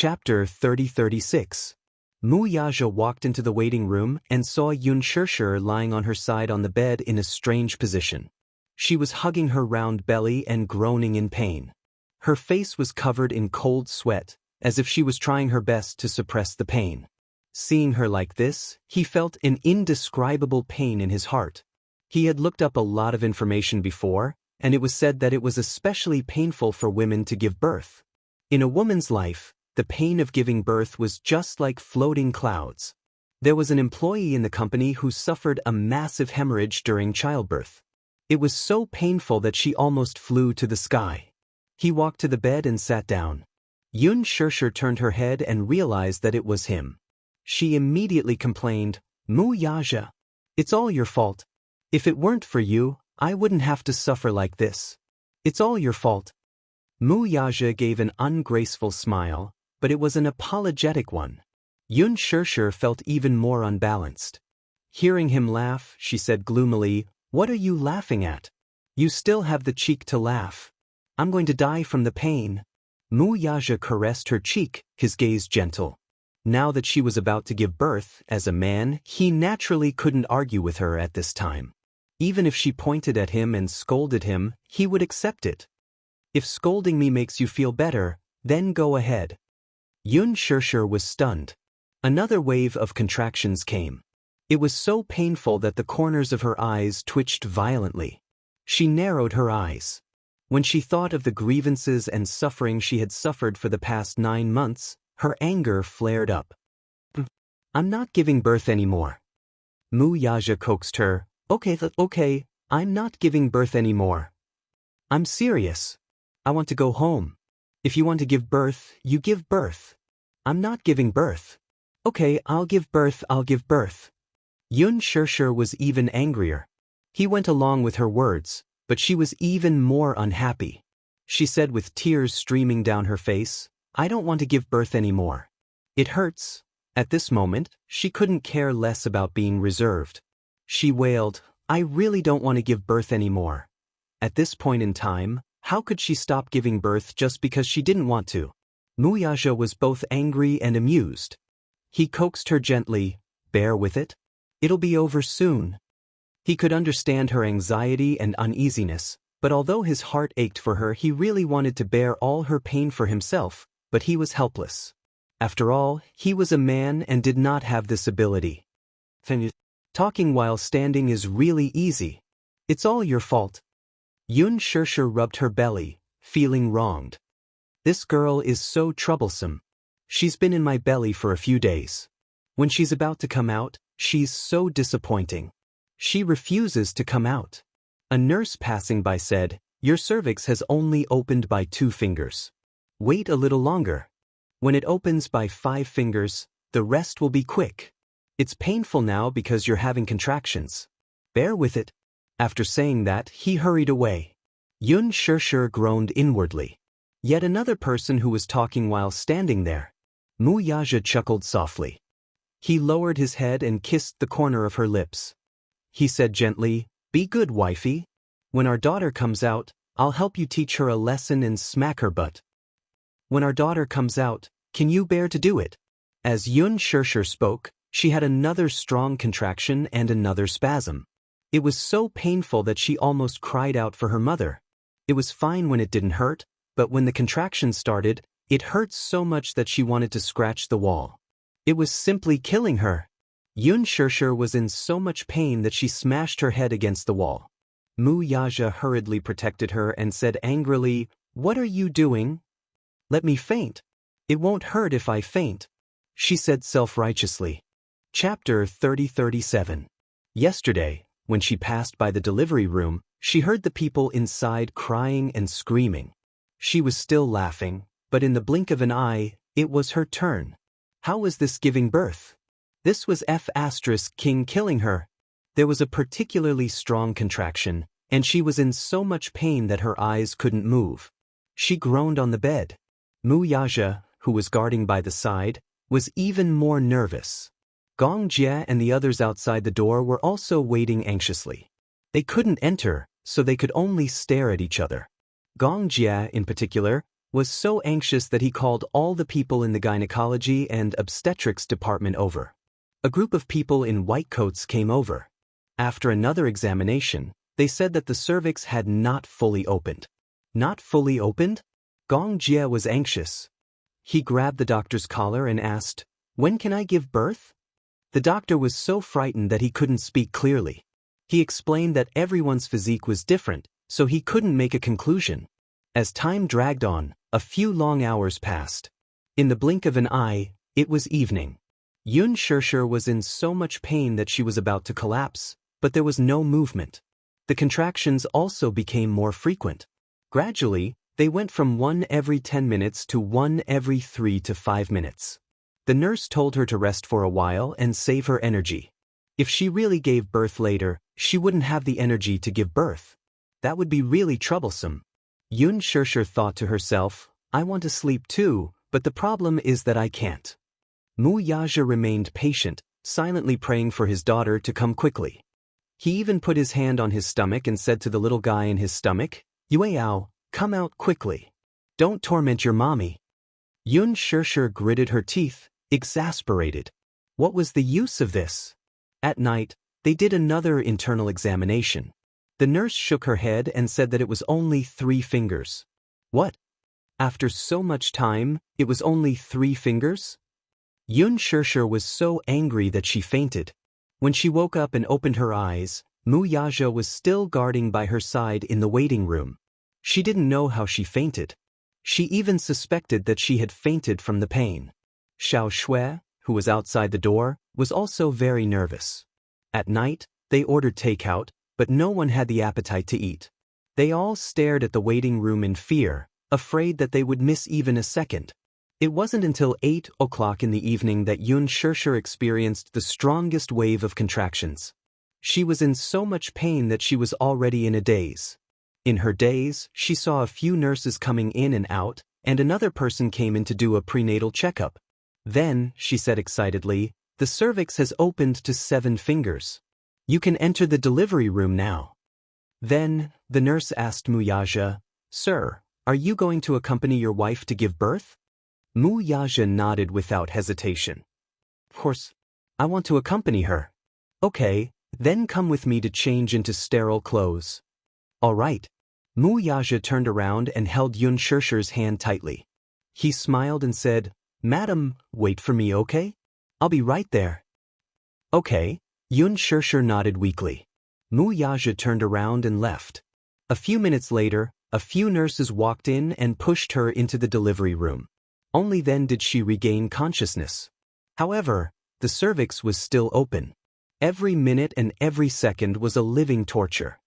Chapter 30-36. Wuxia walked into the waiting room and saw Xianxia lying on her side on the bed in a strange position. She was hugging her round belly and groaning in pain. Her face was covered in cold sweat, as if she was trying her best to suppress the pain. Seeing her like this, he felt an indescribable pain in his heart. He had looked up a lot of information before, and it was said that it was especially painful for women to give birth. In a woman's life, the pain of giving birth was just like floating clouds. There was an employee in the company who suffered a massive hemorrhage during childbirth. It was so painful that she almost flew to the sky. He walked to the bed and sat down. Xianxia turned her head and realized that it was him. She immediately complained, "Wuxia, it's all your fault. If it weren't for you, I wouldn't have to suffer like this. It's all your fault." Wuxia gave an ungraceful smile, but it was an apologetic one. Xianxia felt even more unbalanced. Hearing him laugh, she said gloomily, "What are you laughing at? You still have the cheek to laugh. I'm going to die from the pain." Wuxia caressed her cheek, his gaze gentle. Now that she was about to give birth, as a man, he naturally couldn't argue with her at this time. Even if she pointed at him and scolded him, he would accept it. "If scolding me makes you feel better, then go ahead." Xianxia was stunned. Another wave of contractions came. It was so painful that the corners of her eyes twitched violently. She narrowed her eyes. When she thought of the grievances and suffering she had suffered for the past 9 months, her anger flared up. "I'm not giving birth anymore." Wuxia coaxed her, Okay, I'm not giving birth anymore. I'm serious. I want to go home. If you want to give birth, you give birth. I'm not giving birth." "Okay, I'll give birth. Xianxia was even angrier. He went along with her words, but she was even more unhappy. She said with tears streaming down her face, "I don't want to give birth anymore. It hurts." At this moment, she couldn't care less about being reserved. She wailed, "I really don't want to give birth anymore." At this point in time, how could she stop giving birth just because she didn't want to? Wuxia was both angry and amused. He coaxed her gently, "Bear with it. It'll be over soon." He could understand her anxiety and uneasiness, but although his heart ached for her, he really wanted to bear all her pain for himself, but he was helpless. After all, he was a man and did not have this ability. "Talking while standing is really easy. It's all your fault." Xianxia rubbed her belly, feeling wronged. "This girl is so troublesome. She's been in my belly for a few days. When she's about to come out, she's so disappointing. She refuses to come out." A nurse passing by said, "Your cervix has only opened by 2 fingers. Wait a little longer. When it opens by 5 fingers, the rest will be quick. It's painful now because you're having contractions. Bear with it." After saying that, he hurried away. Xianxia groaned inwardly. Yet another person who was talking while standing there. Wuxia chuckled softly. He lowered his head and kissed the corner of her lips. He said gently, "Be good, wifey. When our daughter comes out, I'll help you teach her a lesson and smack her butt." "When our daughter comes out, can you bear to do it?" As Xianxia spoke, she had another strong contraction and another spasm. It was so painful that she almost cried out for her mother. It was fine when it didn't hurt, but when the contraction started, it hurt so much that she wanted to scratch the wall. It was simply killing her. Xianxia was in so much pain that she smashed her head against the wall. Wuxia hurriedly protected her and said angrily, "What are you doing? Let me faint. It won't hurt if I faint," she said self-righteously. Chapter 30-37. Yesterday, when she passed by the delivery room, she heard the people inside crying and screaming. She was still laughing, but in the blink of an eye, it was her turn. How was this giving birth? This was King killing her. There was a particularly strong contraction, and she was in so much pain that her eyes couldn't move. She groaned on the bed. Wuxia, who was guarding by the side, was even more nervous. Xianxia and the others outside the door were also waiting anxiously. They couldn't enter, so they could only stare at each other. Xianxia, in particular, was so anxious that he called all the people in the gynecology and obstetrics department over. A group of people in white coats came over. After another examination, they said that the cervix had not fully opened. Not fully opened? Gong Jie was anxious. He grabbed the doctor's collar and asked, "When can I give birth?" The doctor was so frightened that he couldn't speak clearly. He explained that everyone's physique was different, so he couldn't make a conclusion. As time dragged on, a few long hours passed. In the blink of an eye, it was evening. Xianxia was in so much pain that she was about to collapse, but there was no movement. The contractions also became more frequent. Gradually, they went from 1 every 10 minutes to 1 every 3 to 5 minutes. The nurse told her to rest for a while and save her energy. If she really gave birth later, she wouldn't have the energy to give birth. That would be really troublesome. Xianxia thought to herself, "I want to sleep too, but the problem is that I can't." Wuxia remained patient, silently praying for his daughter to come quickly. He even put his hand on his stomach and said to the little guy in his stomach, "Yueyao, come out quickly. Don't torment your mommy." Xianxia gritted her teeth, exasperated. What was the use of this? At night, they did another internal examination. The nurse shook her head and said that it was only 3 fingers. What? After so much time, it was only 3 fingers? Xianxia was so angry that she fainted. When she woke up and opened her eyes, Wuxia was still guarding by her side in the waiting room. She didn't know how she fainted. She even suspected that she had fainted from the pain. Xiao Shui, who was outside the door, was also very nervous. At night, they ordered takeout, but no one had the appetite to eat. They all stared at the waiting room in fear, afraid that they would miss even a second. It wasn't until 8 o'clock in the evening that Xianxia experienced the strongest wave of contractions. She was in so much pain that she was already in a daze. In her daze, she saw a few nurses coming in and out, and another person came in to do a prenatal checkup. Then, she said excitedly, "The cervix has opened to 7 fingers. You can enter the delivery room now." Then, the nurse asked Wuxia, "Sir, are you going to accompany your wife to give birth?" Wuxia nodded without hesitation. "Of course, I want to accompany her." "Okay, then come with me to change into sterile clothes." "All right." Wuxia turned around and held Xianxia's hand tightly. He smiled and said, "Madam, wait for me, okay? I'll be right there." "Okay." Xianxia nodded weakly. Wuxia turned around and left. A few minutes later, a few nurses walked in and pushed her into the delivery room. Only then did she regain consciousness. However, the cervix was still open. Every minute and every second was a living torture.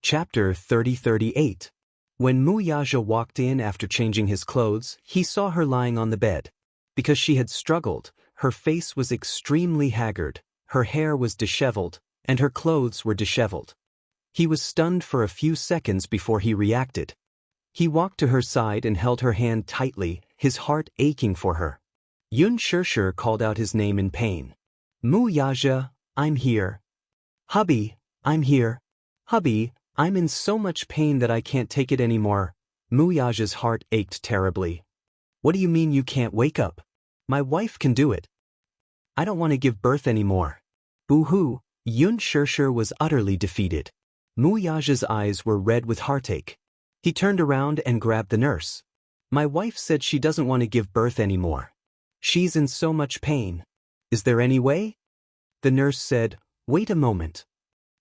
Chapter 3038. When Wuxia walked in after changing his clothes, he saw her lying on the bed. Because she had struggled, her face was extremely haggard, her hair was disheveled, and her clothes were disheveled. He was stunned for a few seconds before he reacted. He walked to her side and held her hand tightly, his heart aching for her. Xianxia called out his name in pain. "Wuxia, I'm here." "Hubby, I'm here." "Hubby, I'm in so much pain that I can't take it anymore." Wuxia's heart ached terribly. "What do you mean you can't wake up? My wife can do it. I don't want to give birth anymore." Boo-hoo, Xianxia was utterly defeated. Wuxia's eyes were red with heartache. He turned around and grabbed the nurse. "My wife said she doesn't want to give birth anymore. She's in so much pain. Is there any way?" The nurse said, "Wait a moment."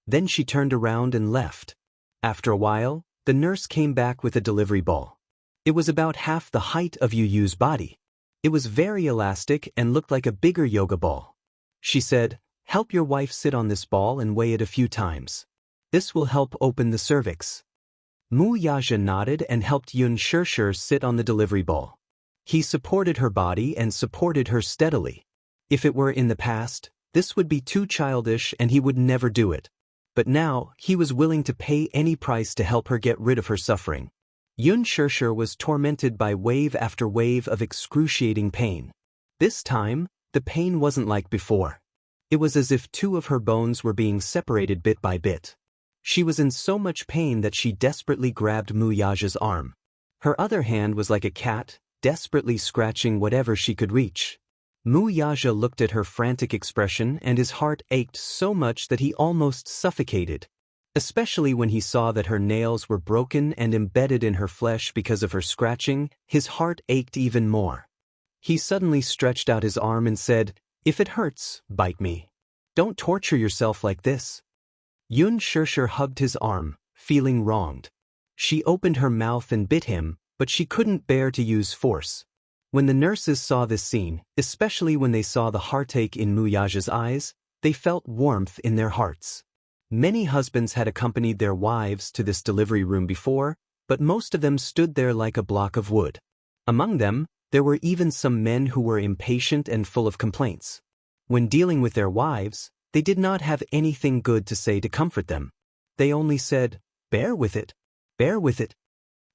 Then she turned around and left. After a while, the nurse came back with a delivery ball. It was about half the height of Yu's body. It was very elastic and looked like a bigger yoga ball. She said, "Help your wife sit on this ball and weigh it a few times. This will help open the cervix." Wuxia nodded and helped Xianxia sit on the delivery ball. He supported her body and supported her steadily. If it were in the past, this would be too childish and he would never do it. But now, he was willing to pay any price to help her get rid of her suffering. Xianxia was tormented by wave after wave of excruciating pain. This time, the pain wasn't like before. It was as if 2 of her bones were being separated bit by bit. She was in so much pain that she desperately grabbed Wuxia's arm. Her other hand was like a cat, desperately scratching whatever she could reach. Wuxia looked at her frantic expression and his heart ached so much that he almost suffocated. Especially when he saw that her nails were broken and embedded in her flesh because of her scratching, his heart ached even more. He suddenly stretched out his arm and said, "If it hurts, bite me. Don't torture yourself like this." Xianxia hugged his arm, feeling wronged. She opened her mouth and bit him, but she couldn't bear to use force. When the nurses saw this scene, especially when they saw the heartache in Wuxia's eyes, they felt warmth in their hearts. Many husbands had accompanied their wives to this delivery room before, but most of them stood there like a block of wood. Among them, there were even some men who were impatient and full of complaints. When dealing with their wives, they did not have anything good to say to comfort them. They only said, "Bear with it. Bear with it."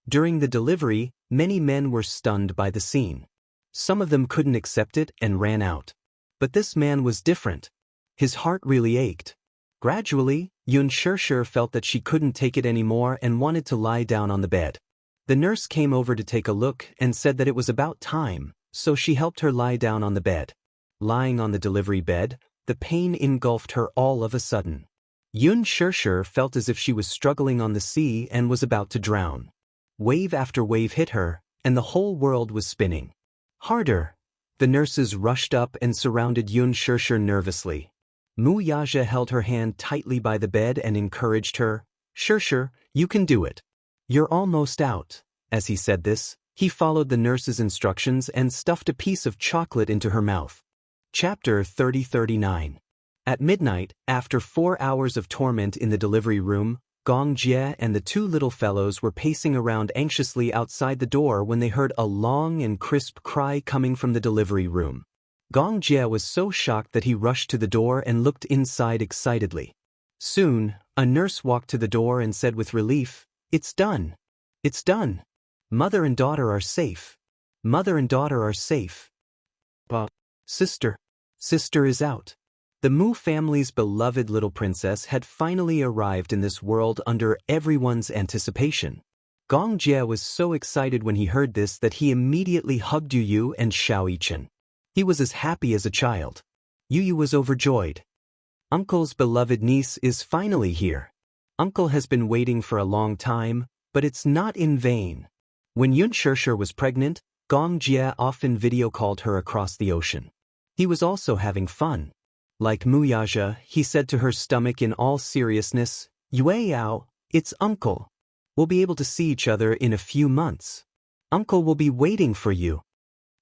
During the delivery, many men were stunned by the scene. Some of them couldn't accept it and ran out. But this man was different. His heart really ached. Gradually, Xianxia felt that she couldn't take it anymore and wanted to lie down on the bed. The nurse came over to take a look and said that it was about time, so she helped her lie down on the bed. Lying on the delivery bed, the pain engulfed her all of a sudden. Xianxia felt as if she was struggling on the sea and was about to drown. Wave after wave hit her, and the whole world was spinning. "Harder!" The nurses rushed up and surrounded Xianxia nervously. Wuxia held her hand tightly by the bed and encouraged her. "Xianxia, you can do it. You're almost out." As he said this, he followed the nurse's instructions and stuffed a piece of chocolate into her mouth. Chapter 30-39. At midnight, after 4 hours of torment in the delivery room, Xianxia and the two little fellows were pacing around anxiously outside the door when they heard a long and crisp cry coming from the delivery room. Xianxia was so shocked that he rushed to the door and looked inside excitedly. Soon, a nurse walked to the door and said with relief, "It's done. It's done. Mother and daughter are safe. Mother and daughter are safe. But, sister is out." The Mu family's beloved little princess had finally arrived in this world under everyone's anticipation. Xianxia was so excited when he heard this that he immediately hugged Yu and Xiaoyichen. He was as happy as a child. Yu was overjoyed. "Uncle's beloved niece is finally here. Uncle has been waiting for a long time, but it's not in vain." When Xianxia was pregnant, Xianxia often video called her across the ocean. He was also having fun. Like Wuxia, he said to her stomach in all seriousness, "Yueyao, it's Uncle. We'll be able to see each other in a few months. Uncle will be waiting for you."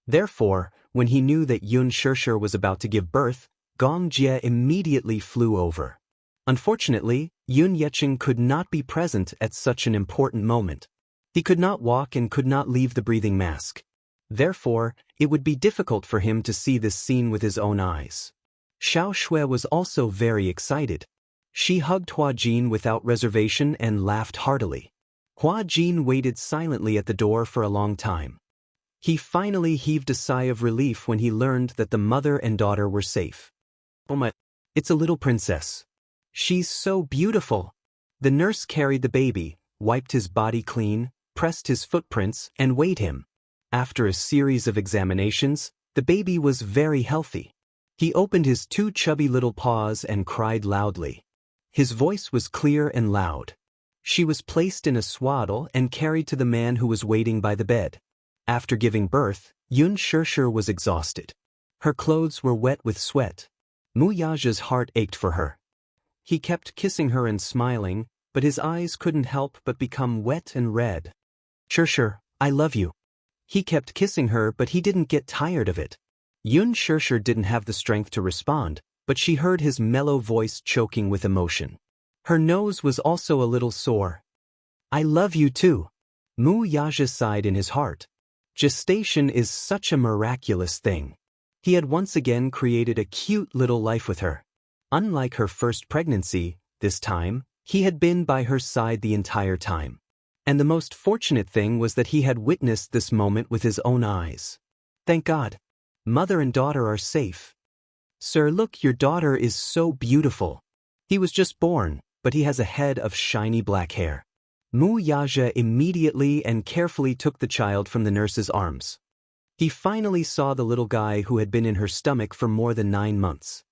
Therefore, when he knew that Xianxia was about to give birth, Xianxia immediately flew over. Unfortunately, Xianxia could not be present at such an important moment. He could not walk and could not leave the breathing mask. Therefore, it would be difficult for him to see this scene with his own eyes. Xiaoxue was also very excited. She hugged Huajin without reservation and laughed heartily. Huajin waited silently at the door for a long time. He finally heaved a sigh of relief when he learned that the mother and daughter were safe. "Oh my, it's a little princess. She's so beautiful." The nurse carried the baby, wiped his body clean, pressed his footprints, and weighed him. After a series of examinations, the baby was very healthy. He opened his two chubby little paws and cried loudly. His voice was clear and loud. She was placed in a swaddle and carried to the man who was waiting by the bed. After giving birth, Xianxia was exhausted. Her clothes were wet with sweat. Wuxia's heart ached for her. He kept kissing her and smiling, but his eyes couldn't help but become wet and red. "Xianxia, I love you." He kept kissing her, but he didn't get tired of it. Xianxia didn't have the strength to respond, but she heard his mellow voice choking with emotion. Her nose was also a little sore. "I love you too." Wuxia sighed in his heart. Gestation is such a miraculous thing. He had once again created a cute little life with her. Unlike her first pregnancy, this time, he had been by her side the entire time. And the most fortunate thing was that he had witnessed this moment with his own eyes. Thank God. Mother and daughter are safe. "Sir, look, your daughter is so beautiful." He was just born, but he has a head of shiny black hair. Mu Yaja immediately and carefully took the child from the nurse's arms. He finally saw the little guy who had been in her stomach for more than 9 months.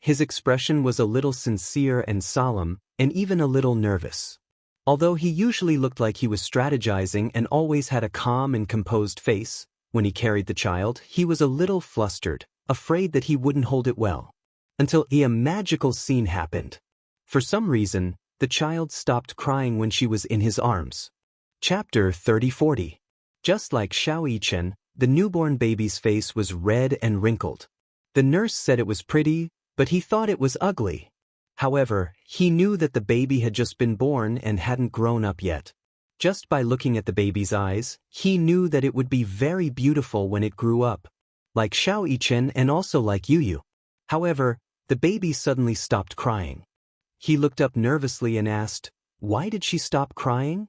His expression was a little sincere and solemn, and even a little nervous. Although he usually looked like he was strategizing and always had a calm and composed face, when he carried the child, he was a little flustered, afraid that he wouldn't hold it well. Until a magical scene happened. For some reason, the child stopped crying when she was in his arms. Chapter 30-40. Just like Xianxia, the newborn baby's face was red and wrinkled. The nurse said it was pretty, but he thought it was ugly. However, he knew that the baby had just been born and hadn't grown up yet. Just by looking at the baby's eyes, he knew that it would be very beautiful when it grew up. Like Xianxia and also like Yuyu. However, the baby suddenly stopped crying. He looked up nervously and asked, "Why did she stop crying?"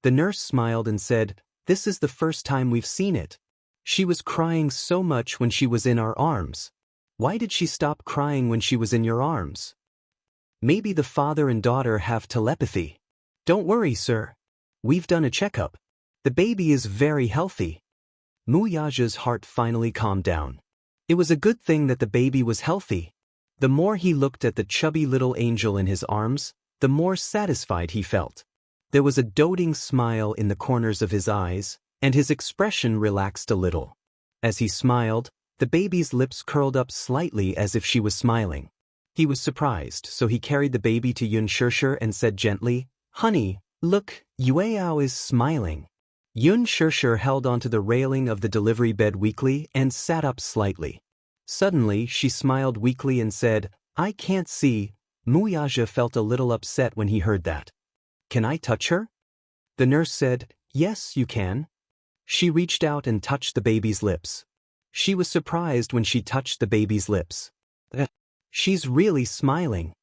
The nurse smiled and said, "This is the first time we've seen it. She was crying so much when she was in our arms. Why did she stop crying when she was in your arms?" "Maybe the father and daughter have telepathy." "Don't worry, sir. We've done a checkup. The baby is very healthy." Mu Yaja's heart finally calmed down. It was a good thing that the baby was healthy. The more he looked at the chubby little angel in his arms, the more satisfied he felt. There was a doting smile in the corners of his eyes, and his expression relaxed a little. As he smiled, the baby's lips curled up slightly as if she was smiling. He was surprised, so he carried the baby to Xianxia and said gently, "Honey, look, Yueyao is smiling." Xianxia held onto the railing of the delivery bed weakly and sat up slightly. Suddenly, she smiled weakly and said, "I can't see." Mu Yaja felt a little upset when he heard that. "Can I touch her?" The nurse said, "Yes, you can." She reached out and touched the baby's lips. She was surprised when she touched the baby's lips. She's really smiling.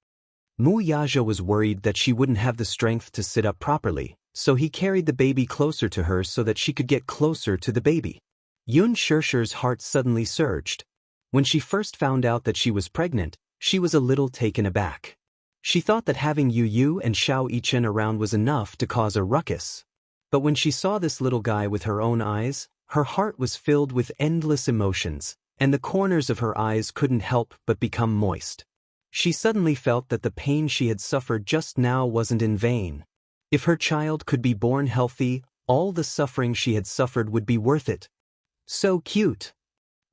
Mu Yaja was worried that she wouldn't have the strength to sit up properly, so he carried the baby closer to her so that she could get closer to the baby. Xianxia's heart suddenly surged. When she first found out that she was pregnant, she was a little taken aback. She thought that having Yuyu and Xianxia around was enough to cause a ruckus. But when she saw this little guy with her own eyes, her heart was filled with endless emotions, and the corners of her eyes couldn't help but become moist. She suddenly felt that the pain she had suffered just now wasn't in vain. If her child could be born healthy, all the suffering she had suffered would be worth it. So cute.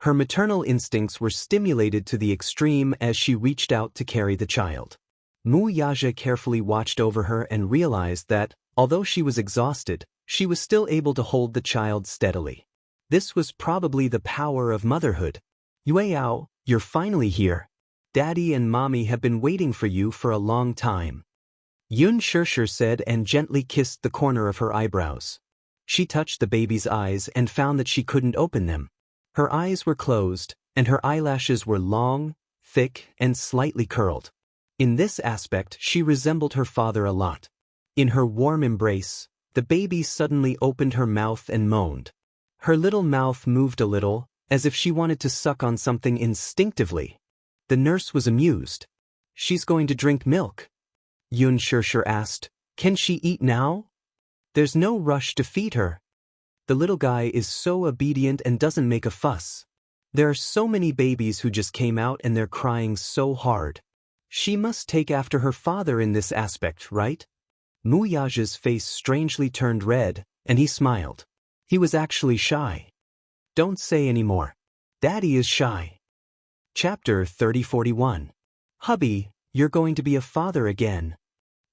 Her maternal instincts were stimulated to the extreme as she reached out to carry the child. Mu Yaja carefully watched over her and realized that, although she was exhausted, she was still able to hold the child steadily. This was probably the power of motherhood. "Yueyao, you're finally here. Daddy and Mommy have been waiting for you for a long time," Xianxia said and gently kissed the corner of her eyebrows. She touched the baby's eyes and found that she couldn't open them. Her eyes were closed, and her eyelashes were long, thick, and slightly curled. In this aspect, she resembled her father a lot. In her warm embrace, the baby suddenly opened her mouth and moaned. Her little mouth moved a little, as if she wanted to suck on something instinctively. The nurse was amused. "She's going to drink milk." Xianxia asked, "Can she eat now?" "There's no rush to feed her. The little guy is so obedient and doesn't make a fuss. There are so many babies who just came out and they're crying so hard. She must take after her father in this aspect, right?" Mu Yaja's face strangely turned red, and he smiled. He was actually shy. "Don't say any more. Daddy is shy." Chapter 30-41. "Hubby, you're going to be a father again."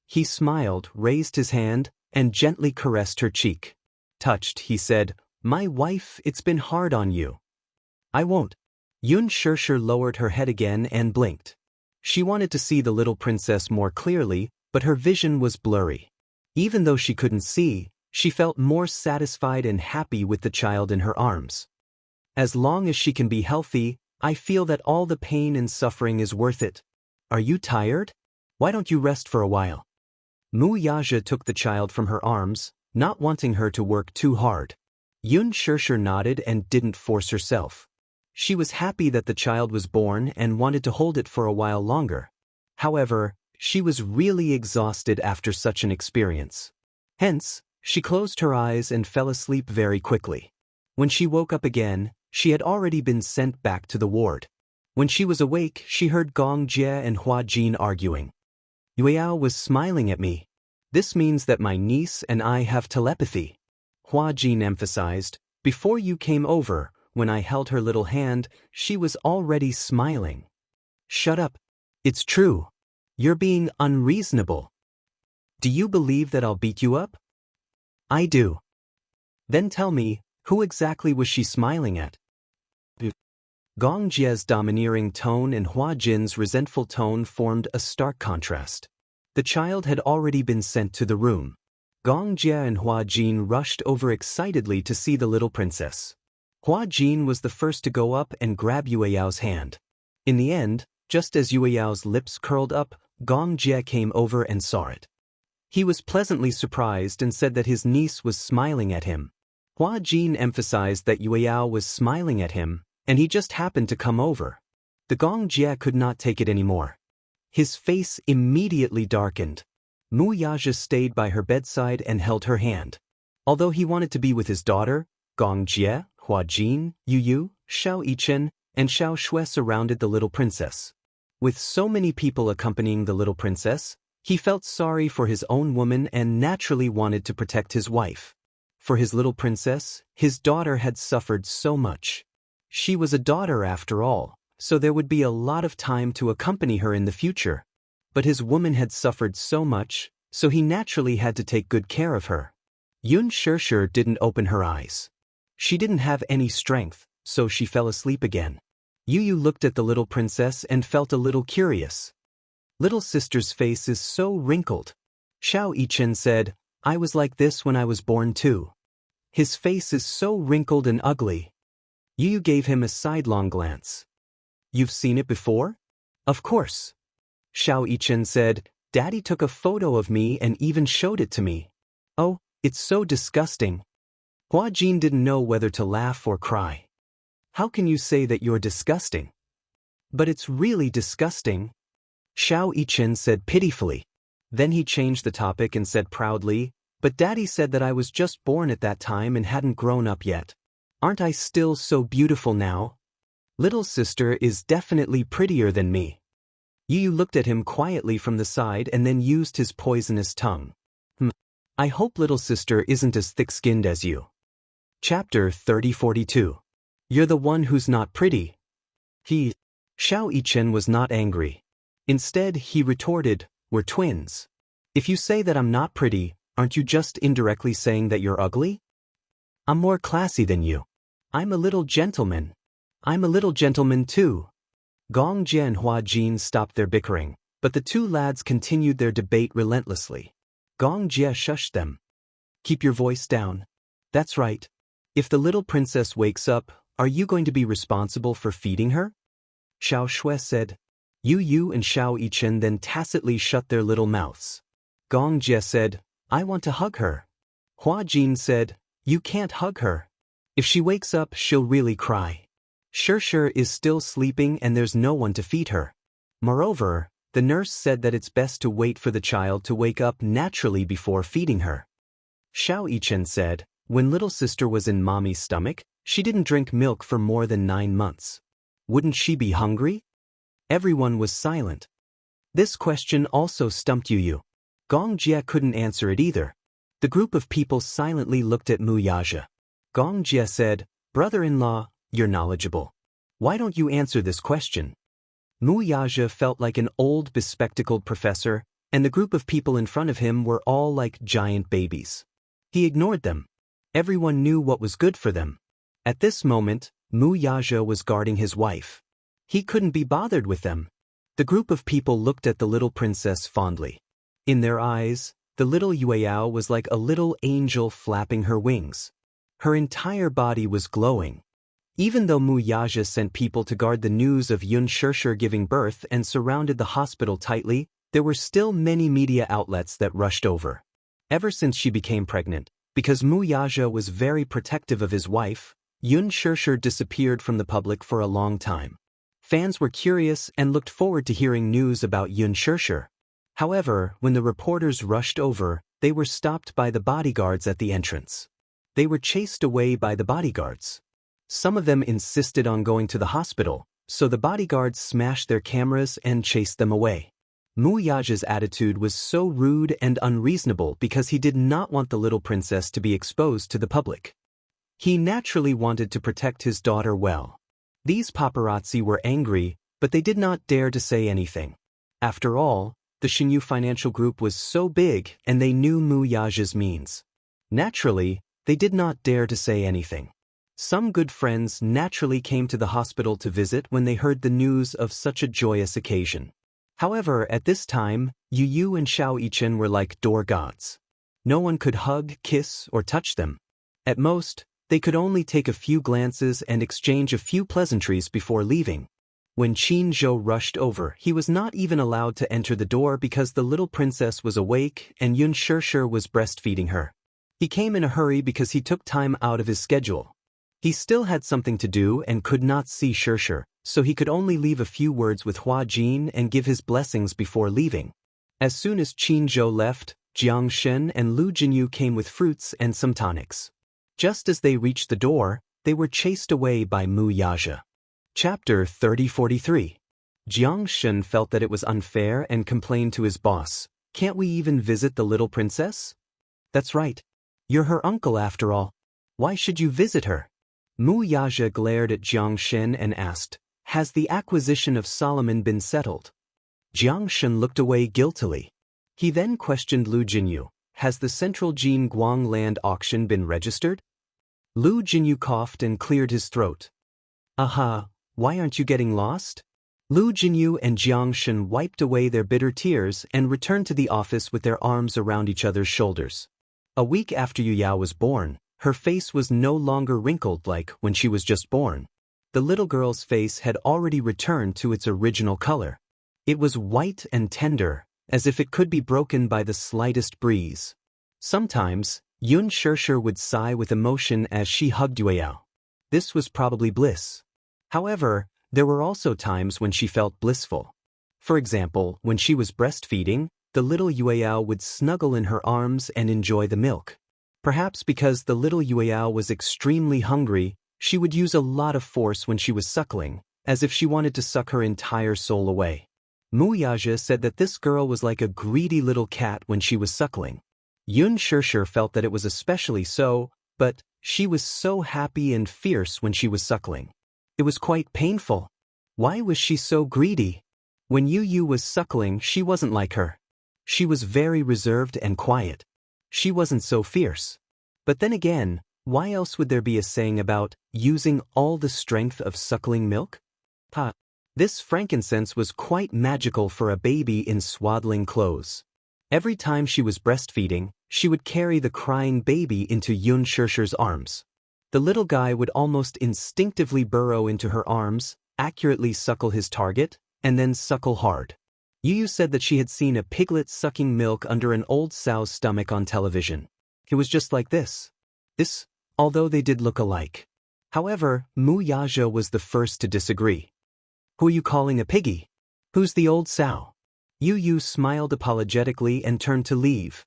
He smiled, raised his hand, and gently caressed her cheek. Touched, he said, "My wife, it's been hard on you." "I won't." Xianxia lowered her head again and blinked. She wanted to see the little princess more clearly, but her vision was blurry. Even though she couldn't see, she felt more satisfied and happy with the child in her arms. "As long as she can be healthy, I feel that all the pain and suffering is worth it. Are you tired? Why don't you rest for a while?" Mu Yaja took the child from her arms, not wanting her to work too hard. Xianxia nodded and didn't force herself. She was happy that the child was born and wanted to hold it for a while longer. However, she was really exhausted after such an experience. Hence, she closed her eyes and fell asleep very quickly. When she woke up again, she had already been sent back to the ward. When she was awake, she heard Gong Jie and Hua Jin arguing. Yueyao was smiling at me. This means that my niece and I have telepathy. Hua Jin emphasized, before you came over, when I held her little hand, she was already smiling. Shut up. It's true. You're being unreasonable. Do you believe that I'll beat you up? I do. Then tell me, who exactly was she smiling at? Gong Jie's domineering tone and Hua Jin's resentful tone formed a stark contrast. The child had already been sent to the room. Gong Jie and Hua Jin rushed over excitedly to see the little princess. Hua Jin was the first to go up and grab Yueyao's hand. In the end, just as Yueyao's lips curled up, Gong Jie came over and saw it. He was pleasantly surprised and said that his niece was smiling at him. Hua Jin emphasized that Yueyao was smiling at him, and he just happened to come over. The Gong Jie could not take it anymore. His face immediately darkened. Mu Yaja stayed by her bedside and held her hand. Although he wanted to be with his daughter, Gong Jie, Hua Jin, Yu Yu, Xiao Yichen, and Xiao Shui surrounded the little princess. With so many people accompanying the little princess, he felt sorry for his own woman and naturally wanted to protect his wife. For his little princess, his daughter had suffered so much. She was a daughter after all, so there would be a lot of time to accompany her in the future. But his woman had suffered so much, so he naturally had to take good care of her. Yun Shirshir didn't open her eyes. She didn't have any strength, so she fell asleep again. Yu Yu looked at the little princess and felt a little curious. Little sister's face is so wrinkled. Xiao Yichen said, I was like this when I was born too. His face is so wrinkled and ugly. Yu Yu gave him a sidelong glance. You've seen it before? Of course. Xiao Yichen said, Daddy took a photo of me and even showed it to me. Oh, it's so disgusting. Hua Jin didn't know whether to laugh or cry. How can you say that you're disgusting? But it's really disgusting. Xiao Yichen said pitifully. Then he changed the topic and said proudly, but Daddy said that I was just born at that time and hadn't grown up yet. Aren't I still so beautiful now? Little sister is definitely prettier than me. Yu Yu looked at him quietly from the side and then used his poisonous tongue. I hope little sister isn't as thick-skinned as you. Chapter 3042. You're the one who's not pretty. Xiao Yichen was not angry. Instead, he retorted, we're twins. If you say that I'm not pretty, aren't you just indirectly saying that you're ugly? I'm more classy than you. I'm a little gentleman. I'm a little gentleman too. Gong Jie and Hua Jin stopped their bickering, but the two lads continued their debate relentlessly. Gong Jie shushed them. Keep your voice down. That's right. If the little princess wakes up, are you going to be responsible for feeding her? Xiao Shui said. Yu Yu and Xiao Yichen then tacitly shut their little mouths. Gong Jie said, I want to hug her. Hua Jin said, you can't hug her. If she wakes up, she'll really cry. Shirshir is still sleeping and there's no one to feed her. Moreover, the nurse said that it's best to wait for the child to wake up naturally before feeding her. Xiao Yichen said, when little sister was in mommy's stomach, she didn't drink milk for more than 9 months. Wouldn't she be hungry? Everyone was silent. This question also stumped Yu Yu. Gong Jie couldn't answer it either. The group of people silently looked at Mu Yaja. Gong Jie said, brother-in-law, you're knowledgeable. Why don't you answer this question? Mu Yaja felt like an old bespectacled professor, and the group of people in front of him were all like giant babies. He ignored them. Everyone knew what was good for them. At this moment, Mu Yaja was guarding his wife. He couldn't be bothered with them. The group of people looked at the little princess fondly. In their eyes, the little Yueyao was like a little angel flapping her wings. Her entire body was glowing. Even though Mu Yaja sent people to guard the news of Yun Shirshir giving birth and surrounded the hospital tightly, there were still many media outlets that rushed over. Ever since she became pregnant, because Mu Yaja was very protective of his wife, Yun Shirshir disappeared from the public for a long time. Fans were curious and looked forward to hearing news about Yun Shirshir. However, when the reporters rushed over, they were stopped by the bodyguards at the entrance. They were chased away by the bodyguards. Some of them insisted on going to the hospital, so the bodyguards smashed their cameras and chased them away. Mu Yaja's attitude was so rude and unreasonable because he did not want the little princess to be exposed to the public. He naturally wanted to protect his daughter well. These paparazzi were angry, but they did not dare to say anything. After all, the Xianxia financial group was so big and they knew Mu Yaja's means. Naturally, they did not dare to say anything. Some good friends naturally came to the hospital to visit when they heard the news of such a joyous occasion. However, at this time, Yu Yu and Xiao Yichen were like door gods. No one could hug, kiss, or touch them. At most, they could only take a few glances and exchange a few pleasantries before leaving. When Qin Zhou rushed over, he was not even allowed to enter the door because the little princess was awake and Yun Shishir was breastfeeding her. He came in a hurry because he took time out of his schedule. He still had something to do and could not see Shishir, so he could only leave a few words with Hua Jin and give his blessings before leaving. As soon as Qin Zhou left, Jiang Shen and Lu Jinyu came with fruits and some tonics. Just as they reached the door, they were chased away by Mu Yaja. Chapter 3043. Jiang Shen felt that it was unfair and complained to his boss, "Can't we even visit the little princess?" "That's right. You're her uncle after all. Why should you visit her?" Mu Yaja glared at Jiang Shen and asked, "Has the acquisition of Solomon been settled?" Jiang Shen looked away guiltily. He then questioned Lu Jinyu, "Has the Central Jin Guang land auction been registered?" Lu Jinyu coughed and cleared his throat. "Aha, why aren't you getting lost?" Lu Jinyu and Jiang Shen wiped away their bitter tears and returned to the office with their arms around each other's shoulders. A week after Yu Yao was born, her face was no longer wrinkled like when she was just born. The little girl's face had already returned to its original color. It was white and tender, as if it could be broken by the slightest breeze. Sometimes, Yun Shishir would sigh with emotion as she hugged Yu Yao. This was probably bliss. However, there were also times when she felt blissful. For example, when she was breastfeeding, the little Yu Yao would snuggle in her arms and enjoy the milk. Perhaps because the little Yu Yao was extremely hungry, she would use a lot of force when she was suckling, as if she wanted to suck her entire soul away. Mu Yaja said that this girl was like a greedy little cat when she was suckling. Yun Shishir felt that it was especially so, but she was so happy and fierce when she was suckling. It was quite painful. Why was she so greedy? When Yu Yu was suckling, she wasn't like her. She was very reserved and quiet. She wasn't so fierce. But then again, why else would there be a saying about using all the strength of suckling milk? This frankincense was quite magical for a baby in swaddling clothes. Every time she was breastfeeding, she would carry the crying baby into Yun Shishir's arms. The little guy would almost instinctively burrow into her arms, accurately suckle his target, and then suckle hard. Yu Yu said that she had seen a piglet sucking milk under an old sow's stomach on television. It was just like this, although they did look alike. However, Mu Yaja was the first to disagree. "Who are you calling a piggy? Who's the old sow?" Yu Yu smiled apologetically and turned to leave.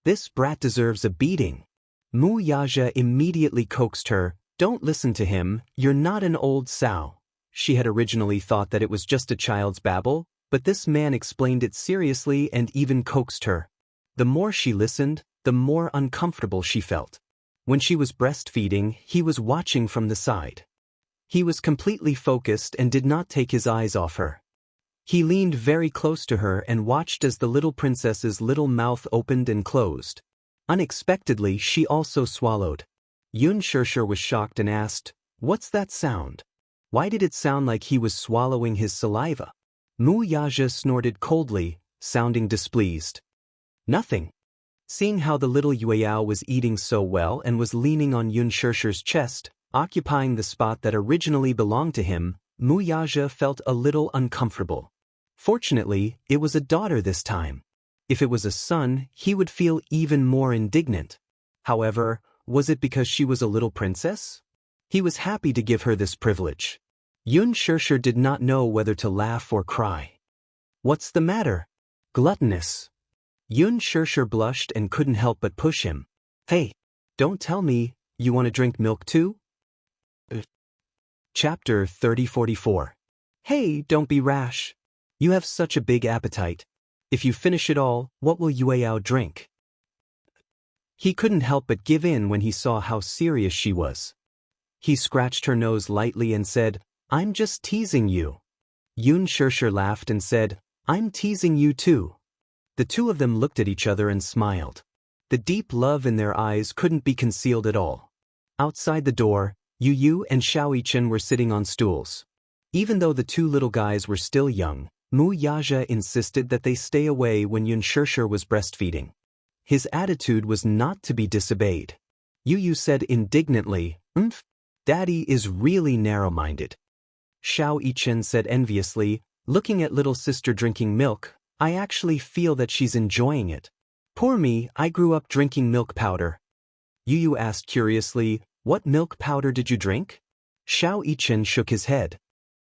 "This brat deserves a beating." Mu Yaja immediately coaxed her, "Don't listen to him, you're not an old sow." She had originally thought that it was just a child's babble, but this man explained it seriously and even coaxed her. The more she listened, the more uncomfortable she felt. When she was breastfeeding, he was watching from the side. He was completely focused and did not take his eyes off her. He leaned very close to her and watched as the little princess's little mouth opened and closed. Unexpectedly, she also swallowed. Yun Shishir was shocked and asked, "What's that sound? Why did it sound like he was swallowing his saliva?" Mu Yaja snorted coldly, sounding displeased. "Nothing." Seeing how the little Yu Yao was eating so well and was leaning on Yun Shishir's chest, occupying the spot that originally belonged to him, Mu Yaja felt a little uncomfortable. Fortunately, it was a daughter this time. If it was a son, he would feel even more indignant. However, was it because she was a little princess? He was happy to give her this privilege. Yun Shishir did not know whether to laugh or cry. "What's the matter? Gluttonous." Yun Shirshir blushed and couldn't help but push him. Hey, don't tell me, you want to drink milk too? Chapter 3044. Hey, don't be rash. You have such a big appetite. If you finish it all, what will Yueyao drink? He couldn't help but give in when he saw how serious she was. He scratched her nose lightly and said, I'm just teasing you. Yun Shirshir laughed and said, I'm teasing you too. The two of them looked at each other and smiled. The deep love in their eyes couldn't be concealed at all. Outside the door, Yu Yu and Xiao Yichen were sitting on stools. Even though the two little guys were still young, Mu Yaja insisted that they stay away when Yun Shirshir was breastfeeding. His attitude was not to be disobeyed. Yu Yu said indignantly, Daddy is really narrow-minded. Xiao Yichen said enviously, looking at little sister drinking milk, I actually feel that she's enjoying it. Poor me, I grew up drinking milk powder. Yu Yu asked curiously, what milk powder did you drink? Xiao Yichen shook his head.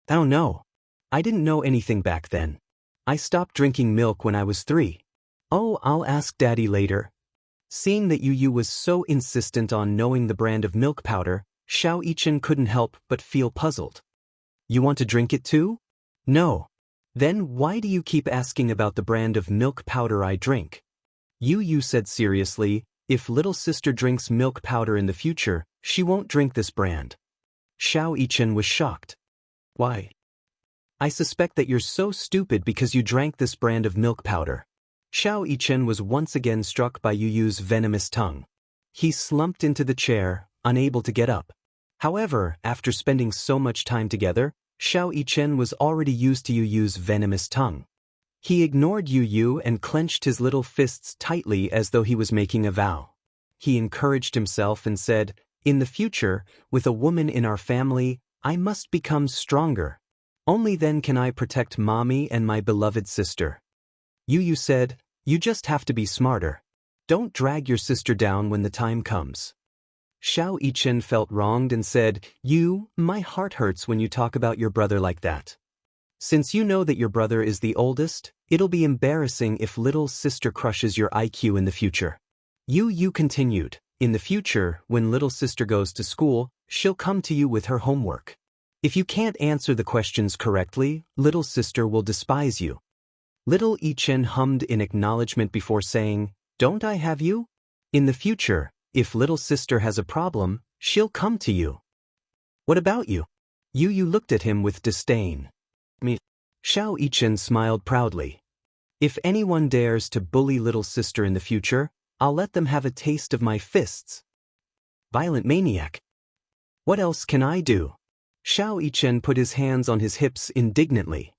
Oh no. I didn't know anything back then. I stopped drinking milk when I was 3. Oh, I'll ask Daddy later. Seeing that Yu Yu was so insistent on knowing the brand of milk powder, Xiao Yichen couldn't help but feel puzzled. You want to drink it too? No. Then why do you keep asking about the brand of milk powder I drink? Yu Yu said seriously, if little sister drinks milk powder in the future, she won't drink this brand. Xiao Yichen was shocked. Why? I suspect that you're so stupid because you drank this brand of milk powder. Xiao Yichen was once again struck by Yu Yu's venomous tongue. He slumped into the chair, unable to get up. However, after spending so much time together, Xiao Yichen was already used to Yu Yu's venomous tongue. He ignored Yu Yu and clenched his little fists tightly as though he was making a vow. He encouraged himself and said, in the future, with a woman in our family, I must become stronger. Only then can I protect Mommy and my beloved sister. Yu Yu said, you just have to be smarter. Don't drag your sister down when the time comes. Xiao Yichen felt wronged and said, my heart hurts when you talk about your brother like that. Since you know that your brother is the oldest, it'll be embarrassing if little sister crushes your IQ in the future. Yu Yu continued, in the future, when little sister goes to school, she'll come to you with her homework. If you can't answer the questions correctly, little sister will despise you. Little Yichen hummed in acknowledgement before saying, don't I have you? In the future, if little sister has a problem, she'll come to you. What about you? Yu Yu looked at him with disdain. Me. Xiao Yichen smiled proudly. If anyone dares to bully little sister in the future, I'll let them have a taste of my fists. Violent maniac. What else can I do? Xiao Yichen put his hands on his hips indignantly.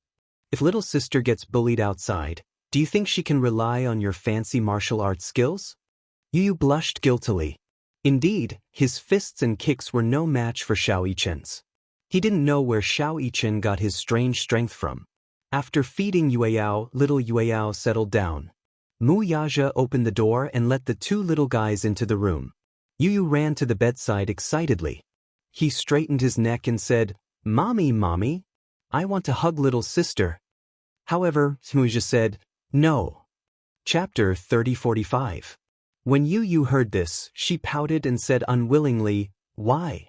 If little sister gets bullied outside, do you think she can rely on your fancy martial arts skills? Yu Yu blushed guiltily. Indeed, his fists and kicks were no match for Xiao Yichen's. He didn't know where Xiao Yichen got his strange strength from. After feeding Yueyao, little Yueyao settled down. Mu Yaja opened the door and let the two little guys into the room. Yu Yu ran to the bedside excitedly. He straightened his neck and said, Mommy, Mommy, I want to hug little sister. However, Smuja said, no. Chapter 3045. When Yu Yu heard this, she pouted and said unwillingly, why?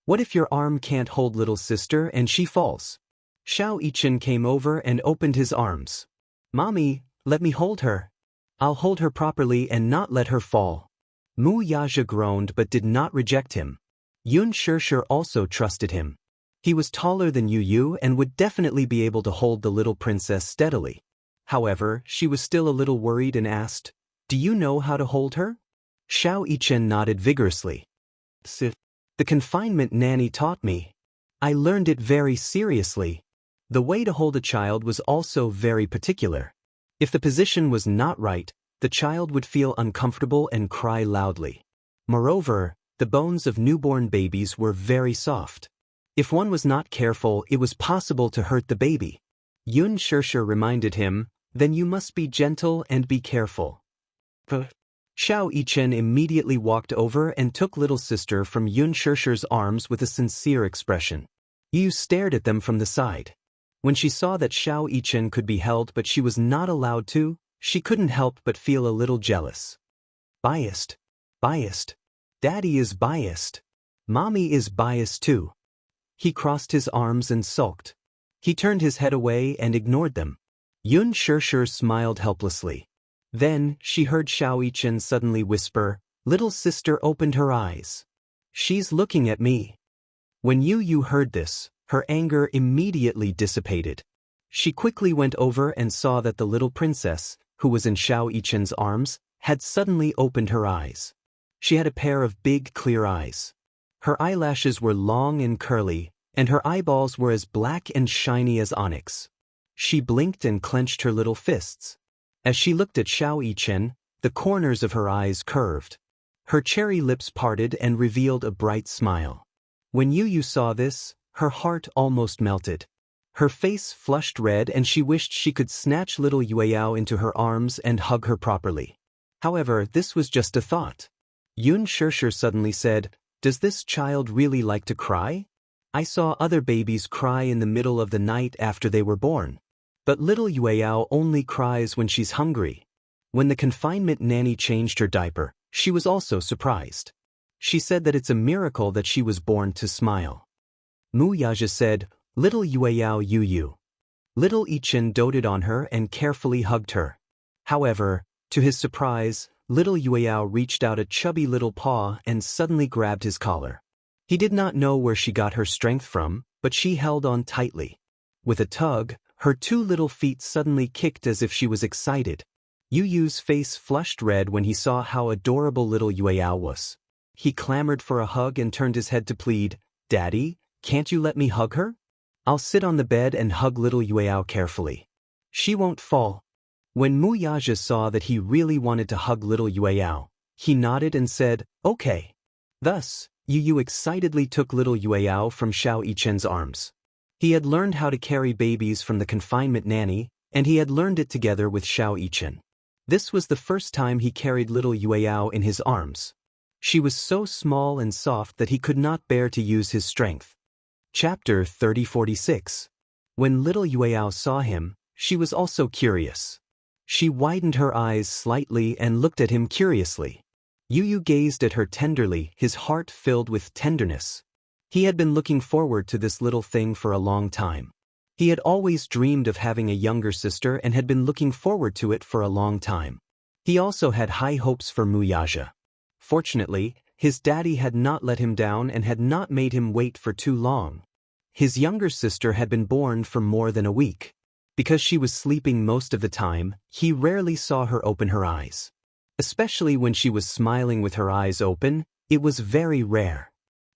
What if your arm can't hold little sister and she falls? Xiao Yichen came over and opened his arms. Mommy, let me hold her. I'll hold her properly and not let her fall. Mu Yaja groaned but did not reject him. Yun Shirshir also trusted him. He was taller than Yu Yu and would definitely be able to hold the little princess steadily. However, she was still a little worried and asked, do you know how to hold her? Xiao Yichen nodded vigorously. The confinement nanny taught me. I learned it very seriously. The way to hold a child was also very particular. If the position was not right, the child would feel uncomfortable and cry loudly. Moreover, the bones of newborn babies were very soft. If one was not careful, it was possible to hurt the baby. Yun Shirshir reminded him, then you must be gentle and be careful. Xiao Yichen immediately walked over and took little sister from Yun Shirshir's arms with a sincere expression. Yu stared at them from the side. When she saw that Xiao Yichen could be held but she was not allowed to, She couldn't help but feel a little jealous. Biased. Biased. Daddy is biased. Mommy is biased too. He crossed his arms and sulked. He turned his head away and ignored them. Xianxia smiled helplessly. Then, she heard Xianxia suddenly whisper, "Little sister opened her eyes. She's looking at me." When Yu heard this, her anger immediately dissipated. She quickly went over and saw that the little princess, who was in Xianxia's arms, had suddenly opened her eyes. She had a pair of big, clear eyes. Her eyelashes were long and curly, and her eyeballs were as black and shiny as onyx. She blinked and clenched her little fists. As she looked at Xianxia, the corners of her eyes curved. Her cherry lips parted and revealed a bright smile. When Yu saw this, her heart almost melted. Her face flushed red and she wished she could snatch little Yueyao into her arms and hug her properly. However, this was just a thought. Xianxia suddenly said, "Does this child really like to cry? I saw other babies cry in the middle of the night after they were born. But little Yueyao only cries when she's hungry." When the confinement nanny changed her diaper, she was also surprised. She said that it's a miracle that she was born to smile. Wuxia said, "Little Yueyao Yu." Little Ichin doted on her and carefully hugged her. However, to his surprise, little Yueyao reached out a chubby little paw and suddenly grabbed his collar. He did not know where she got her strength from, but she held on tightly. With a tug, her two little feet suddenly kicked as if she was excited. Yu's face flushed red when he saw how adorable little Yueyao was. He clamored for a hug and turned his head to plead, "Daddy, can't you let me hug her? I'll sit on the bed and hug little Yueyao carefully. She won't fall." When Wuxia saw that he really wanted to hug little Yueyao, he nodded and said, "Okay." Thus, Yu excitedly took little Yueyao from Xianxia's arms. He had learned how to carry babies from the confinement nanny, and he had learned it together with Xianxia. This was the first time he carried little Yueyao in his arms. She was so small and soft that he could not bear to use his strength. Chapter 3046. When little Yueyao saw him, she was also curious. She widened her eyes slightly and looked at him curiously. Yu gazed at her tenderly, his heart filled with tenderness. He had been looking forward to this little thing for a long time. He had always dreamed of having a younger sister and had been looking forward to it for a long time. He also had high hopes for Wuxia. Fortunately, his daddy had not let him down and had not made him wait for too long. His younger sister had been born for more than a week. Because she was sleeping most of the time, he rarely saw her open her eyes. Especially when she was smiling with her eyes open, it was very rare.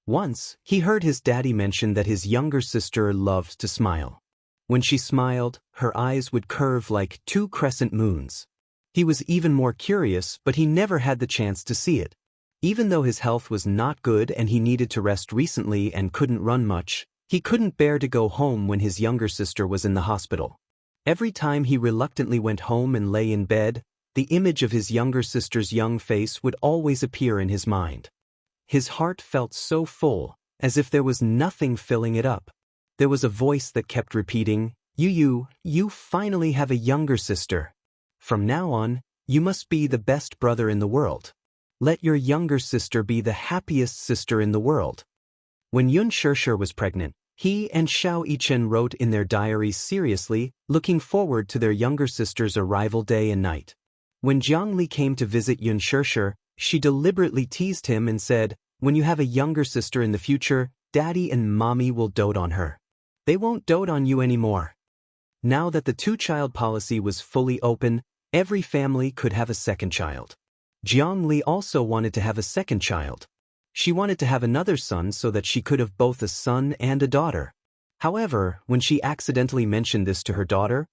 Once, he heard his daddy mention that his younger sister loved to smile. When she smiled, her eyes would curve like two crescent moons. He was even more curious, but he never had the chance to see it. Even though his health was not good and he needed to rest recently and couldn't run much, he couldn't bear to go home when his younger sister was in the hospital. Every time he reluctantly went home and lay in bed, the image of his younger sister's young face would always appear in his mind. His heart felt so full, as if there was nothing filling it up. There was a voice that kept repeating, "You finally have a younger sister. From now on, you must be the best brother in the world. Let your younger sister be the happiest sister in the world." When Xianxia was pregnant, he and Xianxia wrote in their diaries seriously, looking forward to their younger sister's arrival day and night. When Zhangli came to visit Xianxia, she deliberately teased him and said, "When you have a younger sister in the future, Daddy and Mommy will dote on her. They won't dote on you anymore." Now that the two-child policy was fully open, every family could have a second child. Zhangli also wanted to have a second child. She wanted to have another son so that she could have both a son and a daughter. However, when she accidentally mentioned this to her daughter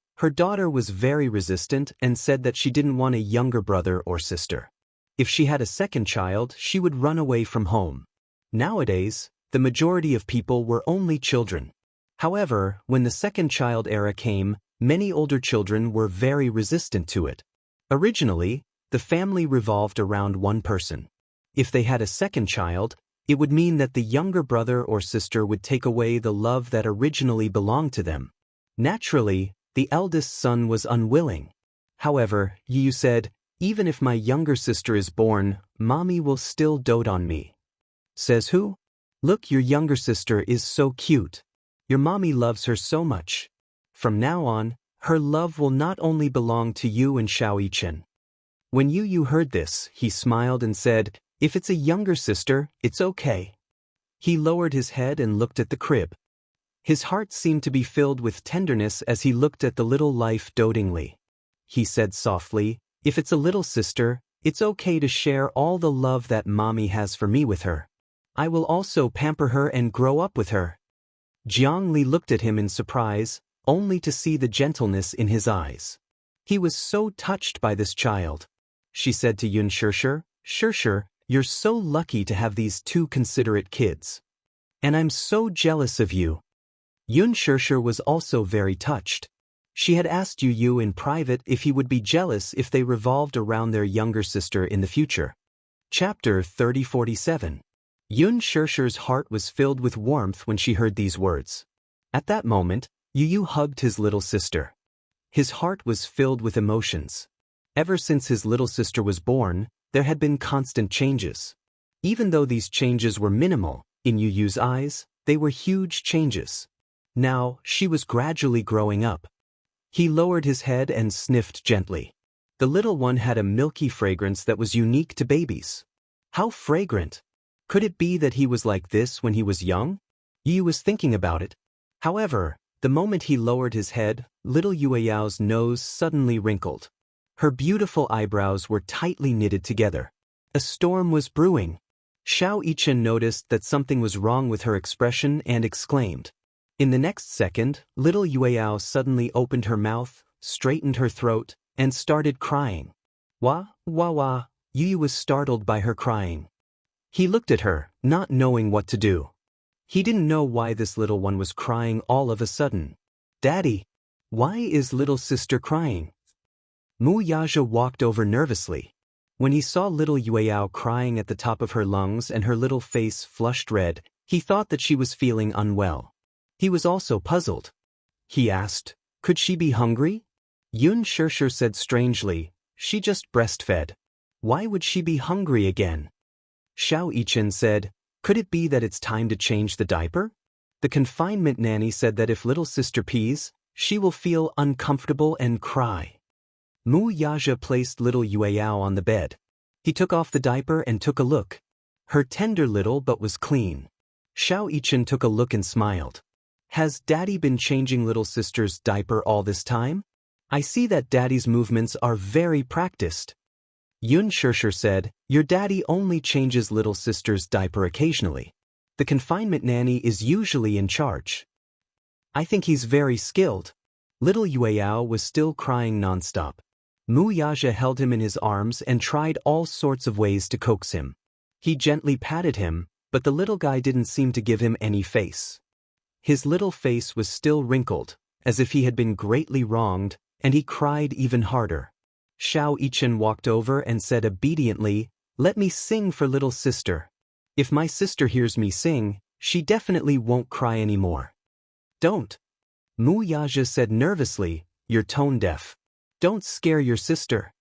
was very resistant and said that she didn't want a younger brother or sister. If she had a second child, she would run away from home. Nowadays, the majority of people were only children. However, when the second child era came, many older children were very resistant to it. Originally, the family revolved around one person. If they had a second child, it would mean that the younger brother or sister would take away the love that originally belonged to them. Naturally, the eldest son was unwilling. However, Yu said, even if my younger sister is born, mommy will still dote on me. Says who? Look, your younger sister is so cute. Your mommy loves her so much. From now on, her love will not only belong to you and Xianxia. When Yu heard this, he smiled and said, if it's a younger sister, it's okay. He lowered his head and looked at the crib. His heart seemed to be filled with tenderness as he looked at the little life dotingly. He said softly, if it's a little sister, it's okay to share all the love that mommy has for me with her. I will also pamper her and grow up with her. Jiangli looked at him in surprise, only to see the gentleness in his eyes. He was so touched by this child. She said to Xianxia, Xianxia, you're so lucky to have these two considerate kids. And I'm so jealous of you. Xianxia was also very touched. She had asked Yu in private if he would be jealous if they revolved around their younger sister in the future. Chapter 3047. Xianxia's heart was filled with warmth when she heard these words. At that moment, Yu hugged his little sister. His heart was filled with emotions. Ever since his little sister was born, there had been constant changes. Even though these changes were minimal, in Yu's eyes, they were huge changes. Now, she was gradually growing up. He lowered his head and sniffed gently. The little one had a milky fragrance that was unique to babies. How fragrant! Could it be that he was like this when he was young? Yu was thinking about it. However, the moment he lowered his head, little Yueyao's nose suddenly wrinkled. Her beautiful eyebrows were tightly knitted together. A storm was brewing. Xianxia noticed that something was wrong with her expression and exclaimed. In the next second, little Yueyao suddenly opened her mouth, straightened her throat, and started crying. Wah, wah, wah. Yu was startled by her crying. He looked at her, not knowing what to do. He didn't know why this little one was crying all of a sudden. Daddy, why is little sister crying? Wuxia walked over nervously. When he saw little Yueyao crying at the top of her lungs and her little face flushed red, he thought that she was feeling unwell. He was also puzzled. He asked, could she be hungry? Xianxia said strangely, she just breastfed. Why would she be hungry again? Xianxia said, could it be that it's time to change the diaper? The confinement nanny said that if little sister pees, she will feel uncomfortable and cry. Wuxia placed little Yueyao on the bed. He took off the diaper and took a look. Her tender little butt was clean. Xianxia took a look and smiled. Has Daddy been changing little sister's diaper all this time? I see that Daddy's movements are very practiced. Xianxia said, your daddy only changes little sister's diaper occasionally. The confinement nanny is usually in charge. I think he's very skilled. Little Yueyao was still crying nonstop. Wuxia held him in his arms and tried all sorts of ways to coax him. He gently patted him, but the little guy didn't seem to give him any face. His little face was still wrinkled, as if he had been greatly wronged, and he cried even harder. Xianxia walked over and said obediently, let me sing for little sister. If my sister hears me sing, she definitely won't cry anymore. Don't. Wuxia said nervously, you're tone deaf. Don't scare your sister.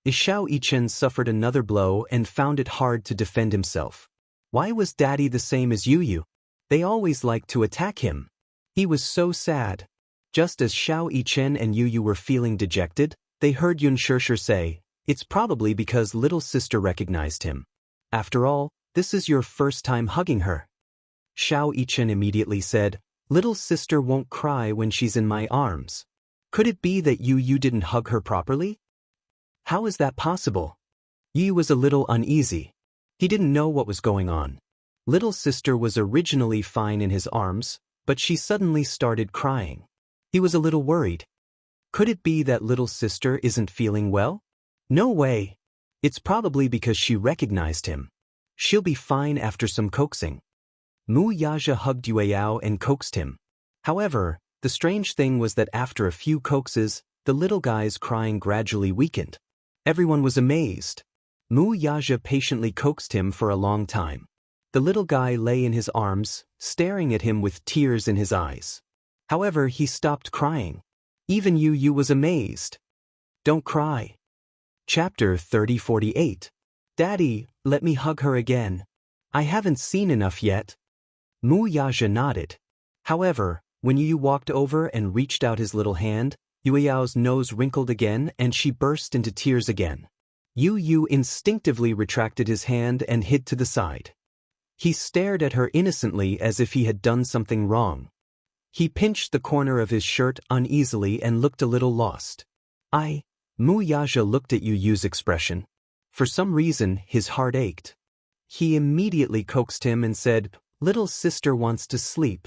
Xianxia suffered another blow and found it hard to defend himself. Why was Daddy the same as Yu? They always liked to attack him. He was so sad. Just as Xianxia and Yu were feeling dejected, they heard Xianxia say, it's probably because little sister recognized him. After all, this is your first time hugging her. Xianxia immediately said, little sister won't cry when she's in my arms. Could it be that Yu didn't hug her properly? How is that possible? Yu was a little uneasy. He didn't know what was going on. Little sister was originally fine in his arms, but she suddenly started crying. He was a little worried. Could it be that little sister isn't feeling well? No way. It's probably because she recognized him. She'll be fine after some coaxing. Wuxia hugged Yueyao and coaxed him. However, the strange thing was that after a few coaxes, the little guy's crying gradually weakened. Everyone was amazed. Wuxia patiently coaxed him for a long time. The little guy lay in his arms, staring at him with tears in his eyes. However, he stopped crying. Even Yu was amazed. Don't cry. Chapter 3048. Daddy, let me hug her again. I haven't seen enough yet. Mu Yaja nodded. However, when Yu walked over and reached out his little hand, Yuyao's nose wrinkled again and she burst into tears again. Yu instinctively retracted his hand and hid to the side. He stared at her innocently as if he had done something wrong. He pinched the corner of his shirt uneasily and looked a little lost. Mu Yaja looked at Yu's expression. For some reason, his heart ached. He immediately coaxed him and said, "Little sister wants to sleep."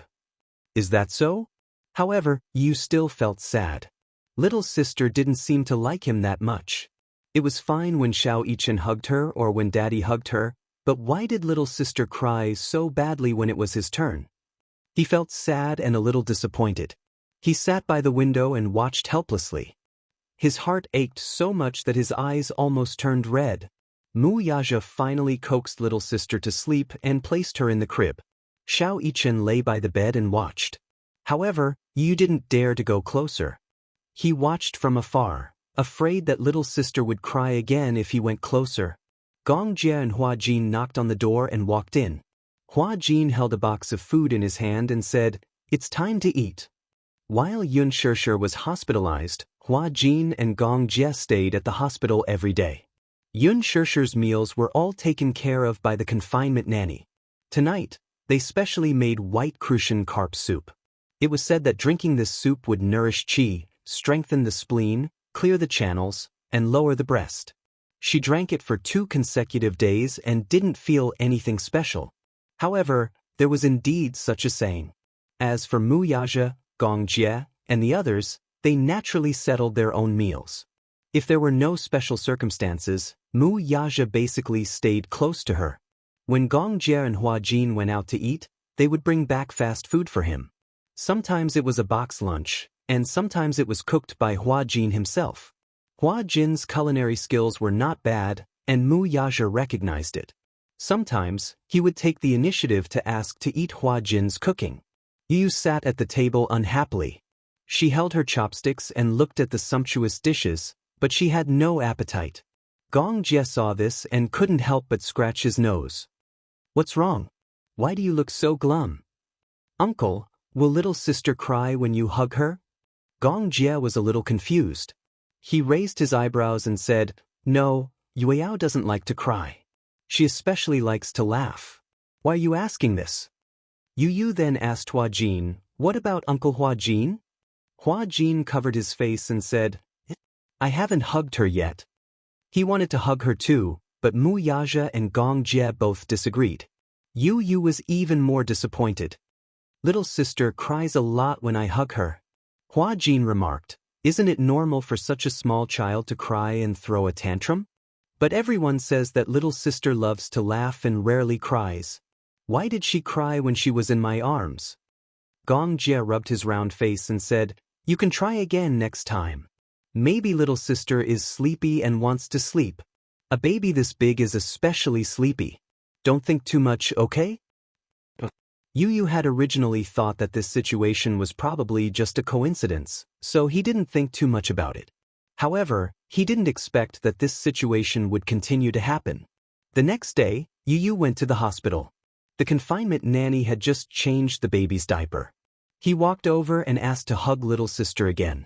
Is that so? However, Yu still felt sad. Little sister didn't seem to like him that much. It was fine when Xianxia hugged her or when Daddy hugged her, but why did little sister cry so badly when it was his turn? He felt sad and a little disappointed. He sat by the window and watched helplessly. His heart ached so much that his eyes almost turned red. Mu Yaja finally coaxed little sister to sleep and placed her in the crib. Xianxia lay by the bed and watched. However, Yu didn't dare to go closer. He watched from afar, afraid that little sister would cry again if he went closer. Gongjie and Huajin knocked on the door and walked in. Huajin held a box of food in his hand and said, "It's time to eat." While Xianxia was hospitalized, Huajin and Gongjie stayed at the hospital every day. Xianxia's meals were all taken care of by the confinement nanny. Tonight, they specially made white crucian carp soup. It was said that drinking this soup would nourish qi, strengthen the spleen, clear the channels, and lower the breast. She drank it for 2 consecutive days and didn't feel anything special. However, there was indeed such a saying. As for Mu Yaja, Gongjie, and the others, they naturally settled their own meals. If there were no special circumstances, Mu Yaja basically stayed close to her. When Gongjie and Huajin went out to eat, they would bring back fast food for him. Sometimes it was a box lunch, and sometimes it was cooked by Huajin himself. Huajin's culinary skills were not bad, and Mu Yaja recognized it. Sometimes, he would take the initiative to ask to eat Huajin's cooking. Yu sat at the table unhappily. She held her chopsticks and looked at the sumptuous dishes, but she had no appetite. Gongjie saw this and couldn't help but scratch his nose. "What's wrong? Why do you look so glum?" "Uncle, will little sister cry when you hug her?" Gongjie was a little confused. He raised his eyebrows and said, "No, Yueyao doesn't like to cry. She especially likes to laugh. Why are you asking this?" Yu then asked Huajin, "What about Uncle Huajin?" Huajin covered his face and said, "I haven't hugged her yet." He wanted to hug her too, but Mu Yaja and Gongjie both disagreed. Yu was even more disappointed. "Little sister cries a lot when I hug her." Huajin remarked, "Isn't it normal for such a small child to cry and throw a tantrum? But everyone says that little sister loves to laugh and rarely cries. Why did she cry when she was in my arms?" Gongjie rubbed his round face and said, "You can try again next time. Maybe little sister is sleepy and wants to sleep. A baby this big is especially sleepy. Don't think too much, okay?" Yu had originally thought that this situation was probably just a coincidence, so he didn't think too much about it. However, he didn't expect that this situation would continue to happen. The next day, Yu went to the hospital. The confinement nanny had just changed the baby's diaper. He walked over and asked to hug little sister again.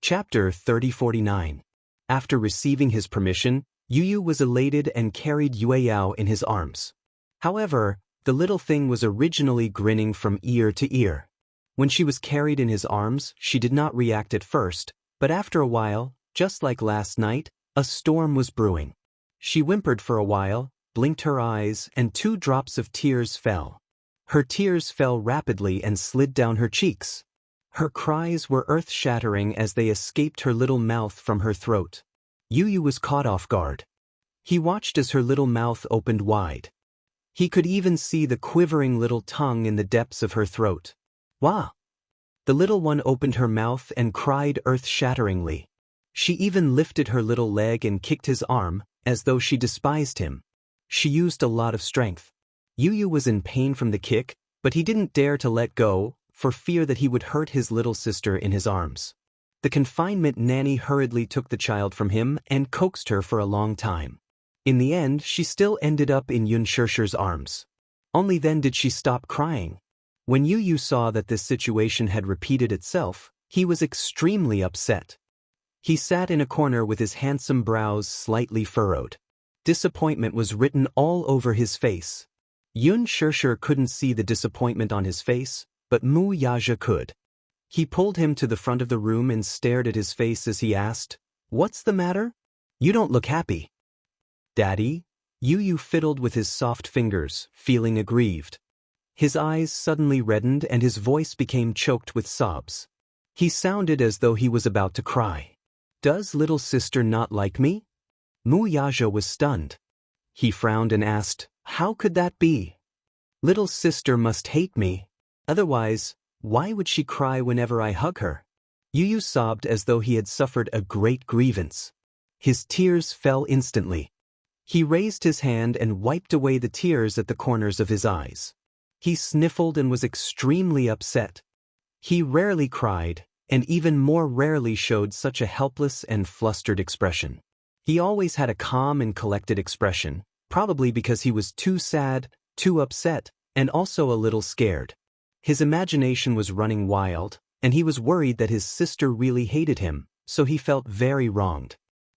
Chapter 3049. After receiving his permission, Yu was elated and carried Yueyao in his arms. However, the little thing was originally grinning from ear to ear. When she was carried in his arms, she did not react at first, but after a while, just like last night, a storm was brewing. She whimpered for a while, blinked her eyes, and 2 drops of tears fell. Her tears fell rapidly and slid down her cheeks. Her cries were earth-shattering as they escaped her little mouth from her throat. Yu was caught off guard. He watched as her little mouth opened wide. He could even see the quivering little tongue in the depths of her throat. "Wah!" The little one opened her mouth and cried earth-shatteringly. She even lifted her little leg and kicked his arm, as though she despised him. She used a lot of strength. Yu was in pain from the kick, but he didn't dare to let go, for fear that he would hurt his little sister in his arms. The confinement nanny hurriedly took the child from him and coaxed her for a long time. In the end, she still ended up in Xianxia's arms. Only then did she stop crying. When Yu saw that this situation had repeated itself, he was extremely upset. He sat in a corner with his handsome brows slightly furrowed. Disappointment was written all over his face. Xianxia couldn't see the disappointment on his face, but Wuxia could. He pulled him to the front of the room and stared at his face as he asked, "What's the matter? You don't look happy." "Daddy?" Yu fiddled with his soft fingers, feeling aggrieved. His eyes suddenly reddened and his voice became choked with sobs. He sounded as though he was about to cry. "Does little sister not like me?" Wuxia was stunned. He frowned and asked, "How could that be? Little sister must hate me. Otherwise, why would she cry whenever I hug her?" Yu sobbed as though he had suffered a great grievance. His tears fell instantly. He raised his hand and wiped away the tears at the corners of his eyes. He sniffled and was extremely upset. He rarely cried, and even more rarely showed such a helpless and flustered expression. He always had a calm and collected expression, probably because he was too sad, too upset, and also a little scared. His imagination was running wild, and he was worried that his sister really hated him, so he felt very wronged.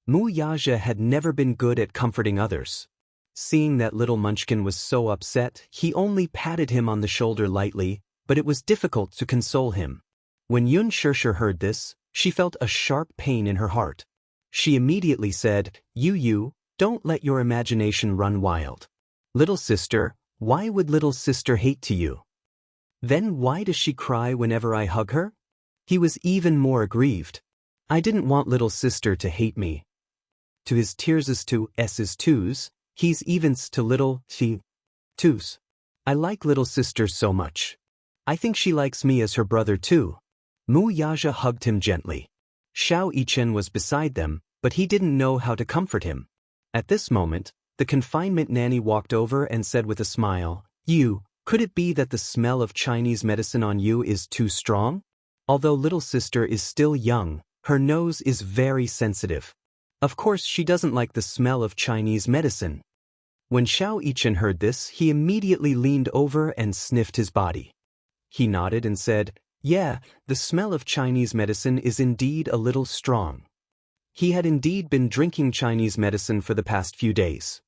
Wuxia had never been good at comforting others. Seeing that little munchkin was so upset, he only patted him on the shoulder lightly, but it was difficult to console him. When Xianxia heard this, she felt a sharp pain in her heart. She immediately said, "Yu, don't let your imagination run wild. Little sister, why would little sister hate to you? Then why does she cry whenever I hug her?" He was even more aggrieved. "I didn't want little sister to hate me. To his tears to s's twos, he's evens to little she twos. I like little sister so much. I think she likes me as her brother too." Wuxia hugged him gently. Xianxia was beside them, but he didn't know how to comfort him. At this moment, the confinement nanny walked over and said with a smile, "You, could it be that the smell of Chinese medicine on you is too strong? Although little sister is still young, her nose is very sensitive. Of course she doesn't like the smell of Chinese medicine." When Xianxia heard this, he immediately leaned over and sniffed his body. He nodded and said, "Yeah, the smell of Chinese medicine is indeed a little strong." He had indeed been drinking Chinese medicine for the past few days.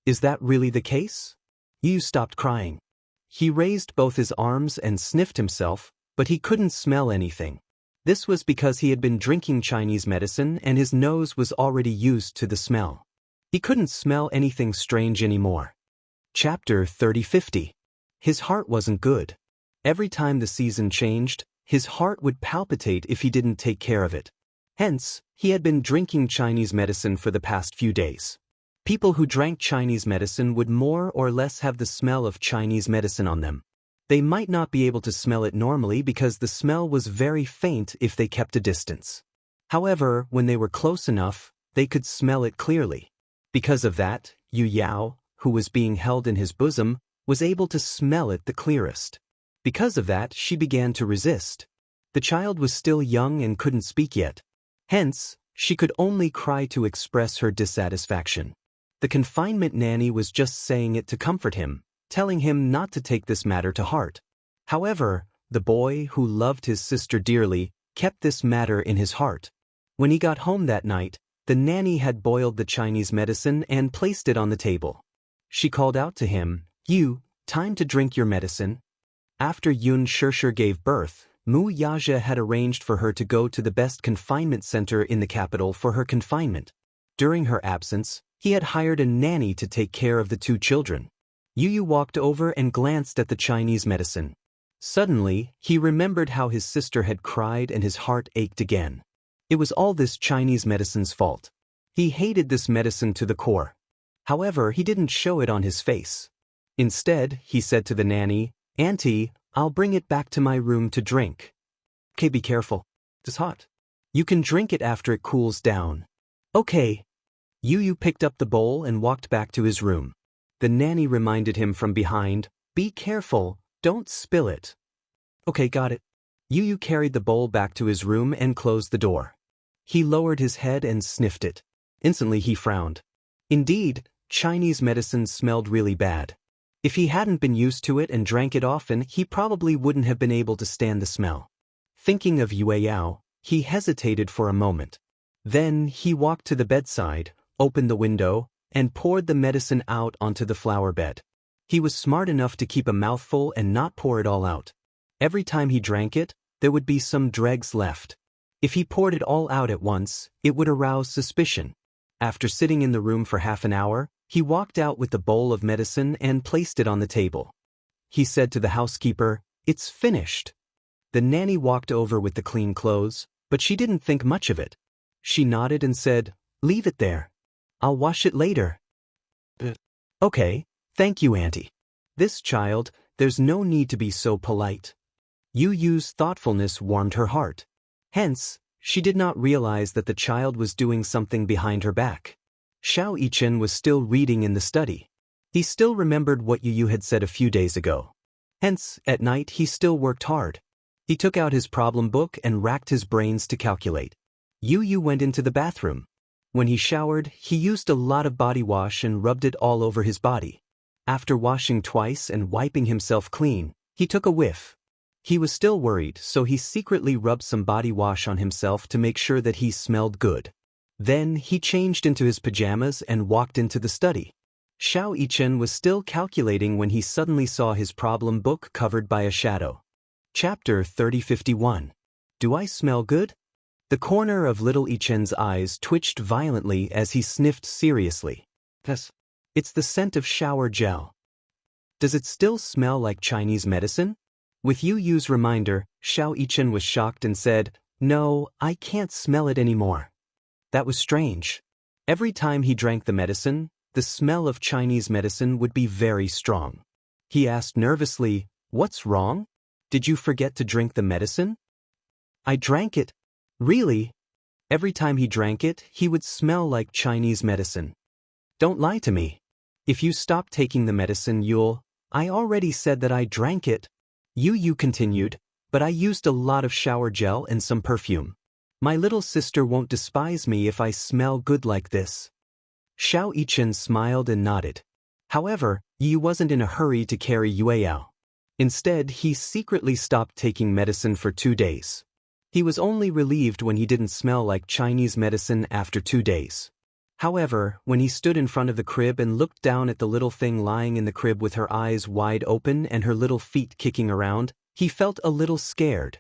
"Is that really the case?" Yu stopped crying. He raised both his arms and sniffed himself, but he couldn't smell anything. This was because he had been drinking Chinese medicine and his nose was already used to the smell. He couldn't smell anything strange anymore. Chapter 30-50. His heart wasn't good. Every time the season changed, his heart would palpitate if he didn't take care of it. Hence, he had been drinking Chinese medicine for the past few days. People who drank Chinese medicine would more or less have the smell of Chinese medicine on them. They might not be able to smell it normally because the smell was very faint if they kept a distance. However, when they were close enough, they could smell it clearly. Because of that, Yu Yao, who was being held in his bosom, was able to smell it the clearest. Because of that, she began to resist. The child was still young and couldn't speak yet. Hence, she could only cry to express her dissatisfaction. The confinement nanny was just saying it to comfort him, telling him not to take this matter to heart. However, the boy, who loved his sister dearly, kept this matter in his heart. When he got home that night, the nanny had boiled the Chinese medicine and placed it on the table. She called out to him, "You, time to drink your medicine." After Xianxia gave birth, Wuxia had arranged for her to go to the best confinement center in the capital for her confinement. During her absence, he had hired a nanny to take care of the two children. Yu walked over and glanced at the Chinese medicine. Suddenly, he remembered how his sister had cried and his heart ached again. It was all this Chinese medicine's fault. He hated this medicine to the core. However, he didn't show it on his face. Instead, he said to the nanny, "Auntie, I'll bring it back to my room to drink." "Okay, be careful. It's hot. You can drink it after it cools down." "Okay." Yu picked up the bowl and walked back to his room. The nanny reminded him from behind, "Be careful, don't spill it." "Okay, got it." Yu Yu carried the bowl back to his room and closed the door. He lowered his head and sniffed it. Instantly he frowned. Indeed, Chinese medicine smelled really bad. If he hadn't been used to it and drank it often, he probably wouldn't have been able to stand the smell. Thinking of Yue Yao, he hesitated for a moment. Then he walked to the bedside, opened the window, and poured the medicine out onto the flower bed. He was smart enough to keep a mouthful and not pour it all out. Every time he drank it, there would be some dregs left. If he poured it all out at once, it would arouse suspicion. After sitting in the room for half an hour, he walked out with the bowl of medicine and placed it on the table. He said to the housekeeper, "It's finished." The nanny walked over with the clean clothes, but she didn't think much of it. She nodded and said, "Leave it there. I'll wash it later." "Okay, thank you, Auntie." "This child, there's no need to be so polite." Yu Yu's thoughtfulness warmed her heart. Hence, she did not realize that the child was doing something behind her back. Xiao Yichen was still reading in the study. He still remembered what Yu Yu had said a few days ago. Hence, at night he still worked hard. He took out his problem book and racked his brains to calculate. Yu Yu went into the bathroom. When he showered, he used a lot of body wash and rubbed it all over his body. After washing twice and wiping himself clean, he took a whiff. He was still worried, so he secretly rubbed some body wash on himself to make sure that he smelled good. Then he changed into his pajamas and walked into the study. Xiao Yichen was still calculating when he suddenly saw his problem book covered by a shadow. Chapter 3051. Do I smell good? The corner of little Yichen's eyes twitched violently as he sniffed seriously. Yes. It's the scent of shower gel. Does it still smell like Chinese medicine? With Yu Yu's reminder, Xiao Yichen was shocked and said, "No, I can't smell it anymore." That was strange. Every time he drank the medicine, the smell of Chinese medicine would be very strong. He asked nervously, "What's wrong? Did you forget to drink the medicine?" "I drank it." "Really?" Every time he drank it, he would smell like Chinese medicine. "Don't lie to me. If you stop taking the medicine, I already said that I drank it." Yu Yu continued, "But I used a lot of shower gel and some perfume. My little sister won't despise me if I smell good like this." Xiao Yichen smiled and nodded. However, Yu wasn't in a hurry to carry Yue Yao. Instead, he secretly stopped taking medicine for 2 days. He was only relieved when he didn't smell like Chinese medicine after 2 days. However, when he stood in front of the crib and looked down at the little thing lying in the crib with her eyes wide open and her little feet kicking around, he felt a little scared.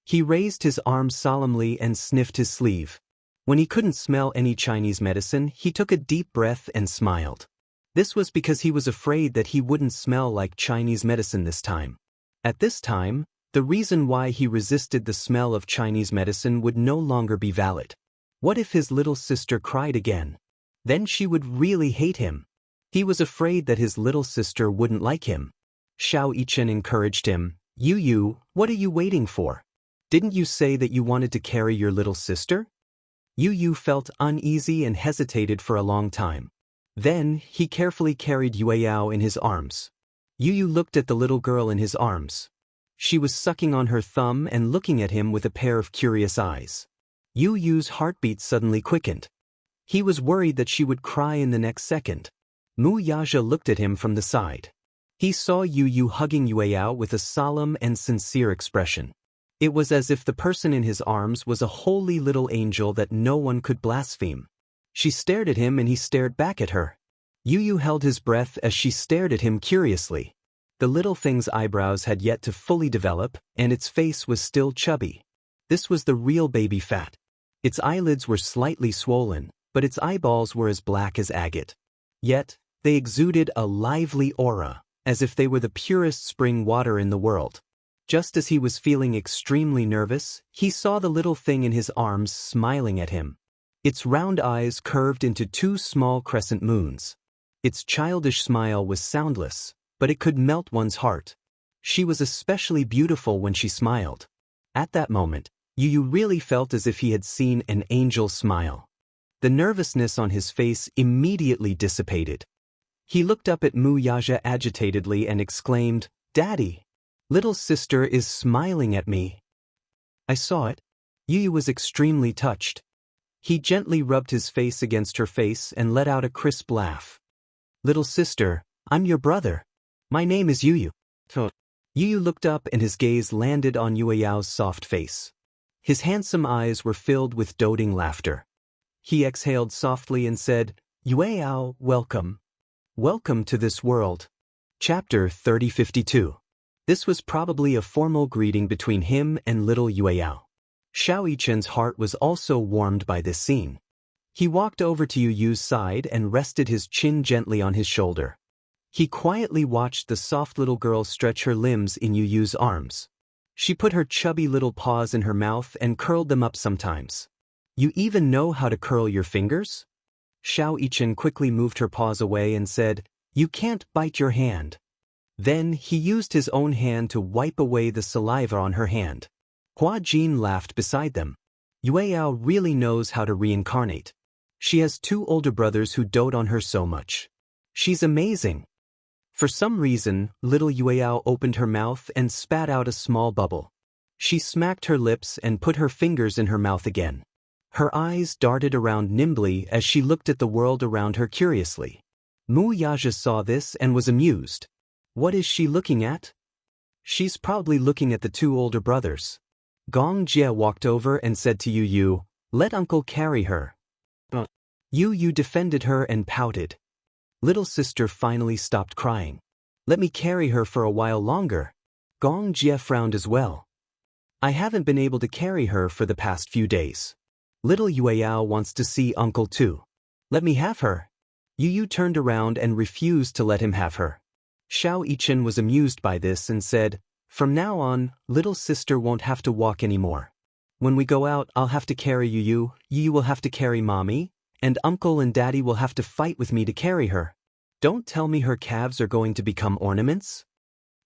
He raised his arm solemnly and sniffed his sleeve. When he couldn't smell any Chinese medicine, he took a deep breath and smiled. This was because he was afraid that he wouldn't smell like Chinese medicine this time. At this time, the reason why he resisted the smell of Chinese medicine would no longer be valid. What if his little sister cried again? Then she would really hate him. He was afraid that his little sister wouldn't like him. Xiao Yichen encouraged him, "Yu Yu, what are you waiting for? Didn't you say that you wanted to carry your little sister?" Yu Yu felt uneasy and hesitated for a long time. Then, he carefully carried Yue Yao in his arms. Yu Yu looked at the little girl in his arms. She was sucking on her thumb and looking at him with a pair of curious eyes. Yu Yu's heartbeat suddenly quickened. He was worried that she would cry in the next second. Mu Yaja looked at him from the side. He saw Yu Yu hugging Yue Yao with a solemn and sincere expression. It was as if the person in his arms was a holy little angel that no one could blaspheme. She stared at him and he stared back at her. Yu Yu held his breath as she stared at him curiously. The little thing's eyebrows had yet to fully develop, and its face was still chubby. This was the real baby fat. Its eyelids were slightly swollen, but its eyeballs were as black as agate. Yet, they exuded a lively aura, as if they were the purest spring water in the world. Just as he was feeling extremely nervous, he saw the little thing in his arms smiling at him. Its round eyes curved into 2 small crescent moons. Its childish smile was soundless, but it could melt one's heart. She was especially beautiful when she smiled. At that moment, Yu Yu really felt as if he had seen an angel smile. The nervousness on his face immediately dissipated. He looked up at Mu Yaja agitatedly and exclaimed, "Daddy! Little sister is smiling at me." I saw it. Yu was extremely touched. He gently rubbed his face against her face and let out a crisp laugh. Little sister, I'm your brother. My name is Yu. Yu looked up and his gaze landed on Yueyao's soft face. His handsome eyes were filled with doting laughter. He exhaled softly and said, Yueyao, welcome. Welcome to this world. Chapter 3052. This was probably a formal greeting between him and little Yueyao. Xiao Yichen's heart was also warmed by this scene. He walked over to Yu's side and rested his chin gently on his shoulder. He quietly watched the soft little girl stretch her limbs in Yu's arms. She put her chubby little paws in her mouth and curled them up sometimes. You even know how to curl your fingers? Xiao Yichen quickly moved her paws away and said, You can't bite your hand. Then he used his own hand to wipe away the saliva on her hand. Hua Jin laughed beside them. Yueyao really knows how to reincarnate. She has 2 older brothers who dote on her so much. She's amazing. For some reason, little Yueyao opened her mouth and spat out a small bubble. She smacked her lips and put her fingers in her mouth again. Her eyes darted around nimbly as she looked at the world around her curiously. Mu Yaja saw this and was amused. What is she looking at? She's probably looking at the 2 older brothers. Gong Jie walked over and said to Yu, Let uncle carry her. Yu defended her and pouted. Little sister finally stopped crying. Let me carry her for a while longer. Gong Jie frowned as well. I haven't been able to carry her for the past few days. Little Yueyao wants to see uncle too. Let me have her. Yu turned around and refused to let him have her. Xiao Yichen was amused by this and said, From now on, little sister won't have to walk anymore. When we go out, I'll have to carry Yu will have to carry mommy, and uncle and daddy will have to fight with me to carry her. Don't tell me her calves are going to become ornaments?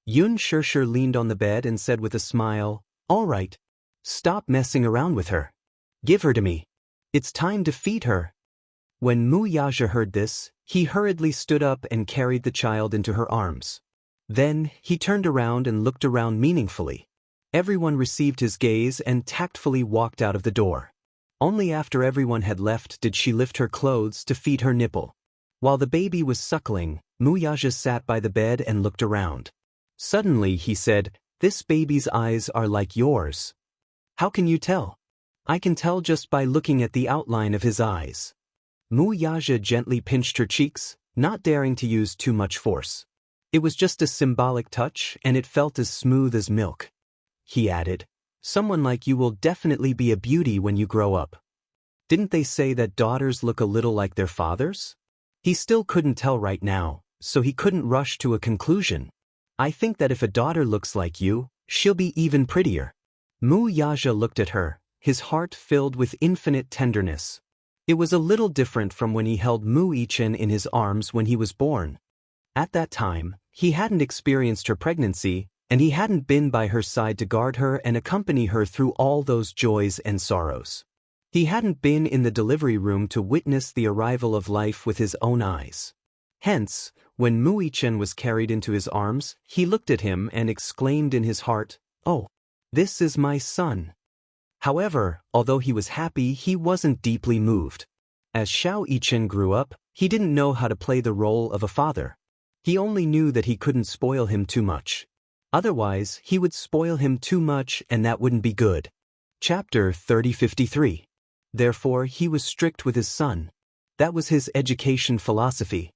Yun Shishir leaned on the bed and said with a smile, All right. Stop messing around with her. Give her to me. It's time to feed her. When Mu Yaja heard this, he hurriedly stood up and carried the child into her arms. Then, he turned around and looked around meaningfully. Everyone received his gaze and tactfully walked out of the door. Only after everyone had left did she lift her clothes to feed her nipple. While the baby was suckling, Mu Yaja sat by the bed and looked around. Suddenly he said, This baby's eyes are like yours. How can you tell? I can tell just by looking at the outline of his eyes. Mu Yaja gently pinched her cheeks, not daring to use too much force. It was just a symbolic touch and it felt as smooth as milk. He added, Someone like you will definitely be a beauty when you grow up. Didn't they say that daughters look a little like their fathers? He still couldn't tell right now, so he couldn't rush to a conclusion. I think that if a daughter looks like you, she'll be even prettier. Mu Yaja looked at her, his heart filled with infinite tenderness. It was a little different from when he held Mu Yichen in his arms when he was born. At that time, he hadn't experienced her pregnancy, and he hadn't been by her side to guard her and accompany her through all those joys and sorrows. He hadn't been in the delivery room to witness the arrival of life with his own eyes. Hence, when Mu Yichen was carried into his arms, he looked at him and exclaimed in his heart, Oh, this is my son. However, although he was happy, he wasn't deeply moved. As Xiao Yichen grew up, he didn't know how to play the role of a father. He only knew that he couldn't spoil him too much. Otherwise, he would spoil him too much and that wouldn't be good. Chapter 3053. Therefore, he was strict with his son. That was his education philosophy.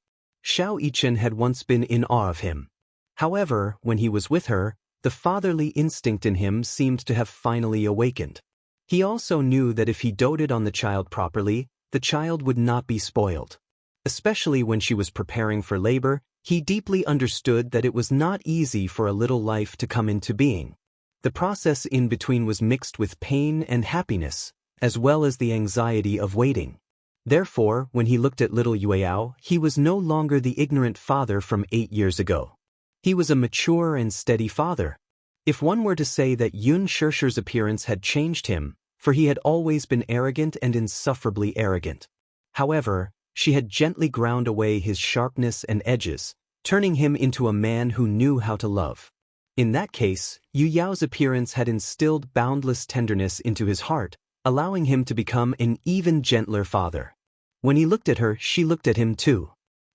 Xiao Yichen had once been in awe of him. However, when he was with her, the fatherly instinct in him seemed to have finally awakened. He also knew that if he doted on the child properly, the child would not be spoiled. Especially when she was preparing for labor, he deeply understood that it was not easy for a little life to come into being. The process in between was mixed with pain and happiness, as well as the anxiety of waiting. Therefore, when he looked at little Yueyao, he was no longer the ignorant father from 8 years ago. He was a mature and steady father. If one were to say that Yun Shishir's appearance had changed him, for he had always been arrogant and insufferably arrogant. However, she had gently ground away his sharpness and edges, turning him into a man who knew how to love. In that case, Yu Yao's appearance had instilled boundless tenderness into his heart, allowing him to become an even gentler father. When he looked at her, she looked at him too.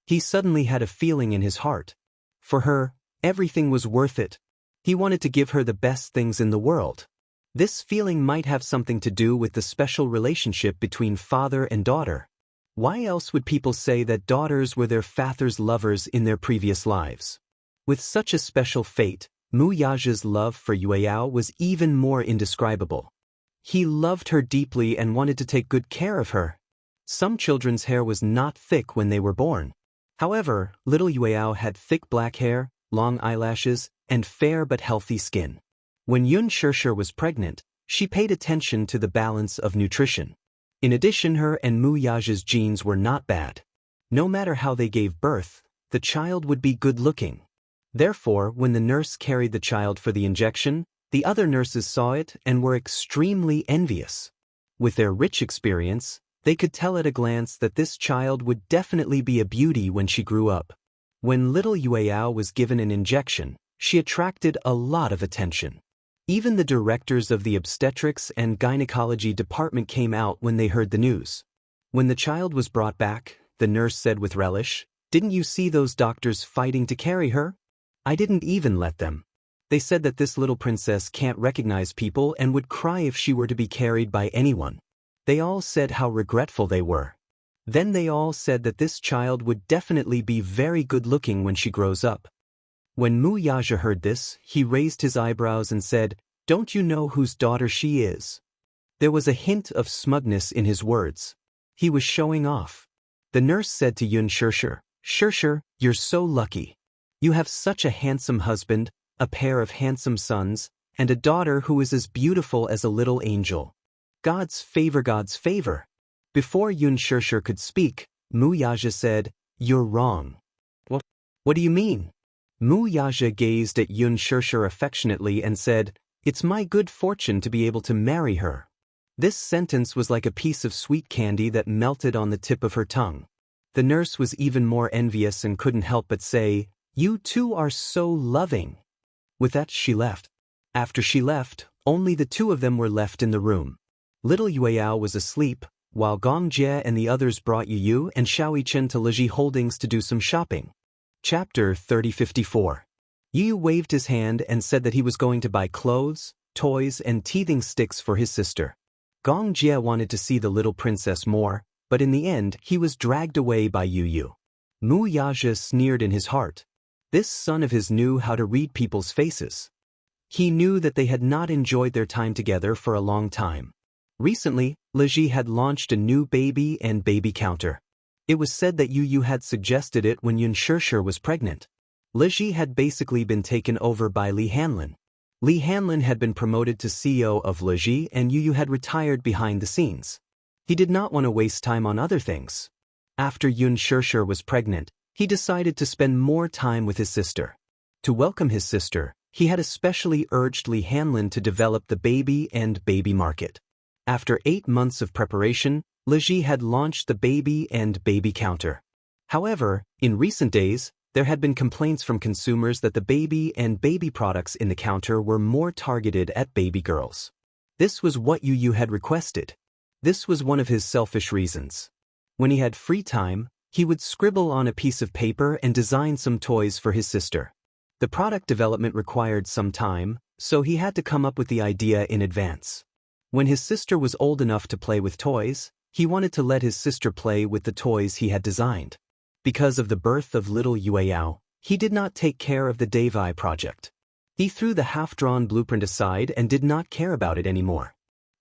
He suddenly had a feeling in his heart. For her, everything was worth it. He wanted to give her the best things in the world. This feeling might have something to do with the special relationship between father and daughter. Why else would people say that daughters were their father's lovers in their previous lives? With such a special fate, Mu Yaja's love for Yueyao was even more indescribable. He loved her deeply and wanted to take good care of her. Some children's hair was not thick when they were born. However, little Yueyao had thick black hair, long eyelashes, and fair but healthy skin. When Xianxia was pregnant, she paid attention to the balance of nutrition. In addition, her and Mu Yaja's genes were not bad. No matter how they gave birth, the child would be good-looking. Therefore, when the nurse carried the child for the injection, the other nurses saw it and were extremely envious. With their rich experience, they could tell at a glance that this child would definitely be a beauty when she grew up. When little Yueyao was given an injection, she attracted a lot of attention. Even the directors of the obstetrics and gynecology department came out when they heard the news. When the child was brought back, the nurse said with relish, "Didn't you see those doctors fighting to carry her? I didn't even let them. They said that this little princess can't recognize people and would cry if she were to be carried by anyone. They all said how regretful they were. Then they all said that this child would definitely be very good-looking when she grows up." When Mu Yaja heard this, he raised his eyebrows and said, "Don't you know whose daughter she is?" There was a hint of smugness in his words. He was showing off. The nurse said to Xianxia, "Xianxia, you're so lucky. You have such a handsome husband, a pair of handsome sons, and a daughter who is as beautiful as a little angel. God's favor, God's favor." Before Xianxia could speak, Mu Yaja said, "You're wrong." What do you mean?" Mu Yaja gazed at Xianxia affectionately and said, "It's my good fortune to be able to marry her." This sentence was like a piece of sweet candy that melted on the tip of her tongue. The nurse was even more envious and couldn't help but say, "You two are so loving." With that, she left. After she left, only the two of them were left in the room. Little Yueyao was asleep, while Gong Jie and the others brought Yu and Xiaoyichen to Liji Holdings to do some shopping. Chapter 3054. Yu waved his hand and said that he was going to buy clothes, toys, and teething sticks for his sister. Gong Jie wanted to see the little princess more, but in the end he was dragged away by Yu. Mu Yaja sneered in his heart. This son of his knew how to read people's faces. He knew that they had not enjoyed their time together for a long time. Recently, Liji had launched a new baby and baby counter. It was said that Yu had suggested it when Xianxia was pregnant. Liji had basically been taken over by Li Hanlin. Li Hanlin had been promoted to CEO of Liji and Yu had retired behind the scenes. He did not want to waste time on other things. After Xianxia was pregnant, he decided to spend more time with his sister. To welcome his sister, he had especially urged Li Hanlin to develop the baby and baby market. After 8 months of preparation, Liji had launched the baby and baby counter. However, in recent days, there had been complaints from consumers that the baby and baby products in the counter were more targeted at baby girls. This was what Yu had requested. This was one of his selfish reasons. When he had free time, he would scribble on a piece of paper and design some toys for his sister. The product development required some time, so he had to come up with the idea in advance. When his sister was old enough to play with toys, he wanted to let his sister play with the toys he had designed. Because of the birth of little Yueyao, he did not take care of the Davai project. He threw the half-drawn blueprint aside and did not care about it anymore.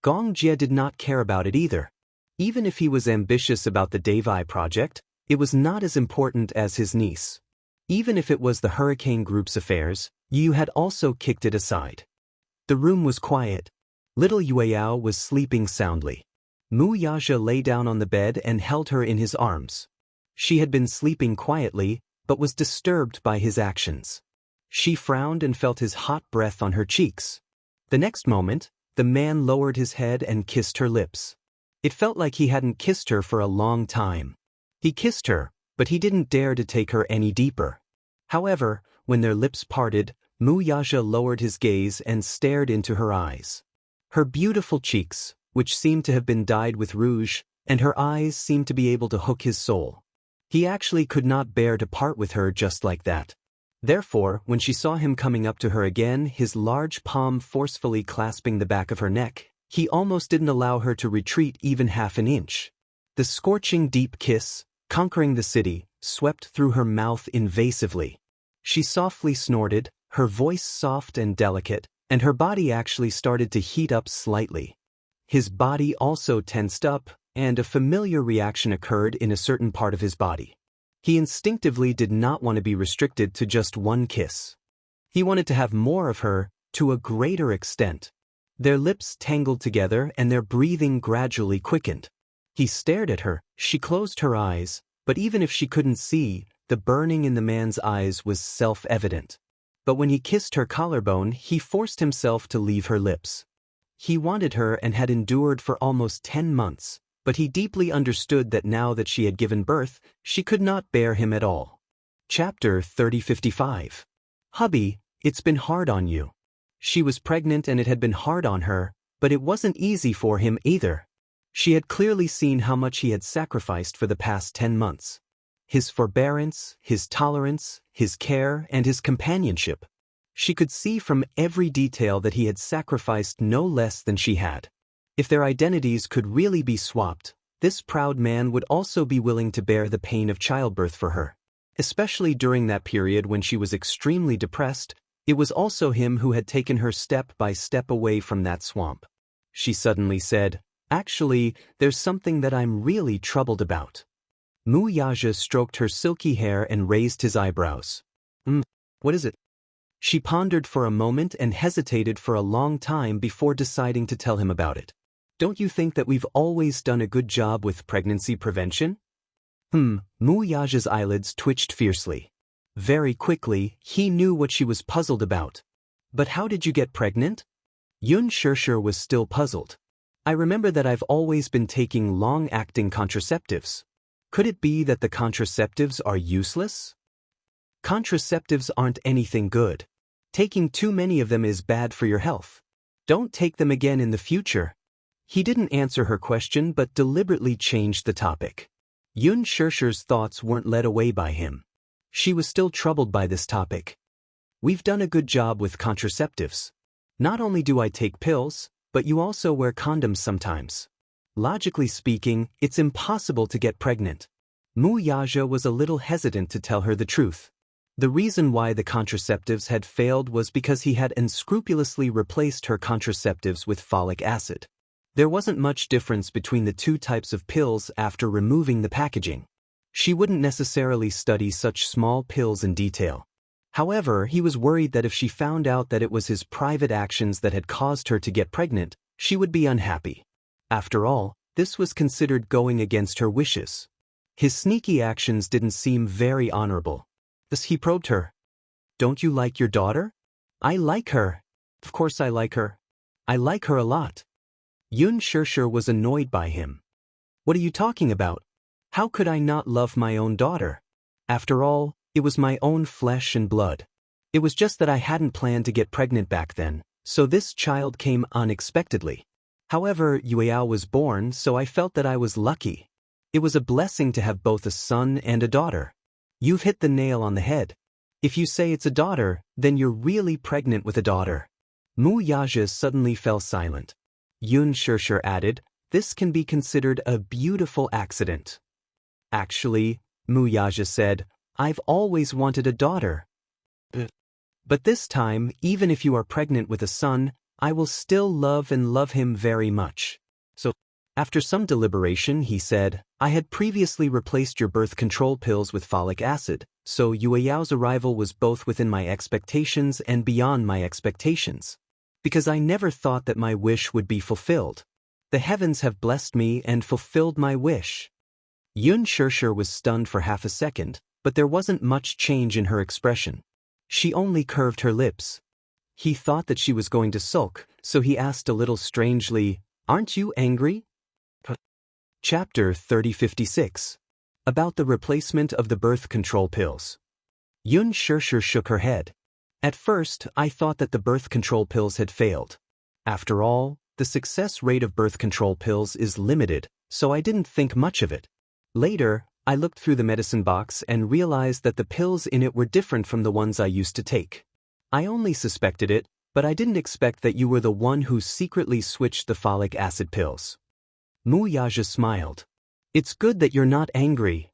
Gong Jie did not care about it either. Even if he was ambitious about the Davai project, it was not as important as his niece. Even if it was the Hurricane Group's affairs, Yu had also kicked it aside. The room was quiet. Little Yueyao was sleeping soundly. Mu Yaja lay down on the bed and held her in his arms. She had been sleeping quietly, but was disturbed by his actions. She frowned and felt his hot breath on her cheeks. The next moment, the man lowered his head and kissed her lips. It felt like he hadn't kissed her for a long time. He kissed her, but he didn't dare to take her any deeper. However, when their lips parted, Wuxia lowered his gaze and stared into her eyes. Her beautiful cheeks, which seemed to have been dyed with rouge, and her eyes seemed to be able to hook his soul. He actually could not bear to part with her just like that. Therefore, when she saw him coming up to her again, his large palm forcefully clasping the back of her neck, he almost didn't allow her to retreat even half an inch. The scorching deep kiss, conquering the city, swept through her mouth invasively. She softly snorted, her voice soft and delicate, and her body actually started to heat up slightly. His body also tensed up, and a familiar reaction occurred in a certain part of his body. He instinctively did not want to be restricted to just one kiss. He wanted to have more of her, to a greater extent. Their lips tangled together and their breathing gradually quickened. He stared at her, she closed her eyes, but even if she couldn't see, the burning in the man's eyes was self-evident. But when he kissed her collarbone, he forced himself to leave her lips. He wanted her and had endured for almost 10 months, but he deeply understood that now that she had given birth, she could not bear him at all. Chapter 3055. Hubby, it's been hard on you. She was pregnant and it had been hard on her, but it wasn't easy for him either. She had clearly seen how much he had sacrificed for the past 10 months. His forbearance, his tolerance, his care, and his companionship. She could see from every detail that he had sacrificed no less than she had. If their identities could really be swapped, this proud man would also be willing to bear the pain of childbirth for her. Especially during that period when she was extremely depressed, it was also him who had taken her step by step away from that swamp. She suddenly said, "Actually, there's something that I'm really troubled about." Wuxia stroked her silky hair and raised his eyebrows. What is it?" She pondered for a moment and hesitated for a long time before deciding to tell him about it. "Don't you think that we've always done a good job with pregnancy prevention?" Wuxia's eyelids twitched fiercely. Very quickly, he knew what she was puzzled about. "But how did you get pregnant?" Xianxia was still puzzled. "I remember that I've always been taking long-acting contraceptives. Could it be that the contraceptives are useless?" "Contraceptives aren't anything good. Taking too many of them is bad for your health. Don't take them again in the future." He didn't answer her question but deliberately changed the topic. Xianxia's thoughts weren't led away by him. She was still troubled by this topic. "We've done a good job with contraceptives. Not only do I take pills, but you also wear condoms sometimes. Logically speaking, it's impossible to get pregnant." Wuxia was a little hesitant to tell her the truth. The reason why the contraceptives had failed was because he had unscrupulously replaced her contraceptives with folic acid. There wasn't much difference between the two types of pills after removing the packaging. She wouldn't necessarily study such small pills in detail. However, he was worried that if she found out that it was his private actions that had caused her to get pregnant, she would be unhappy. After all, this was considered going against her wishes. His sneaky actions didn't seem very honorable. Thus he probed her. "Don't you like your daughter?" "I like her. Of course I like her. I like her a lot." Xianxia was annoyed by him. "What are you talking about? How could I not love my own daughter? After all, it was my own flesh and blood. It was just that I hadn't planned to get pregnant back then, so this child came unexpectedly. However, Yueyao was born, so I felt that I was lucky. It was a blessing to have both a son and a daughter." "You've hit the nail on the head. If you say it's a daughter, then you're really pregnant with a daughter." Wuxia suddenly fell silent. Xianxia added, "This can be considered a beautiful accident." "Actually," Wuxia said, "I've always wanted a daughter. But this time, even if you are pregnant with a son, I will still love him very much." So, after some deliberation, he said, "I had previously replaced your birth control pills with folic acid, so Yueyao's arrival was both within my expectations and beyond my expectations. Because I never thought that my wish would be fulfilled. The heavens have blessed me and fulfilled my wish." Xianxia was stunned for half a second, but there wasn't much change in her expression. She only curved her lips. He thought that she was going to sulk, so he asked a little strangely, "Aren't you angry?" Chapter 3056. About the replacement of the birth control pills. Xianxia shook her head. At first, I thought that the birth control pills had failed. After all, the success rate of birth control pills is limited, so I didn't think much of it. Later, I looked through the medicine box and realized that the pills in it were different from the ones I used to take. I only suspected it, but I didn't expect that you were the one who secretly switched the folic acid pills. Wuxia smiled. It's good that you're not angry.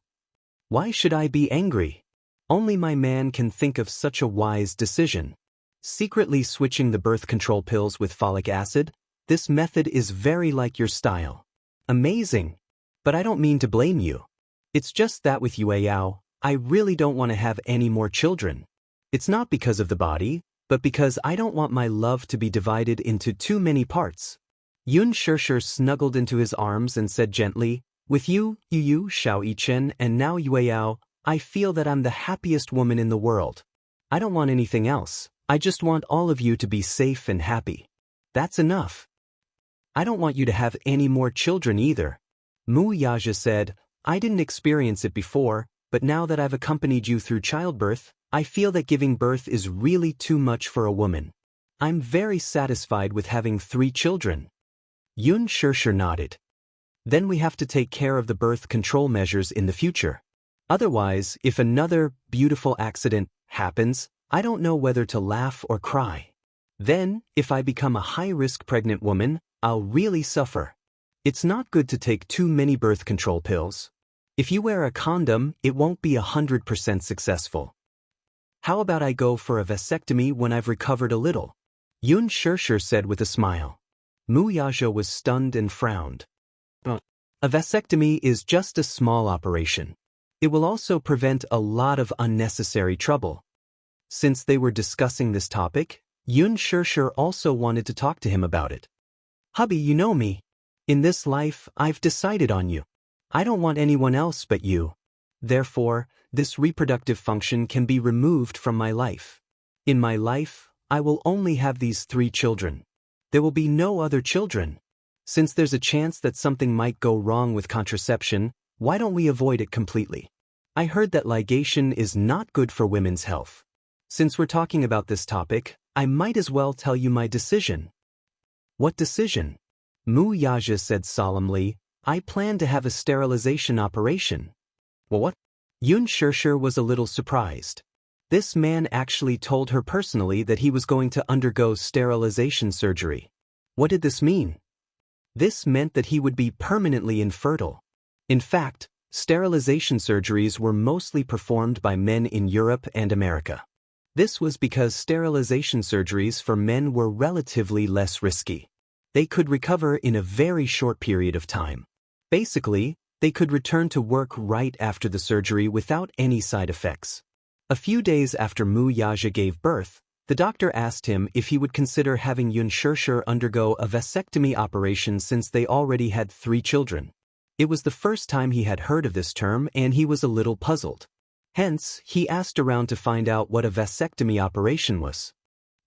Why should I be angry? Only my man can think of such a wise decision. Secretly switching the birth control pills with folic acid, this method is very like your style. Amazing. But I don't mean to blame you. It's just that with Yao, I really don't want to have any more children. It's not because of the body, but because I don't want my love to be divided into too many parts. Xianxia snuggled into his arms and said gently, with you, Xiaoyichen, and now Yao, I feel that I'm the happiest woman in the world. I don't want anything else. I just want all of you to be safe and happy. That's enough. I don't want you to have any more children either. Wuxia said, I didn't experience it before, but now that I've accompanied you through childbirth, I feel that giving birth is really too much for a woman. I'm very satisfied with having 3 children. Xianxia nodded. Then we have to take care of the birth control measures in the future. Otherwise, if another beautiful accident happens, I don't know whether to laugh or cry. Then, if I become a high-risk pregnant woman, I'll really suffer. It's not good to take too many birth control pills. If you wear a condom, it won't be 100% successful. How about I go for a vasectomy when I've recovered a little? Xianxia said with a smile. Wuxia was stunned and frowned. A vasectomy is just a small operation. It will also prevent a lot of unnecessary trouble. Since they were discussing this topic, Xianxia also wanted to talk to him about it. Hubby, you know me. In this life, I've decided on you. I don't want anyone else but you. Therefore, this reproductive function can be removed from my life. In my life, I will only have these 3 children. There will be no other children. Since there's a chance that something might go wrong with contraception, why don't we avoid it completely? I heard that ligation is not good for women's health. Since we're talking about this topic, I might as well tell you my decision. What decision? Wuxia said solemnly, I plan to have a sterilization operation. Well, what? Xianxia was a little surprised. This man actually told her personally that he was going to undergo sterilization surgery. What did this mean? This meant that he would be permanently infertile. In fact, sterilization surgeries were mostly performed by men in Europe and America. This was because sterilization surgeries for men were relatively less risky. They could recover in a very short period of time. Basically, they could return to work right after the surgery without any side effects. A few days after Wuxia gave birth, the doctor asked him if he would consider having Xianxia undergo a vasectomy operation since they already had 3 children. It was the first time he had heard of this term and he was a little puzzled. Hence, he asked around to find out what a vasectomy operation was.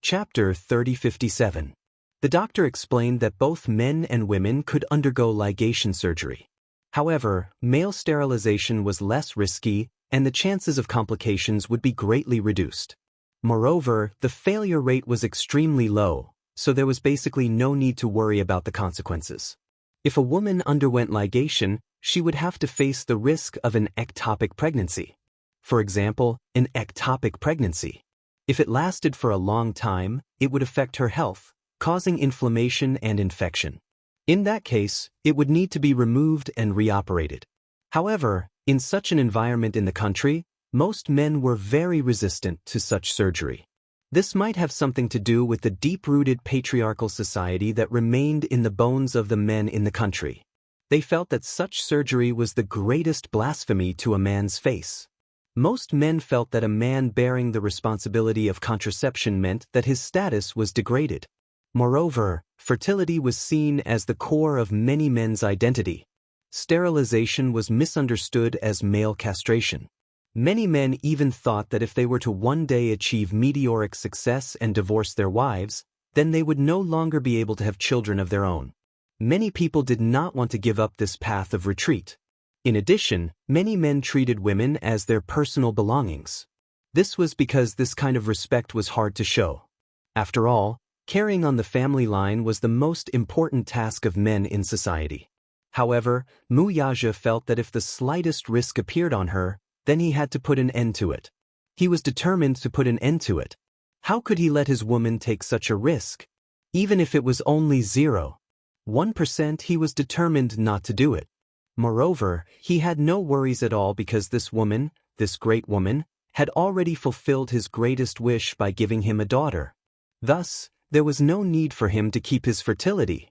Chapter 3057. The doctor explained that both men and women could undergo ligation surgery. However, male sterilization was less risky and the chances of complications would be greatly reduced. Moreover, the failure rate was extremely low, so there was basically no need to worry about the consequences. If a woman underwent ligation, she would have to face the risk of an ectopic pregnancy. For example, an ectopic pregnancy. If it lasted for a long time, it would affect her health, causing inflammation and infection. In that case, it would need to be removed and reoperated. However, in such an environment in the country, most men were very resistant to such surgery. This might have something to do with the deep-rooted patriarchal society that remained in the bones of the men in the country. They felt that such surgery was the greatest blasphemy to a man's face. Most men felt that a man bearing the responsibility of contraception meant that his status was degraded. Moreover, fertility was seen as the core of many men's identity. Sterilization was misunderstood as male castration. Many men even thought that if they were to one day achieve meteoric success and divorce their wives, then they would no longer be able to have children of their own. Many people did not want to give up this path of retreat. In addition, many men treated women as their personal belongings. This was because this kind of respect was hard to show. After all, carrying on the family line was the most important task of men in society. However, Wuxia felt that if the slightest risk appeared on her, then he had to put an end to it. He was determined to put an end to it. How could he let his woman take such a risk? Even if it was only 0.1%, he was determined not to do it. Moreover, he had no worries at all because this woman, this great woman, had already fulfilled his greatest wish by giving him a daughter. Thus, there was no need for him to keep his fertility.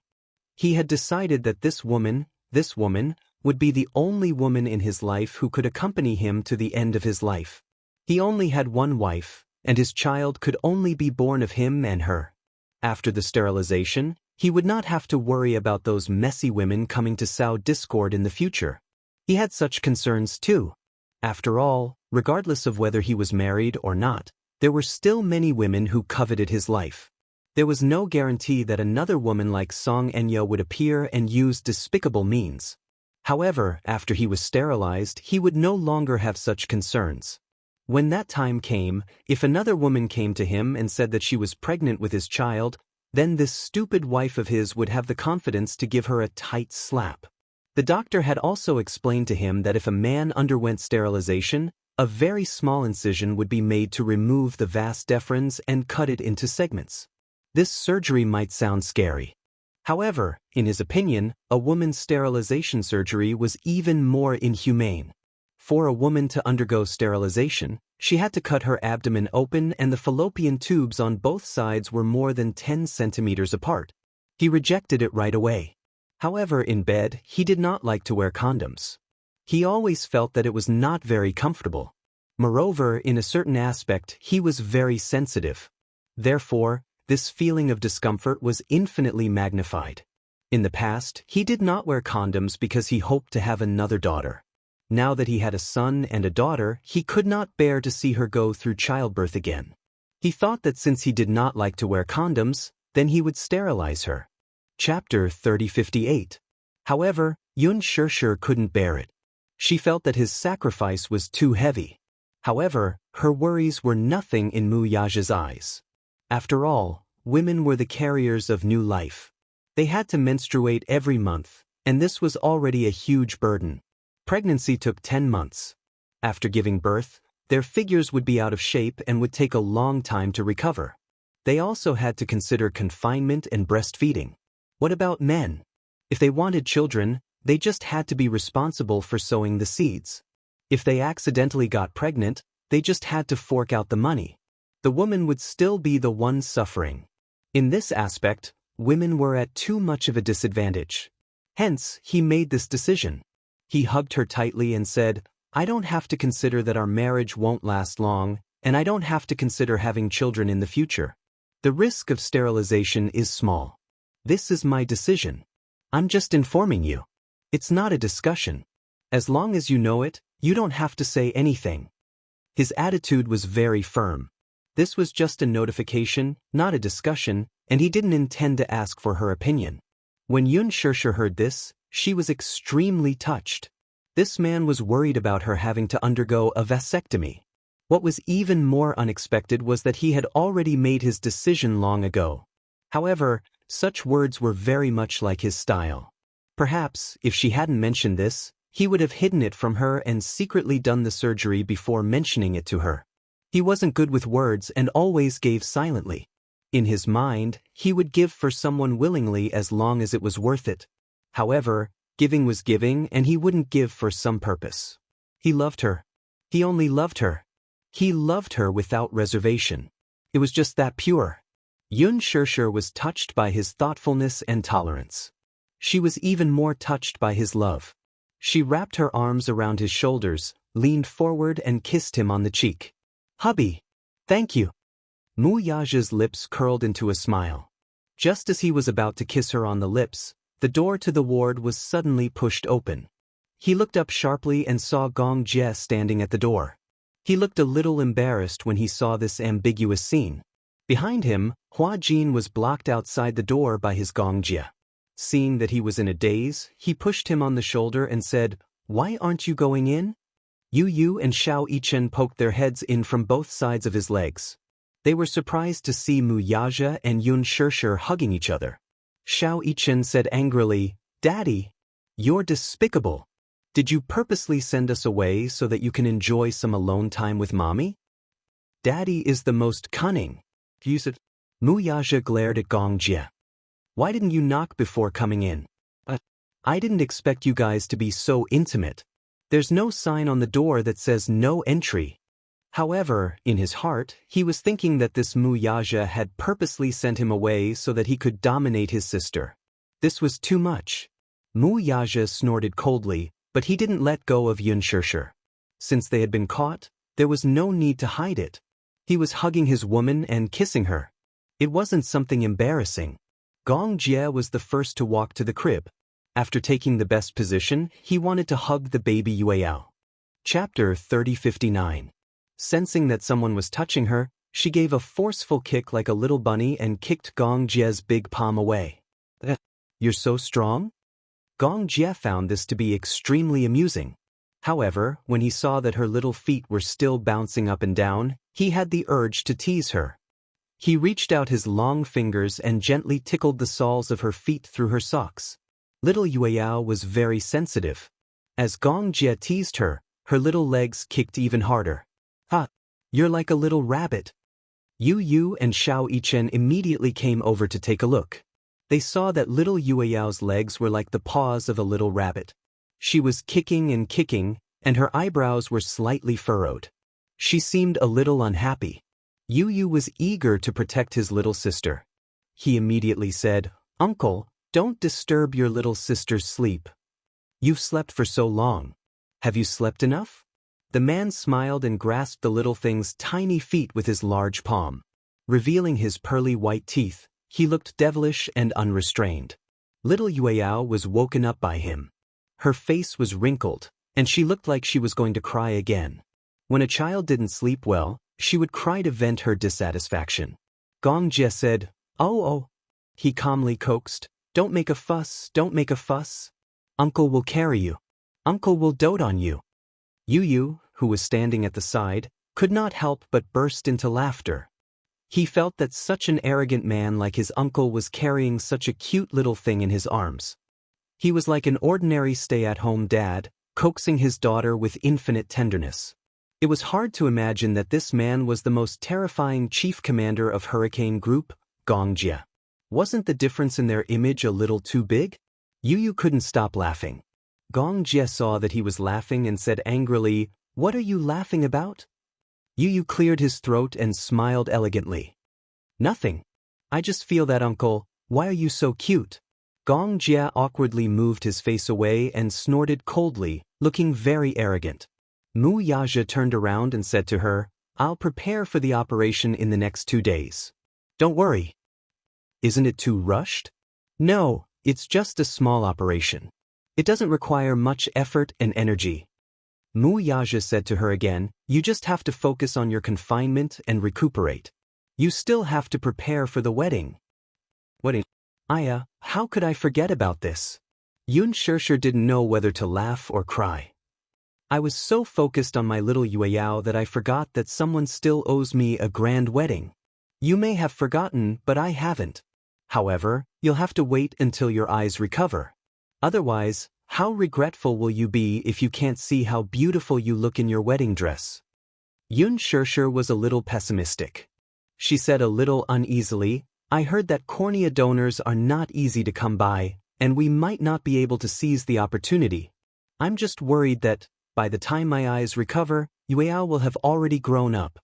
He had decided that this woman, would be the only woman in his life who could accompany him to the end of his life. He only had one wife, and his child could only be born of him and her. After the sterilization, he would not have to worry about those messy women coming to sow discord in the future. He had such concerns too. After all, regardless of whether he was married or not, there were still many women who coveted his life. There was no guarantee that another woman like Xianxia would appear and use despicable means. However, after he was sterilized, he would no longer have such concerns. When that time came, if another woman came to him and said that she was pregnant with his child, then this stupid wife of his would have the confidence to give her a tight slap. The doctor had also explained to him that if a man underwent sterilization, a very small incision would be made to remove the vas deferens and cut it into segments. This surgery might sound scary. However, in his opinion, a woman's sterilization surgery was even more inhumane. For a woman to undergo sterilization, she had to cut her abdomen open and the fallopian tubes on both sides were more than 10 centimeters apart. He rejected it right away. However, in bed, he did not like to wear condoms. He always felt that it was not very comfortable. Moreover, in a certain aspect, he was very sensitive. Therefore, this feeling of discomfort was infinitely magnified. In the past, he did not wear condoms because he hoped to have another daughter. Now that he had a son and a daughter, he could not bear to see her go through childbirth again. He thought that since he did not like to wear condoms, then he would sterilize her. Chapter 3058. However, Xianxia couldn't bear it. She felt that his sacrifice was too heavy. However, her worries were nothing in Wuxia's eyes. After all, women were the carriers of new life. They had to menstruate every month, and this was already a huge burden. Pregnancy took 10 months. After giving birth, their figures would be out of shape and would take a long time to recover. They also had to consider confinement and breastfeeding. What about men? If they wanted children, they just had to be responsible for sowing the seeds. If they accidentally got pregnant, they just had to fork out the money. The woman would still be the one suffering. In this aspect, women were at too much of a disadvantage. Hence, he made this decision. He hugged her tightly and said, "I don't have to consider that our marriage won't last long, and I don't have to consider having children in the future. The risk of sterilization is small. This is my decision. I'm just informing you. It's not a discussion. As long as you know it, you don't have to say anything." His attitude was very firm. This was just a notification, not a discussion, and he didn't intend to ask for her opinion. When Xianxia heard this, she was extremely touched. This man was worried about her having to undergo a vasectomy. What was even more unexpected was that he had already made his decision long ago. However, such words were very much like his style. Perhaps, if she hadn't mentioned this, he would have hidden it from her and secretly done the surgery before mentioning it to her. He wasn't good with words and always gave silently. In his mind, he would give for someone willingly as long as it was worth it. However, giving was giving and he wouldn't give for some purpose. He loved her. He only loved her. He loved her without reservation. It was just that pure. Xianxia was touched by his thoughtfulness and tolerance. She was even more touched by his love. She wrapped her arms around his shoulders, leaned forward and kissed him on the cheek. "Hubby, thank you." Wuxia's lips curled into a smile. Just as he was about to kiss her on the lips, the door to the ward was suddenly pushed open. He looked up sharply and saw Gong Jie standing at the door. He looked a little embarrassed when he saw this ambiguous scene. Behind him, Hua Jin was blocked outside the door by his Gong Jie. Seeing that he was in a daze, he pushed him on the shoulder and said, "Why aren't you going in?" Yu Yu and Xiao Yichen poked their heads in from both sides of his legs. They were surprised to see Mu Yaja and Yun Shishir hugging each other. Xiao Yichen said angrily, "Daddy, you're despicable. Did you purposely send us away so that you can enjoy some alone time with Mommy? Daddy is the most cunning." You said. Mu Yaja glared at Gong Jie. "Why didn't you knock before coming in? I didn't expect you guys to be so intimate. There's no sign on the door that says no entry." However, in his heart, he was thinking that this Mu Yaja had purposely sent him away so that he could dominate his sister. This was too much. Mu Yaja snorted coldly, but he didn't let go of Yun Shishir. Since they had been caught, there was no need to hide it. He was hugging his woman and kissing her. It wasn't something embarrassing. Gong Jie was the first to walk to the crib. After taking the best position, he wanted to hug the baby Yueyao. Chapter 3059. Sensing that someone was touching her, she gave a forceful kick like a little bunny and kicked Gong Jie's big palm away. "You're so strong?" Gong Jie found this to be extremely amusing. However, when he saw that her little feet were still bouncing up and down, he had the urge to tease her. He reached out his long fingers and gently tickled the soles of her feet through her socks. Little Yueyao was very sensitive. As Gong Jie teased her, her little legs kicked even harder. "Ha! You're like a little rabbit." Yu Yu and Xiao Yichen immediately came over to take a look. They saw that little Yueyao's legs were like the paws of a little rabbit. She was kicking, and her eyebrows were slightly furrowed. She seemed a little unhappy. Yu Yu was eager to protect his little sister. He immediately said, "Uncle, don't disturb your little sister's sleep. You've slept for so long. Have you slept enough?" The man smiled and grasped the little thing's tiny feet with his large palm. Revealing his pearly white teeth, he looked devilish and unrestrained. Little Yueyao was woken up by him. Her face was wrinkled, and she looked like she was going to cry again. When a child didn't sleep well, she would cry to vent her dissatisfaction. Gong Jie said, Oh. He calmly coaxed, "Don't make a fuss, don't make a fuss. Uncle will carry you. Uncle will dote on you." Yu Yu, who was standing at the side, could not help but burst into laughter. He felt that such an arrogant man like his uncle was carrying such a cute little thing in his arms. He was like an ordinary stay-at-home dad, coaxing his daughter with infinite tenderness. It was hard to imagine that this man was the most terrifying chief commander of Hurricane Group, Gong Jie. Wasn't the difference in their image a little too big? Yu Yu couldn't stop laughing. Gong Jie saw that he was laughing and said angrily, "What are you laughing about?" Yu Yu cleared his throat and smiled elegantly. "Nothing. I just feel that, Uncle. Why are you so cute?" Gong Jie awkwardly moved his face away and snorted coldly, looking very arrogant. Mu Yaja turned around and said to her, "I'll prepare for the operation in the next 2 days. Don't worry." "Isn't it too rushed?" "No, it's just a small operation. It doesn't require much effort and energy." Mu Yaja said to her again, "You just have to focus on your confinement and recuperate. You still have to prepare for the wedding." "Wedding? Aya, how could I forget about this?" Yun Shishir didn't know whether to laugh or cry. "I was so focused on my little Yueyao that I forgot that someone still owes me a grand wedding. You may have forgotten, but I haven't. However, you'll have to wait until your eyes recover. Otherwise, how regretful will you be if you can't see how beautiful you look in your wedding dress?" Yun Shishir was a little pessimistic. She said a little uneasily, "I heard that cornea donors are not easy to come by, and we might not be able to seize the opportunity. I'm just worried that, by the time my eyes recover, Yueyao will have already grown up."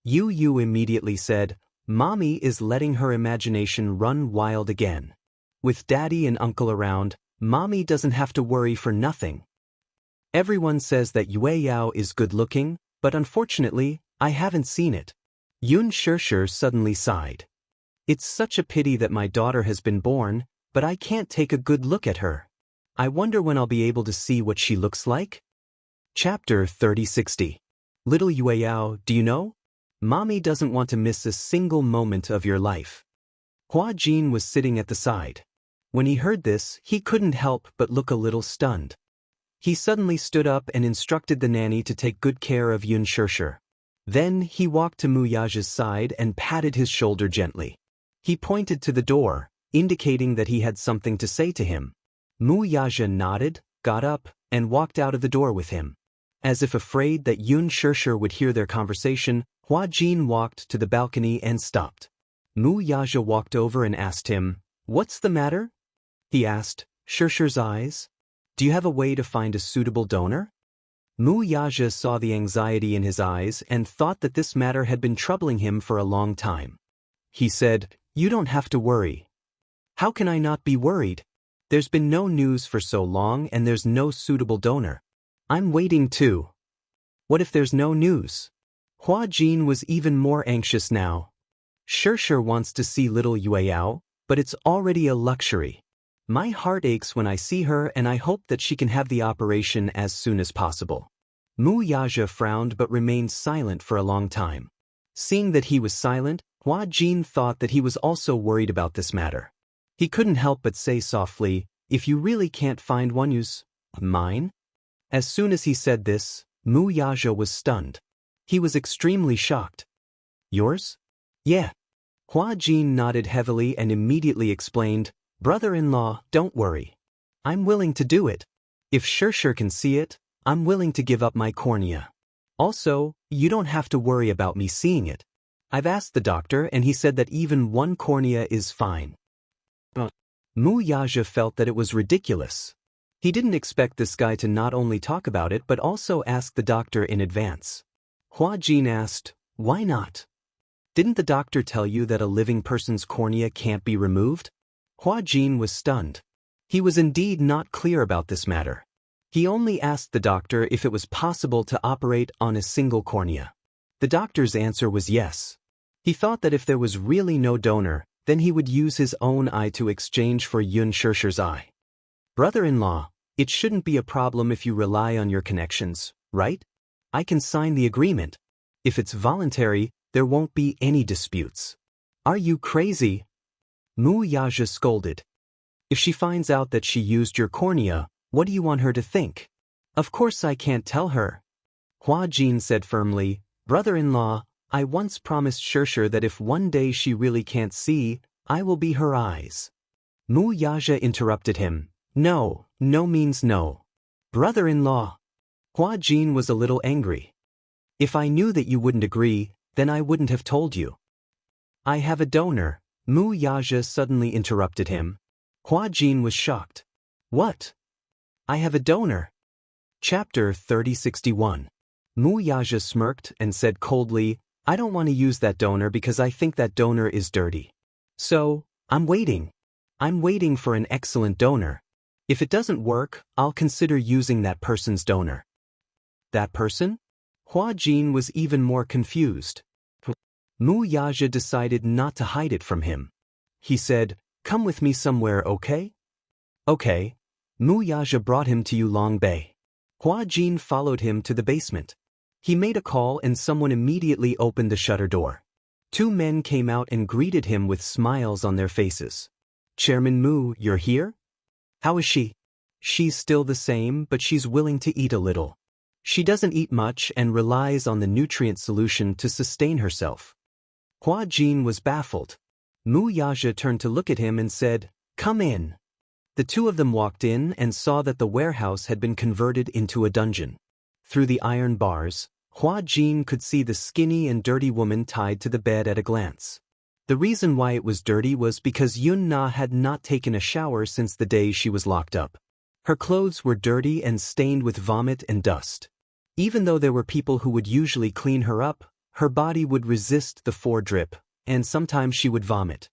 Yu Yu immediately said, "Mommy is letting her imagination run wild again. With Daddy and Uncle around, Mommy doesn't have to worry for nothing. Everyone says that Yueyao is good-looking, but unfortunately, I haven't seen it." Yun Shishir suddenly sighed. "It's such a pity that my daughter has been born, but I can't take a good look at her. I wonder when I'll be able to see what she looks like?" Chapter 3060. Little Yueyao, do you know? Mommy doesn't want to miss a single moment of your life. Hua Jin was sitting at the side. When he heard this, he couldn't help but look a little stunned. He suddenly stood up and instructed the nanny to take good care of Xianxia. Then he walked to Mu Yaja's side and patted his shoulder gently. He pointed to the door, indicating that he had something to say to him. Mu Yaja nodded, got up, and walked out of the door with him. As if afraid that Xianxia would hear their conversation, Hua Jin walked to the balcony and stopped. Mu Yaja walked over and asked him, "What's the matter?" He asked, Xiaxia's eyes. "Do you have a way to find a suitable donor?" Mu Yaja saw the anxiety in his eyes and thought that this matter had been troubling him for a long time. He said, "You don't have to worry." "How can I not be worried? There's been no news for so long and there's no suitable donor. I'm waiting too." "What if there's no news?" Hua Jin was even more anxious now. Xiaxia wants to see little Yueyao, but it's already a luxury. My heart aches when I see her and I hope that she can have the operation as soon as possible. Mu Yaja frowned but remained silent for a long time. Seeing that he was silent, Hua Jin thought that he was also worried about this matter. He couldn't help but say softly, "If you really can't find one, use mine?" As soon as he said this, Mu Yaja was stunned. He was extremely shocked. "Yours?" "Yeah." Hua Jin nodded heavily and immediately explained, "Brother-in-law, don't worry. I'm willing to do it. If Xiaxia can see it, I'm willing to give up my cornea. Also, you don't have to worry about me seeing it. I've asked the doctor and he said that even one cornea is fine." Mu Yaja felt that it was ridiculous. He didn't expect this guy to not only talk about it but also ask the doctor in advance. Hua Jin asked, "Why not? Didn't the doctor tell you that a living person's cornea can't be removed?" Hua Jin was stunned. He was indeed not clear about this matter. He only asked the doctor if it was possible to operate on a single cornea. The doctor's answer was yes. He thought that if there was really no donor, then he would use his own eye to exchange for Xiaxia's eye. "Brother-in-law, it shouldn't be a problem if you rely on your connections, right? I can sign the agreement. If it's voluntary, there won't be any disputes." "Are you crazy?" Mu Yaja scolded. "If she finds out that she used your cornea, what do you want her to think?" "Of course I can't tell her." Hua Jin said firmly, "Brother-in-law, I once promised Xiaxia that if one day she really can't see, I will be her eyes." Mu Yaja interrupted him. "No, no means no. Brother-in-law." Hua Jin was a little angry. "If I knew that you wouldn't agree, then I wouldn't have told you." "I have a donor." Mu Yaja suddenly interrupted him. Hua Jin was shocked. "What? I have a donor?" Chapter 3061. Mu Yaja smirked and said coldly, "I don't want to use that donor because I think that donor is dirty. So, I'm waiting. I'm waiting for an excellent donor. If it doesn't work, I'll consider using that person's donor." "That person?" Hua Jin was even more confused. Mu Yaja decided not to hide it from him. He said, "Come with me somewhere, okay?" "Okay." Mu Yaja brought him to Yulong Bay. Hua Jin followed him to the basement. He made a call and someone immediately opened the shutter door. Two men came out and greeted him with smiles on their faces. "Chairman Mu, you're here? How is she?" "She's still the same, but she's willing to eat a little. She doesn't eat much and relies on the nutrient solution to sustain herself." Hua Jin was baffled. Mu Yaja turned to look at him and said, "Come in." The two of them walked in and saw that the warehouse had been converted into a dungeon. Through the iron bars, Hua Jin could see the skinny and dirty woman tied to the bed at a glance. The reason why it was dirty was because Yun Na had not taken a shower since the day she was locked up. Her clothes were dirty and stained with vomit and dust. Even though there were people who would usually clean her up, her body would resist the drip, and sometimes she would vomit.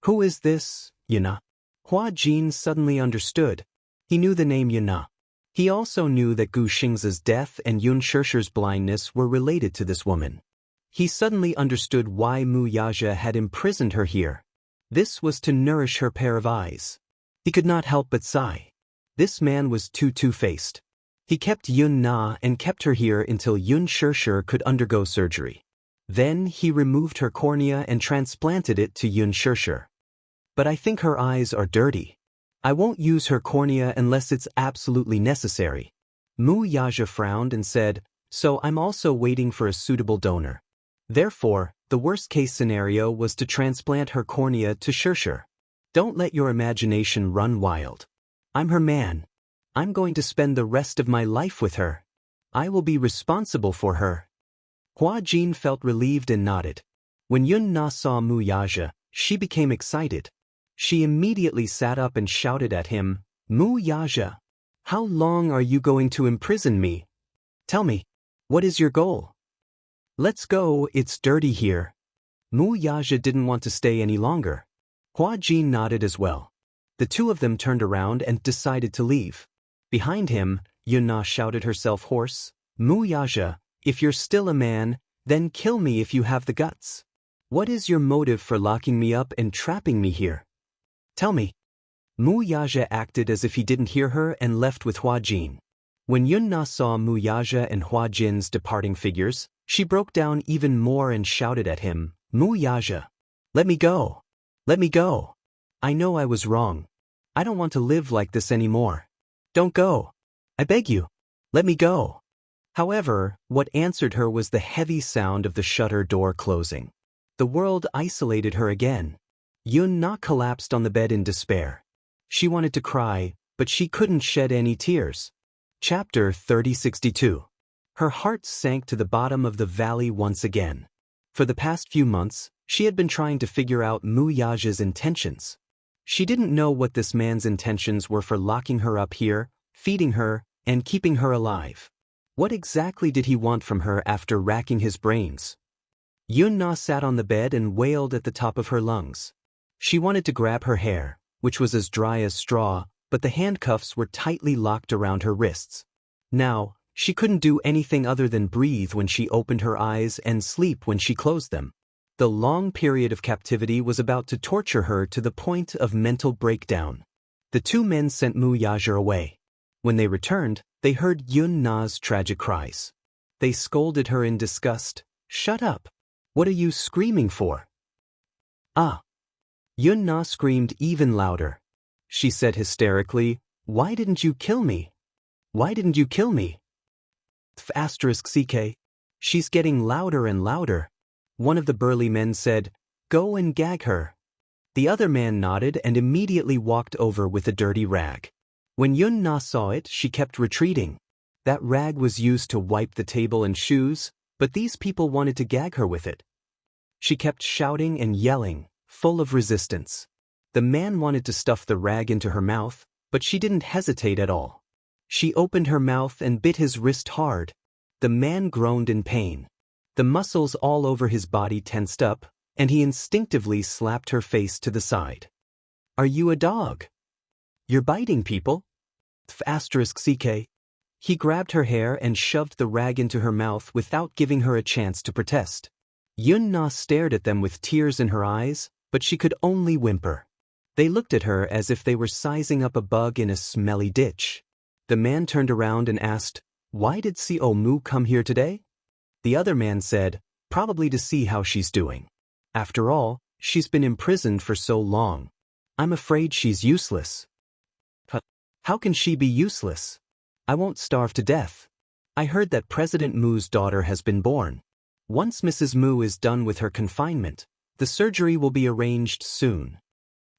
"Who is this, Yun Na?" Hua Jin suddenly understood. He knew the name Yun Na. He also knew that Gu Xing's death and Xiaxia's blindness were related to this woman. He suddenly understood why Mu Yaja had imprisoned her here. This was to nourish her pair of eyes. He could not help but sigh. This man was too two-faced. He kept Yun Na and kept her here until Xiaxia could undergo surgery. Then he removed her cornea and transplanted it to Xiaxia. "But I think her eyes are dirty. I won't use her cornea unless it's absolutely necessary." Mu Yaja frowned and said, "So I'm also waiting for a suitable donor." Therefore, the worst-case scenario was to transplant her cornea to Xianxia. Don't let your imagination run wild. I'm her man. I'm going to spend the rest of my life with her. I will be responsible for her. Hua Jin felt relieved and nodded. When Yun Na saw Mu Yaja, she became excited. She immediately sat up and shouted at him, "Mu Yaja, how long are you going to imprison me? Tell me, what is your goal? Let's go, it's dirty here." Mu Yaja didn't want to stay any longer. Hua Jin nodded as well. The two of them turned around and decided to leave. Behind him, Yun Na shouted herself hoarse, "Mu Yaja, if you're still a man, then kill me if you have the guts. What is your motive for locking me up and trapping me here? Tell me." Mu Yaja acted as if he didn't hear her and left with Hua Jin. When Yun Na saw Mu Yaja and Hua Jin's departing figures, she broke down even more and shouted at him, "Mu Yaja, let me go. Let me go. I know I was wrong. I don't want to live like this anymore. Don't go. I beg you. Let me go." However, what answered her was the heavy sound of the shutter door closing. The world isolated her again. Yun Na collapsed on the bed in despair. She wanted to cry, but she couldn't shed any tears. Chapter 3062. Her heart sank to the bottom of the valley once again. For the past few months, she had been trying to figure out Mu Yaja's intentions. She didn't know what this man's intentions were for locking her up here, feeding her, and keeping her alive. What exactly did he want from her after racking his brains? Yun Na sat on the bed and wailed at the top of her lungs. She wanted to grab her hair, which was as dry as straw, but the handcuffs were tightly locked around her wrists. Now, she couldn't do anything other than breathe when she opened her eyes and sleep when she closed them. The long period of captivity was about to torture her to the point of mental breakdown. The two men sent Mu Yaja away. When they returned, they heard Yun Na's tragic cries. They scolded her in disgust. "Shut up! What are you screaming for?" "Ah!" Yun Na screamed even louder. She said hysterically, "Why didn't you kill me? Why didn't you kill me?" *CK. She's getting louder and louder. One of the burly men said, "Go and gag her." The other man nodded and immediately walked over with a dirty rag. When Yun Na saw it, she kept retreating. That rag was used to wipe the table and shoes, but these people wanted to gag her with it. She kept shouting and yelling, full of resistance. The man wanted to stuff the rag into her mouth, but she didn't hesitate at all. She opened her mouth and bit his wrist hard. The man groaned in pain. The muscles all over his body tensed up, and he instinctively slapped her face to the side. "Are you a dog? You're biting people?" *CK. He grabbed her hair and shoved the rag into her mouth without giving her a chance to protest. Yun Na stared at them with tears in her eyes, but she could only whimper. They looked at her as if they were sizing up a bug in a smelly ditch. The man turned around and asked, "Why did Co Mu come here today?" The other man said, "Probably to see how she's doing. After all, she's been imprisoned for so long. I'm afraid she's useless." "How can she be useless? I won't starve to death. I heard that President Mu's daughter has been born. Once Mrs. Mu is done with her confinement, the surgery will be arranged soon."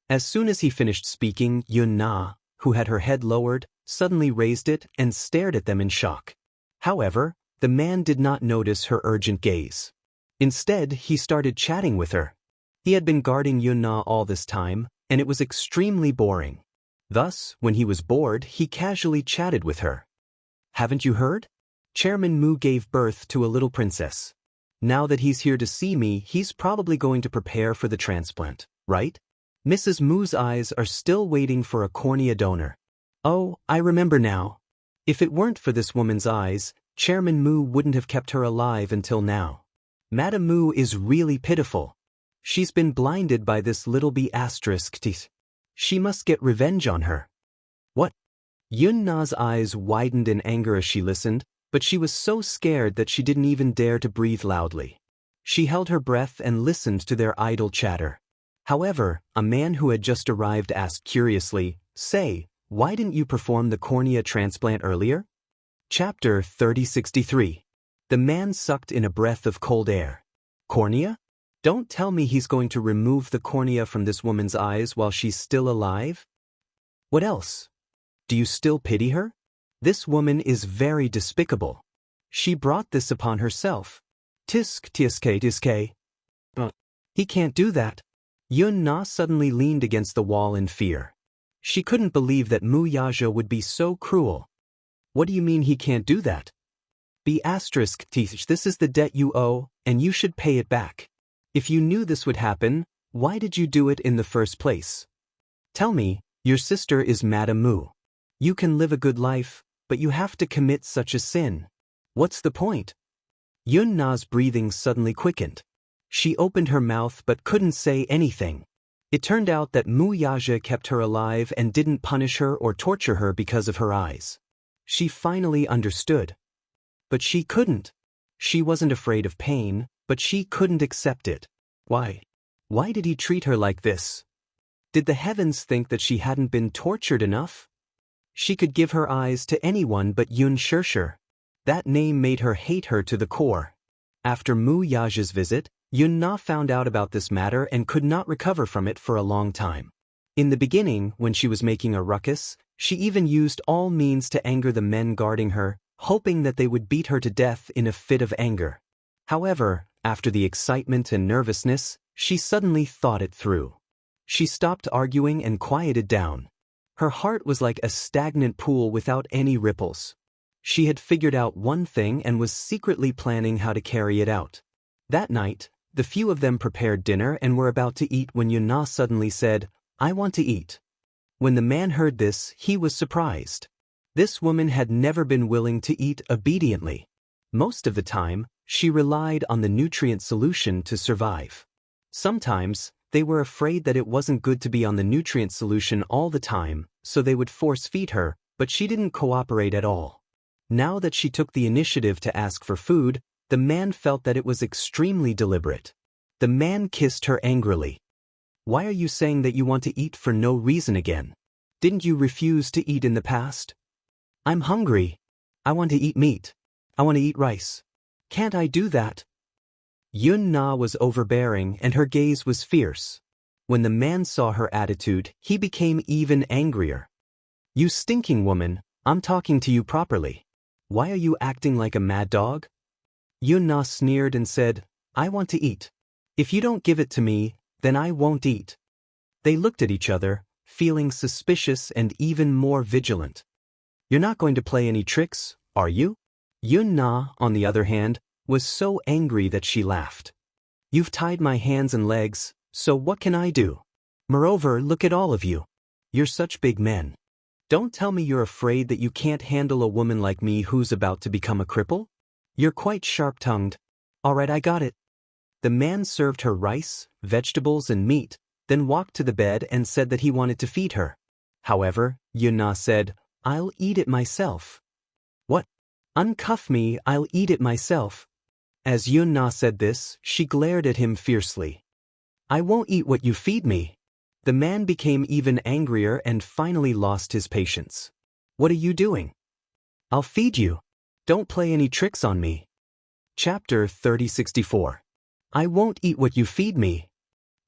As soon as he finished speaking, Yun Na, who had her head lowered, suddenly raised it and stared at them in shock. However, the man did not notice her urgent gaze. Instead, he started chatting with her. He had been guarding Yun Na all this time, and it was extremely boring. Thus, when he was bored, he casually chatted with her. "Haven't you heard? Chairman Mu gave birth to a little princess. Now that he's here to see me, he's probably going to prepare for the transplant, right? Mrs. Mu's eyes are still waiting for a cornea donor. Oh, I remember now. If it weren't for this woman's eyes, Chairman Mu wouldn't have kept her alive until now. Madame Mu is really pitiful. She's been blinded by this little b****. She must get revenge on her." "What?" Yun Na's eyes widened in anger as she listened, but she was so scared that she didn't even dare to breathe loudly. She held her breath and listened to their idle chatter. However, a man who had just arrived asked curiously, "Say, why didn't you perform the cornea transplant earlier?" Chapter 3063. The man sucked in a breath of cold air. Cornea? Don't tell me he's going to remove the cornea from this woman's eyes while she's still alive? What else? Do you still pity her? This woman is very despicable. She brought this upon herself. Tisk tiske tiske. He can't do that. Yun Na suddenly leaned against the wall in fear. She couldn't believe that Mu Yaja would be so cruel. What do you mean he can't do that? This is the debt you owe, and you should pay it back. If you knew this would happen, why did you do it in the first place? Tell me, your sister is Madame Mu. You can live a good life, but you have to commit such a sin. What's the point? Yun Na's breathing suddenly quickened. She opened her mouth but couldn't say anything. It turned out that Mu Yaja kept her alive and didn't punish her or torture her because of her eyes. She finally understood. But she couldn't. She wasn't afraid of pain, but she couldn't accept it. Why? Why did he treat her like this? Did the heavens think that she hadn't been tortured enough? She could give her eyes to anyone but Yun Shirshir. That name made her hate her to the core. After Mu Yaja's visit, Yun Na found out about this matter and could not recover from it for a long time. In the beginning, when she was making a ruckus, she even used all means to anger the men guarding her, hoping that they would beat her to death in a fit of anger. However, after the excitement and nervousness, she suddenly thought it through. She stopped arguing and quieted down. Her heart was like a stagnant pool without any ripples. She had figured out one thing and was secretly planning how to carry it out. That night, the few of them prepared dinner and were about to eat when Yun Na suddenly said, "I want to eat." When the man heard this, he was surprised. This woman had never been willing to eat obediently. Most of the time, she relied on the nutrient solution to survive. Sometimes, they were afraid that it wasn't good to be on the nutrient solution all the time, so they would force-feed her, but she didn't cooperate at all. Now that she took the initiative to ask for food, the man felt that it was extremely deliberate. The man kissed her angrily. "Why are you saying that you want to eat for no reason again? Didn't you refuse to eat in the past?" "I'm hungry. I want to eat meat. I want to eat rice. Can't I do that?" Yun Na was overbearing and her gaze was fierce. When the man saw her attitude, he became even angrier. "You stinking woman, I'm talking to you properly. Why are you acting like a mad dog?" Yun Na sneered and said, "I want to eat. If you don't give it to me, then I won't eat." They looked at each other, feeling suspicious and even more vigilant. "You're not going to play any tricks, are you?" Yun Na, on the other hand, was so angry that she laughed. "You've tied my hands and legs, so what can I do? Moreover, look at all of you. You're such big men. Don't tell me you're afraid that you can't handle a woman like me who's about to become a cripple? You're quite sharp-tongued. All right, I got it." The man served her rice, vegetables, and meat, then walked to the bed and said that he wanted to feed her. However, Yun Na said, "I'll eat it myself." "What? Uncuff me, I'll eat it myself." As Yun Na said this, she glared at him fiercely. "I won't eat what you feed me." The man became even angrier and finally lost his patience. "What are you doing?" "I'll feed you. Don't play any tricks on me." Chapter 3064. I won't eat what you feed me.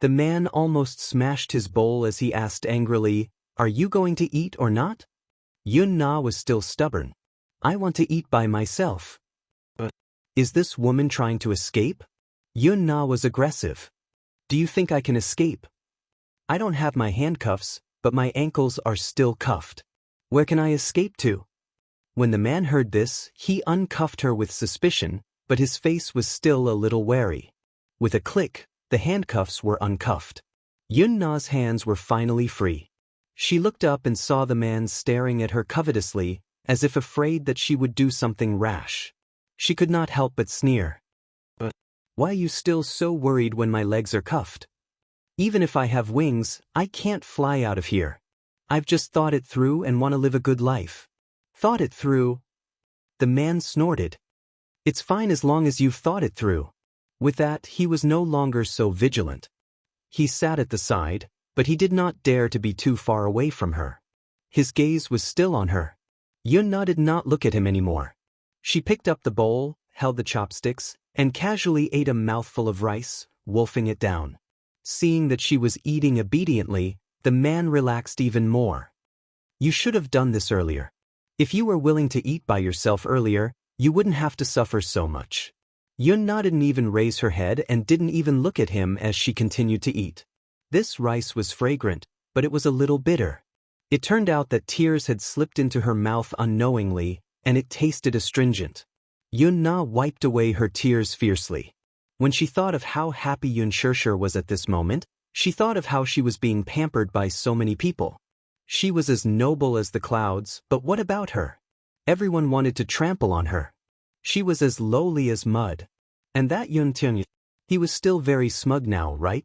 The man almost smashed his bowl as he asked angrily, "Are you going to eat or not?" Yun Na was still stubborn. "I want to eat by myself." Is this woman trying to escape? Yun Na was aggressive. "Do you think I can escape? I don't have my handcuffs, but my ankles are still cuffed. Where can I escape to?" When the man heard this, he uncuffed her with suspicion, but his face was still a little wary. With a click, the handcuffs were uncuffed. Yun Na's hands were finally free. She looked up and saw the man staring at her covetously, as if afraid that she would do something rash. She could not help but sneer. "Why are you still so worried when my legs are cuffed? Even if I have wings, I can't fly out of here. I've just thought it through and want to live a good life." "Thought it through?" The man snorted. "It's fine as long as you've thought it through." With that, he was no longer so vigilant. He sat at the side, but he did not dare to be too far away from her. His gaze was still on her. Yun-na did not look at him anymore. She picked up the bowl, held the chopsticks, and casually ate a mouthful of rice, wolfing it down. Seeing that she was eating obediently, the man relaxed even more. You should have done this earlier. If you were willing to eat by yourself earlier, you wouldn't have to suffer so much. Yun-na didn't even raise her head and didn't even look at him as she continued to eat. This rice was fragrant, but it was a little bitter. It turned out that tears had slipped into her mouth unknowingly, and it tasted astringent. Yun-na wiped away her tears fiercely. When she thought of how happy Xianxia was at this moment, she thought of how she was being pampered by so many people. She was as noble as the clouds, but what about her? Everyone wanted to trample on her. She was as lowly as mud. And that Yun-tian, he was still very smug now, right?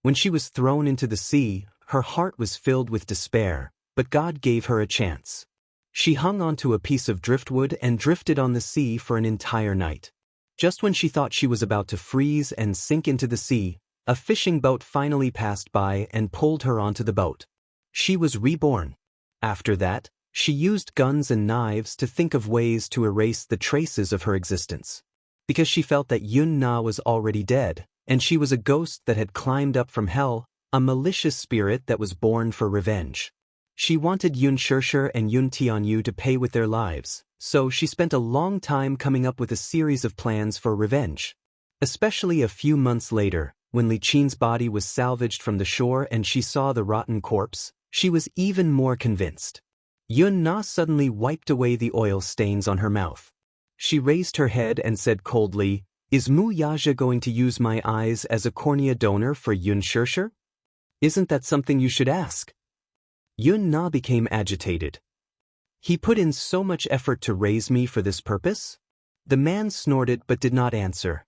When she was thrown into the sea, her heart was filled with despair, but God gave her a chance. She hung onto a piece of driftwood and drifted on the sea for an entire night. Just when she thought she was about to freeze and sink into the sea, a fishing boat finally passed by and pulled her onto the boat. She was reborn. After that, she used guns and knives to think of ways to erase the traces of her existence. Because she felt that Yun-na was already dead, and she was a ghost that had climbed up from hell, a malicious spirit that was born for revenge. She wanted Xianxia and Yun-tianyu to pay with their lives, so she spent a long time coming up with a series of plans for revenge. Especially a few months later, when Li Qin's body was salvaged from the shore and she saw the rotten corpse, she was even more convinced. Yun-na suddenly wiped away the oil stains on her mouth. She raised her head and said coldly, "Is Mu Yaja going to use my eyes as a cornea donor for Xianxia? Isn't that something you should ask?" Yun-na became agitated. "He put in so much effort to raise me for this purpose?" The man snorted but did not answer.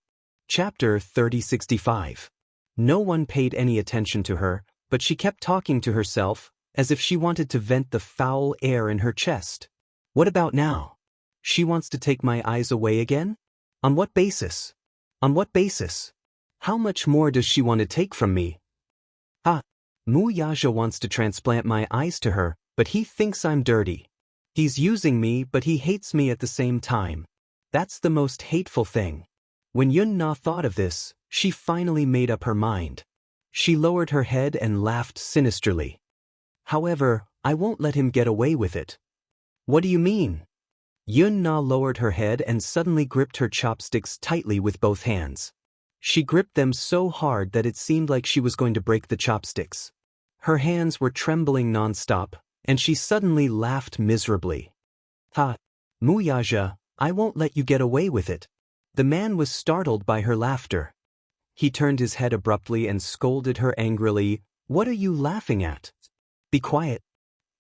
Chapter 3065. No one paid any attention to her, but she kept talking to herself, as if she wanted to vent the foul air in her chest. What about now? She wants to take my eyes away again? On what basis? On what basis? How much more does she want to take from me? Mu Yaja wants to transplant my eyes to her, but he thinks I'm dirty. He's using me, but he hates me at the same time. That's the most hateful thing. When Yun-na thought of this, she finally made up her mind. She lowered her head and laughed sinisterly. "However, I won't let him get away with it." "What do you mean?" Yun-na lowered her head and suddenly gripped her chopsticks tightly with both hands. She gripped them so hard that it seemed like she was going to break the chopsticks. Her hands were trembling non-stop, and she suddenly laughed miserably. Mu Yaja, I won't let you get away with it." The man was startled by her laughter. He turned his head abruptly and scolded her angrily, "What are you laughing at? Be quiet."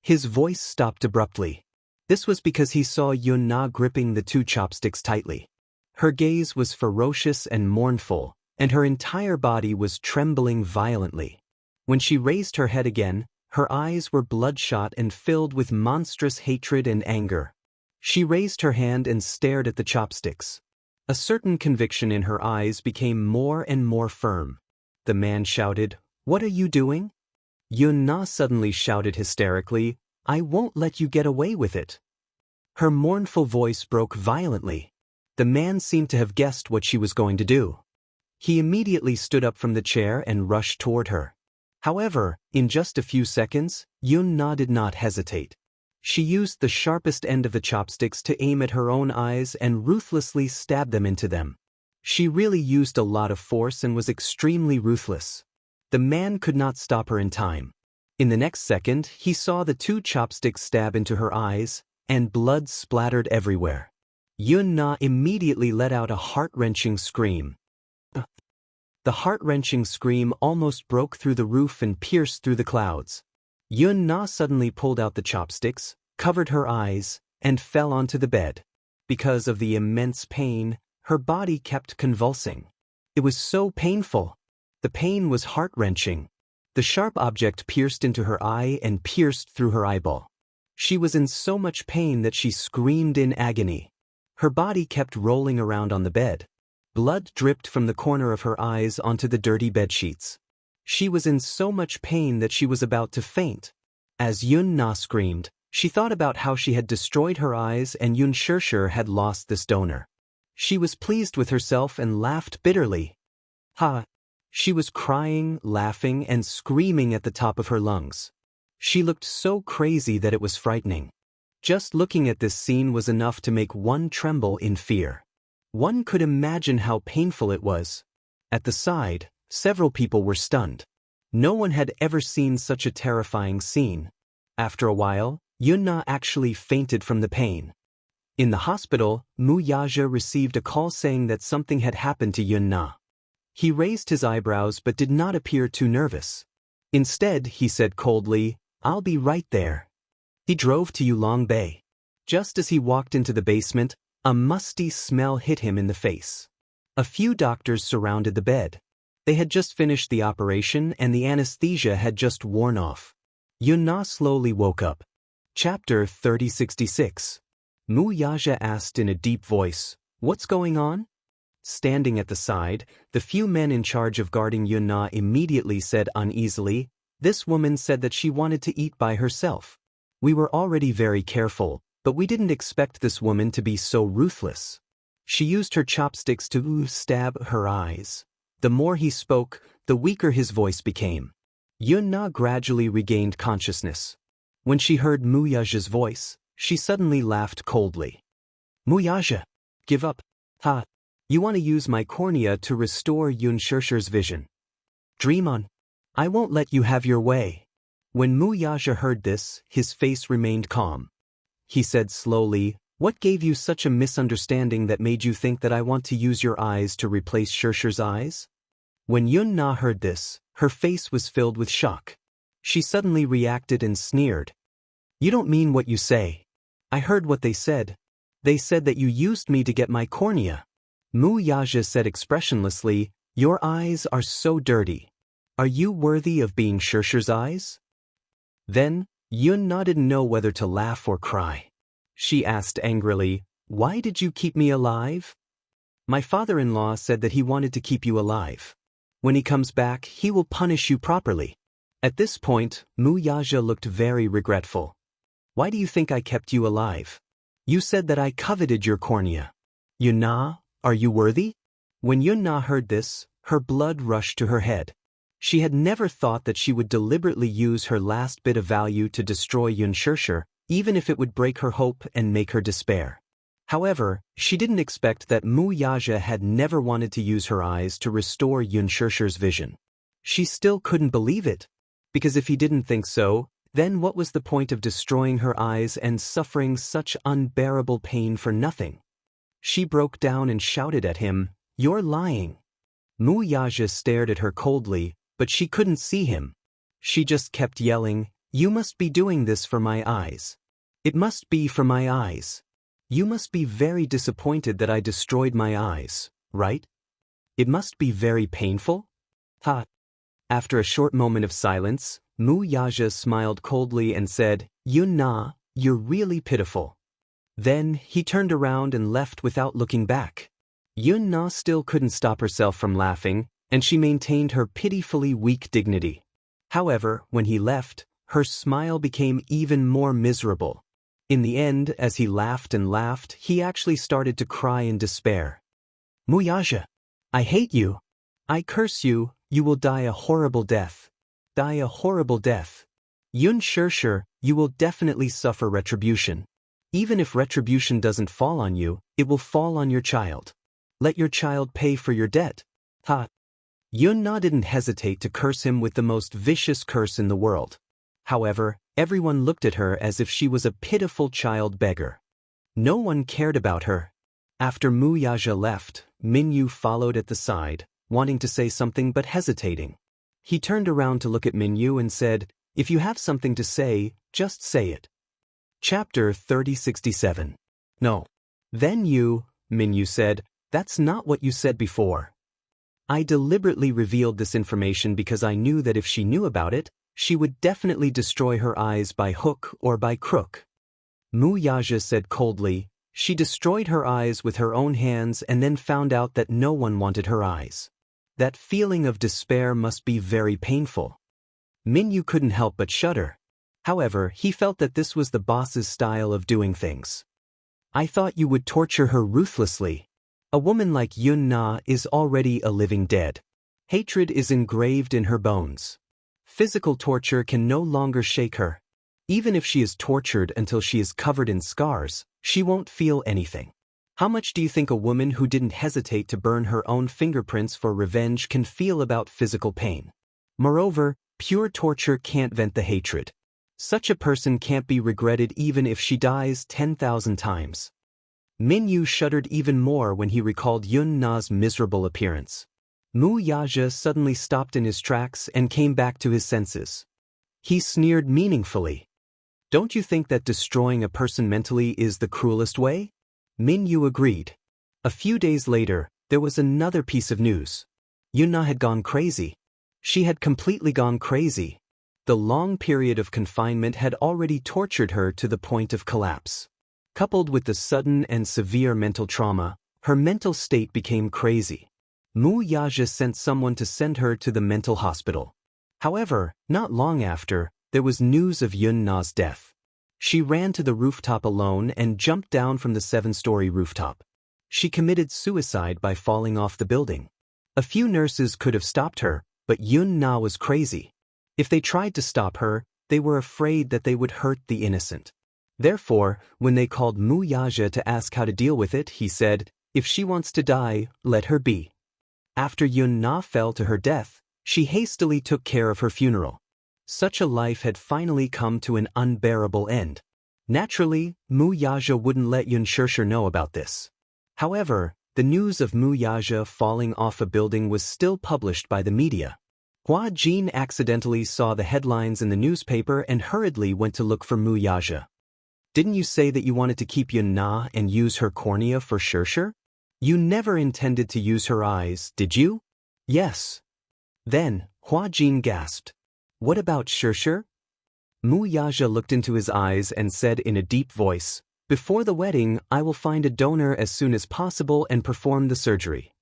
His voice stopped abruptly. This was because he saw Yun-na gripping the two chopsticks tightly. Her gaze was ferocious and mournful, and her entire body was trembling violently. When she raised her head again, her eyes were bloodshot and filled with monstrous hatred and anger. She raised her hand and stared at the chopsticks. A certain conviction in her eyes became more and more firm. The man shouted, "What are you doing?" Yun-na suddenly shouted hysterically, "I won't let you get away with it." Her mournful voice broke violently. The man seemed to have guessed what she was going to do. He immediately stood up from the chair and rushed toward her. However, in just a few seconds, Yun-na did not hesitate. She used the sharpest end of the chopsticks to aim at her own eyes and ruthlessly stab them into them. She really used a lot of force and was extremely ruthless. The man could not stop her in time. In the next second, he saw the two chopsticks stab into her eyes, and blood splattered everywhere. Yun-na immediately let out a heart-wrenching scream. The heart-wrenching scream almost broke through the roof and pierced through the clouds. Yun-na suddenly pulled out the chopsticks, covered her eyes, and fell onto the bed. Because of the immense pain, her body kept convulsing. It was so painful. The pain was heart-wrenching. The sharp object pierced into her eye and pierced through her eyeball. She was in so much pain that she screamed in agony. Her body kept rolling around on the bed. Blood dripped from the corner of her eyes onto the dirty bedsheets. She was in so much pain that she was about to faint. As Yun-na screamed, She thought about how she had destroyed her eyes and Xianxia had lost this donor. She was pleased with herself and laughed bitterly. Ha! She was crying, laughing, and screaming at the top of her lungs. She looked so crazy that it was frightening. Just looking at this scene was enough to make one tremble in fear. One could imagine how painful it was. At the side, several people were stunned. No one had ever seen such a terrifying scene. After a while, Yunna actually fainted from the pain. In the hospital, Wuxia received a call saying that something had happened to Yunna. He raised his eyebrows but did not appear too nervous. Instead, he said coldly, "I'll be right there." He drove to Yulong Bay. Just as he walked into the basement, a musty smell hit him in the face. A few doctors surrounded the bed. They had just finished the operation and the anesthesia had just worn off. Yunna slowly woke up. Chapter 3066. Wuxia asked in a deep voice, "What's going on?" Standing at the side, the few men in charge of guarding Yunna immediately said uneasily, "This woman said that she wanted to eat by herself. We were already very careful, but we didn't expect this woman to be so ruthless. She used her chopsticks to stab her eyes." The more he spoke, the weaker his voice became. Yunna gradually regained consciousness. When she heard Wuxia's voice, she suddenly laughed coldly. "Wuxia, give up. Ha! You want to use my cornea to restore Xianxia's vision. Dream on. I won't let you have your way." When Wuxia heard this, his face remained calm. He said slowly, "What gave you such a misunderstanding that made you think that I want to use your eyes to replace Xianxia's eyes?" When Yunna heard this, her face was filled with shock. She suddenly reacted and sneered. "You don't mean what you say. I heard what they said. They said that you used me to get my cornea." Wuxia said expressionlessly, "Your eyes are so dirty. Are you worthy of being Xianxia's eyes?" Then, Yunna didn't know whether to laugh or cry. She asked angrily, "Why did you keep me alive?" "My father-in-law said that he wanted to keep you alive. When he comes back, he will punish you properly." At this point, Wuxia looked very regretful. "Why do you think I kept you alive? You said that I coveted your cornea. Yunna, are you worthy?" When Yunna heard this, her blood rushed to her head. She had never thought that she would deliberately use her last bit of value to destroy Xianxia, even if it would break her hope and make her despair. However, she didn't expect that Wuxia had never wanted to use her eyes to restore Xianxia's vision. She still couldn't believe it, because if he didn't think so, then what was the point of destroying her eyes and suffering such unbearable pain for nothing? She broke down and shouted at him, "You're lying." Wuxia stared at her coldly, but she couldn't see him. She just kept yelling, "You must be doing this for my eyes. It must be for my eyes. You must be very disappointed that I destroyed my eyes, right? It must be very painful?" Ha! After a short moment of silence, Wuxia smiled coldly and said, "Yunna, you're really pitiful." Then he turned around and left without looking back. Yunna still couldn't stop herself from laughing, and she maintained her pitifully weak dignity. However, when he left, her smile became even more miserable. In the end, as he laughed and laughed, he actually started to cry in despair. "Wuxia, I hate you. I curse you, you will die a horrible death. Die a horrible death. Xianxia, you will definitely suffer retribution. Even if retribution doesn't fall on you, it will fall on your child. Let your child pay for your debt." Ha! Yunna didn't hesitate to curse him with the most vicious curse in the world. However, everyone looked at her as if she was a pitiful child beggar. No one cared about her. After Wuxia left, Minyu followed at the side, wanting to say something but hesitating. He turned around to look at Minyu and said, "If you have something to say, just say it." Chapter 3067. "No. Then Minyu said, "That's not what you said before." "I deliberately revealed this information because I knew that if she knew about it, she would definitely destroy her eyes by hook or by crook." Wuxia said coldly, "She destroyed her eyes with her own hands and then found out that no one wanted her eyes. That feeling of despair must be very painful." Minyu couldn't help but shudder. However, he felt that this was the boss's style of doing things. I thought you would torture her ruthlessly. A woman like Yun Na is already a living dead. Hatred is engraved in her bones. Physical torture can no longer shake her. Even if she is tortured until she is covered in scars, she won't feel anything. How much do you think a woman who didn't hesitate to burn her own fingerprints for revenge can feel about physical pain? Moreover, pure torture can't vent the hatred. Such a person can't be regretted even if she dies 10,000 times. Min Yu shuddered even more when he recalled Yun Na's miserable appearance. Mu Yaja suddenly stopped in his tracks and came back to his senses. He sneered meaningfully. Don't you think that destroying a person mentally is the cruelest way? Min Yu agreed. A few days later, there was another piece of news. Yun Na had gone crazy. She had completely gone crazy. The long period of confinement had already tortured her to the point of collapse. Coupled with the sudden and severe mental trauma, her mental state became crazy. Mu Yaja sent someone to send her to the mental hospital. However, not long after, there was news of Yun Na's death. She ran to the rooftop alone and jumped down from the 7-story rooftop. She committed suicide by falling off the building. A few nurses could have stopped her, but Yun Na was crazy. If they tried to stop her, they were afraid that they would hurt the innocent. Therefore, when they called Mu Yaja to ask how to deal with it, he said, "If she wants to die, let her be." After Yun Na fell to her death, she hastily took care of her funeral. Such a life had finally come to an unbearable end. Naturally, Mu Yaja wouldn't let Xianxia know about this. However, the news of Mu Yaja falling off a building was still published by the media. Hua Jin accidentally saw the headlines in the newspaper and hurriedly went to look for Mu Yaja. Didn't you say that you wanted to keep Yun Na and use her cornea for Xianxia? You never intended to use her eyes, did you? Yes. Then, Hua Jin gasped. What about Xianxia? Mu Yaja looked into his eyes and said in a deep voice, "Before the wedding, I will find a donor as soon as possible and perform the surgery."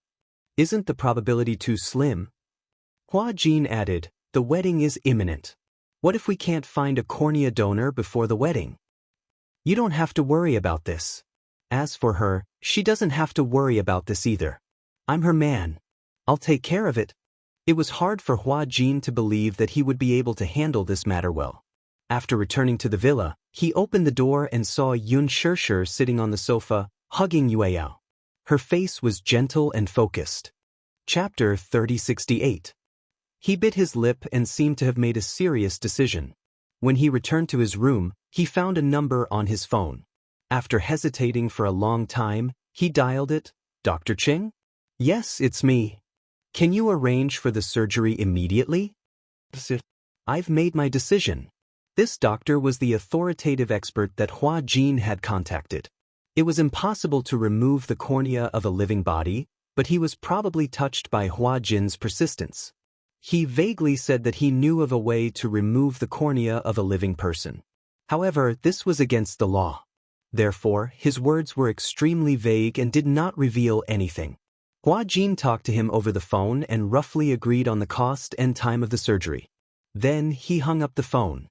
Isn't the probability too slim? Hua Jin added, "The wedding is imminent. What if we can't find a cornea donor before the wedding?" You don't have to worry about this. As for her, she doesn't have to worry about this either. I'm her man. I'll take care of it. It was hard for Hua Jin to believe that he would be able to handle this matter well. After returning to the villa, he opened the door and saw Xianxia sitting on the sofa, hugging Yueyao. Her face was gentle and focused. Chapter 3068. He bit his lip and seemed to have made a serious decision. When he returned to his room, he found a number on his phone. After hesitating for a long time, he dialed it. "Dr. Cheng?" "Yes, it's me. Can you arrange for the surgery immediately?" "I've made my decision." This doctor was the authoritative expert that Hua Jin had contacted. It was impossible to remove the cornea of a living body, but he was probably touched by Hua Jin's persistence. He vaguely said that he knew of a way to remove the cornea of a living person. However, this was against the law. Therefore, his words were extremely vague and did not reveal anything. Hua Jin talked to him over the phone and roughly agreed on the cost and time of the surgery. Then he hung up the phone.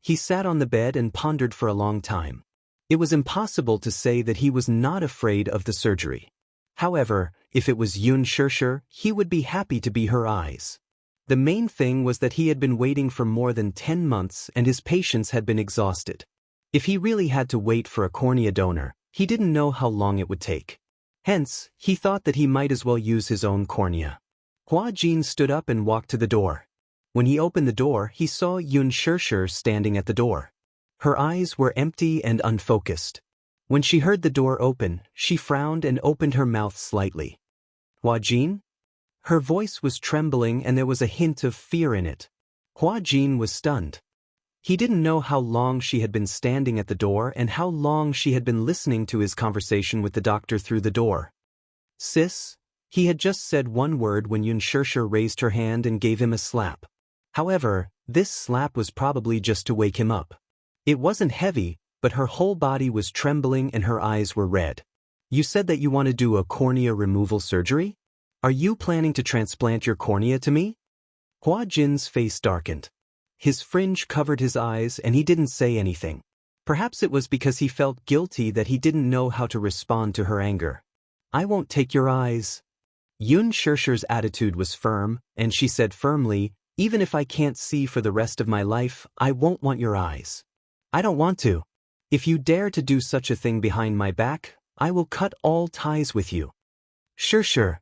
He sat on the bed and pondered for a long time. It was impossible to say that he was not afraid of the surgery. However, if it was Xianxia, he would be happy to be her eyes. The main thing was that he had been waiting for more than 10 months and his patience had been exhausted. If he really had to wait for a cornea donor, he didn't know how long it would take. Hence, he thought that he might as well use his own cornea. Hua Jin stood up and walked to the door. When he opened the door, he saw Xianxia standing at the door. Her eyes were empty and unfocused. When she heard the door open, she frowned and opened her mouth slightly. "Hua Jin?" Her voice was trembling and there was a hint of fear in it. Hua Jin was stunned. He didn't know how long she had been standing at the door and how long she had been listening to his conversation with the doctor through the door. "Sis?" He had just said one word when Xianxia raised her hand and gave him a slap. However, this slap was probably just to wake him up. It wasn't heavy, but her whole body was trembling and her eyes were red. "You said that you want to do a cornea removal surgery? Are you planning to transplant your cornea to me?" Hua Jin's face darkened. His fringe covered his eyes and he didn't say anything. Perhaps it was because he felt guilty that he didn't know how to respond to her anger. I won't take your eyes. Xianxia's attitude was firm, and she said firmly, even if I can't see for the rest of my life, I won't want your eyes. I don't want to. If you dare to do such a thing behind my back, I will cut all ties with you. Sure.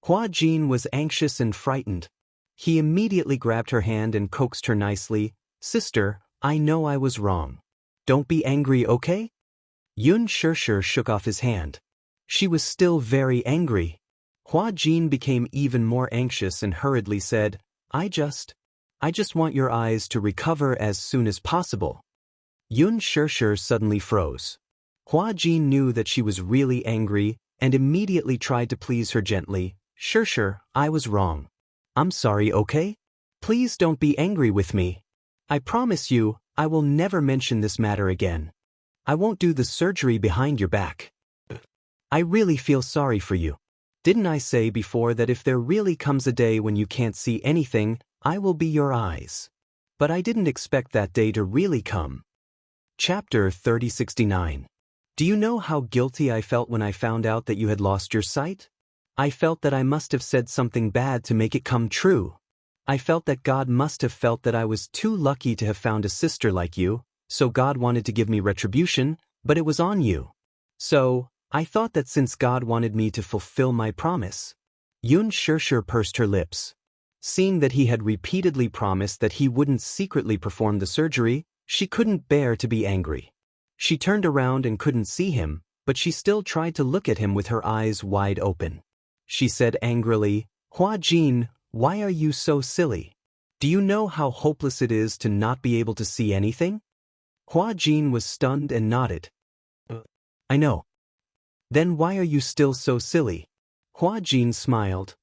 Hua Jin was anxious and frightened. He immediately grabbed her hand and coaxed her nicely, Sister, I know I was wrong. Don't be angry, okay? Xianxia shook off his hand. She was still very angry. Hua Jin became even more anxious and hurriedly said, I just want your eyes to recover as soon as possible. Xianxia suddenly froze. Hua Jin knew that she was really angry and immediately tried to please her gently. Sure, I was wrong. I'm sorry, okay? Please don't be angry with me. I promise you, I will never mention this matter again. I won't do the surgery behind your back. I really feel sorry for you. Didn't I say before that if there really comes a day when you can't see anything, I will be your eyes? But I didn't expect that day to really come. Chapter 3069. Do you know how guilty I felt when I found out that you had lost your sight? I felt that I must have said something bad to make it come true. I felt that God must have felt that I was too lucky to have found a sister like you, so God wanted to give me retribution, but it was on you. So, I thought that since God wanted me to fulfill my promise. Xianxia pursed her lips. Seeing that he had repeatedly promised that he wouldn't secretly perform the surgery, she couldn't bear to be angry. She turned around and couldn't see him, but she still tried to look at him with her eyes wide open. She said angrily, Hua Jin, why are you so silly? Do you know how hopeless it is to not be able to see anything? Hua Jin was stunned and nodded. I know. Then why are you still so silly? Hua Jin smiled.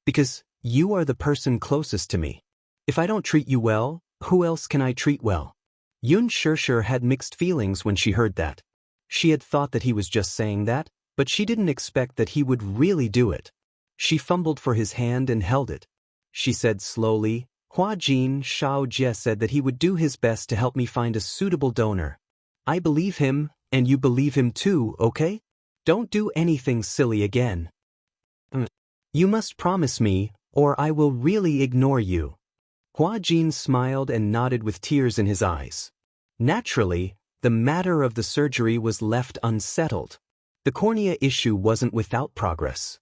Because you are the person closest to me. If I don't treat you well, who else can I treat well? Xianxia had mixed feelings when she heard that. She had thought that he was just saying that, but she didn't expect that he would really do it. She fumbled for his hand and held it. She said slowly, Hua Jin, Shao Jie said that he would do his best to help me find a suitable donor. I believe him, and you believe him too, okay? Don't do anything silly again. You must promise me, or I will really ignore you. Hua Jin smiled and nodded with tears in his eyes. Naturally, the matter of the surgery was left unsettled. The cornea issue wasn't without progress.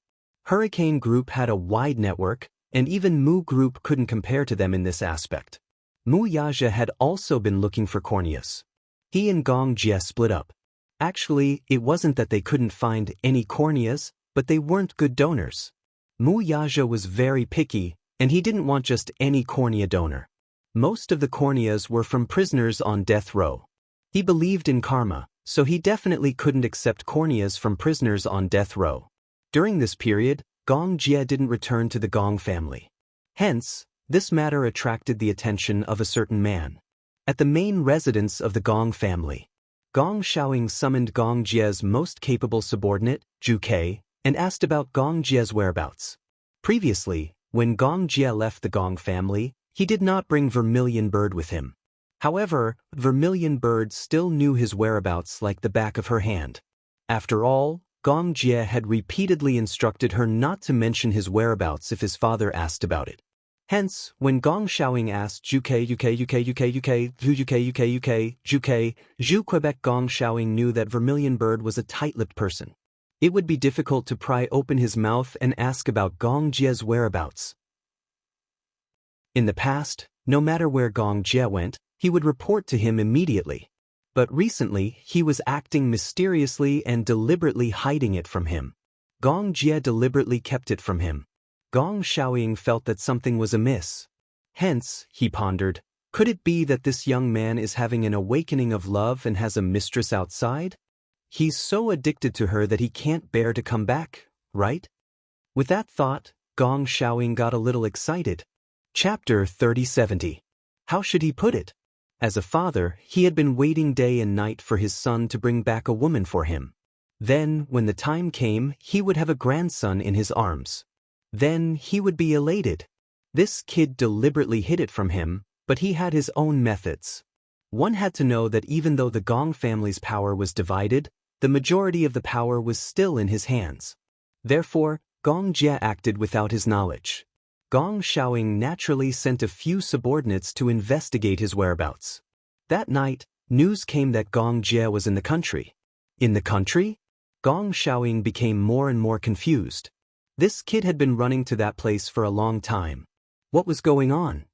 Hurricane Group had a wide network, and even Mu Group couldn't compare to them in this aspect. Mu Yaja had also been looking for corneas. He and Gong Jie split up. Actually, it wasn't that they couldn't find any corneas, but they weren't good donors. Mu Yaja was very picky, and he didn't want just any cornea donor. Most of the corneas were from prisoners on death row. He believed in karma, so he definitely couldn't accept corneas from prisoners on death row. During this period, Gong Jie didn't return to the Gong family. Hence, this matter attracted the attention of a certain man. At the main residence of the Gong family, Gong Xiaoying summoned Gong Jie's most capable subordinate, Zhu Kei, and asked about Gong Jie's whereabouts. Previously, when Gong Jie left the Gong family, he did not bring Vermilion Bird with him. However, Vermilion Bird still knew his whereabouts like the back of her hand. After all, Gong Jie had repeatedly instructed her not to mention his whereabouts if his father asked about it. Hence, when Gong Xiaoying asked Zhu Quebec, Gong Xiaoying knew that Vermilion Bird was a tight-lipped person. It would be difficult to pry open his mouth and ask about Gong Jie's whereabouts. In the past, no matter where Gong Jie went, he would report to him immediately. But recently, he was acting mysteriously and deliberately hiding it from him. Gong Jie deliberately kept it from him. Gong Xiaoying felt that something was amiss. Hence, he pondered, could it be that this young man is having an awakening of love and has a mistress outside? He's so addicted to her that he can't bear to come back, right? With that thought, Gong Xiaoying got a little excited. Chapter 3070. How should he put it? As a father, he had been waiting day and night for his son to bring back a woman for him. Then, when the time came, he would have a grandson in his arms. Then he would be elated. This kid deliberately hid it from him, But he had his own methods. One had to know that even though the Gong family's power was divided, the majority of the power was still in his hands. Therefore, Gong Jie acted without his knowledge. Gong Xiaoying naturally sent a few subordinates to investigate his whereabouts. That night, news came that Gong Jie was in the country. In the country? Gong Xiaoying became more and more confused. This kid had been running to that place for a long time. What was going on?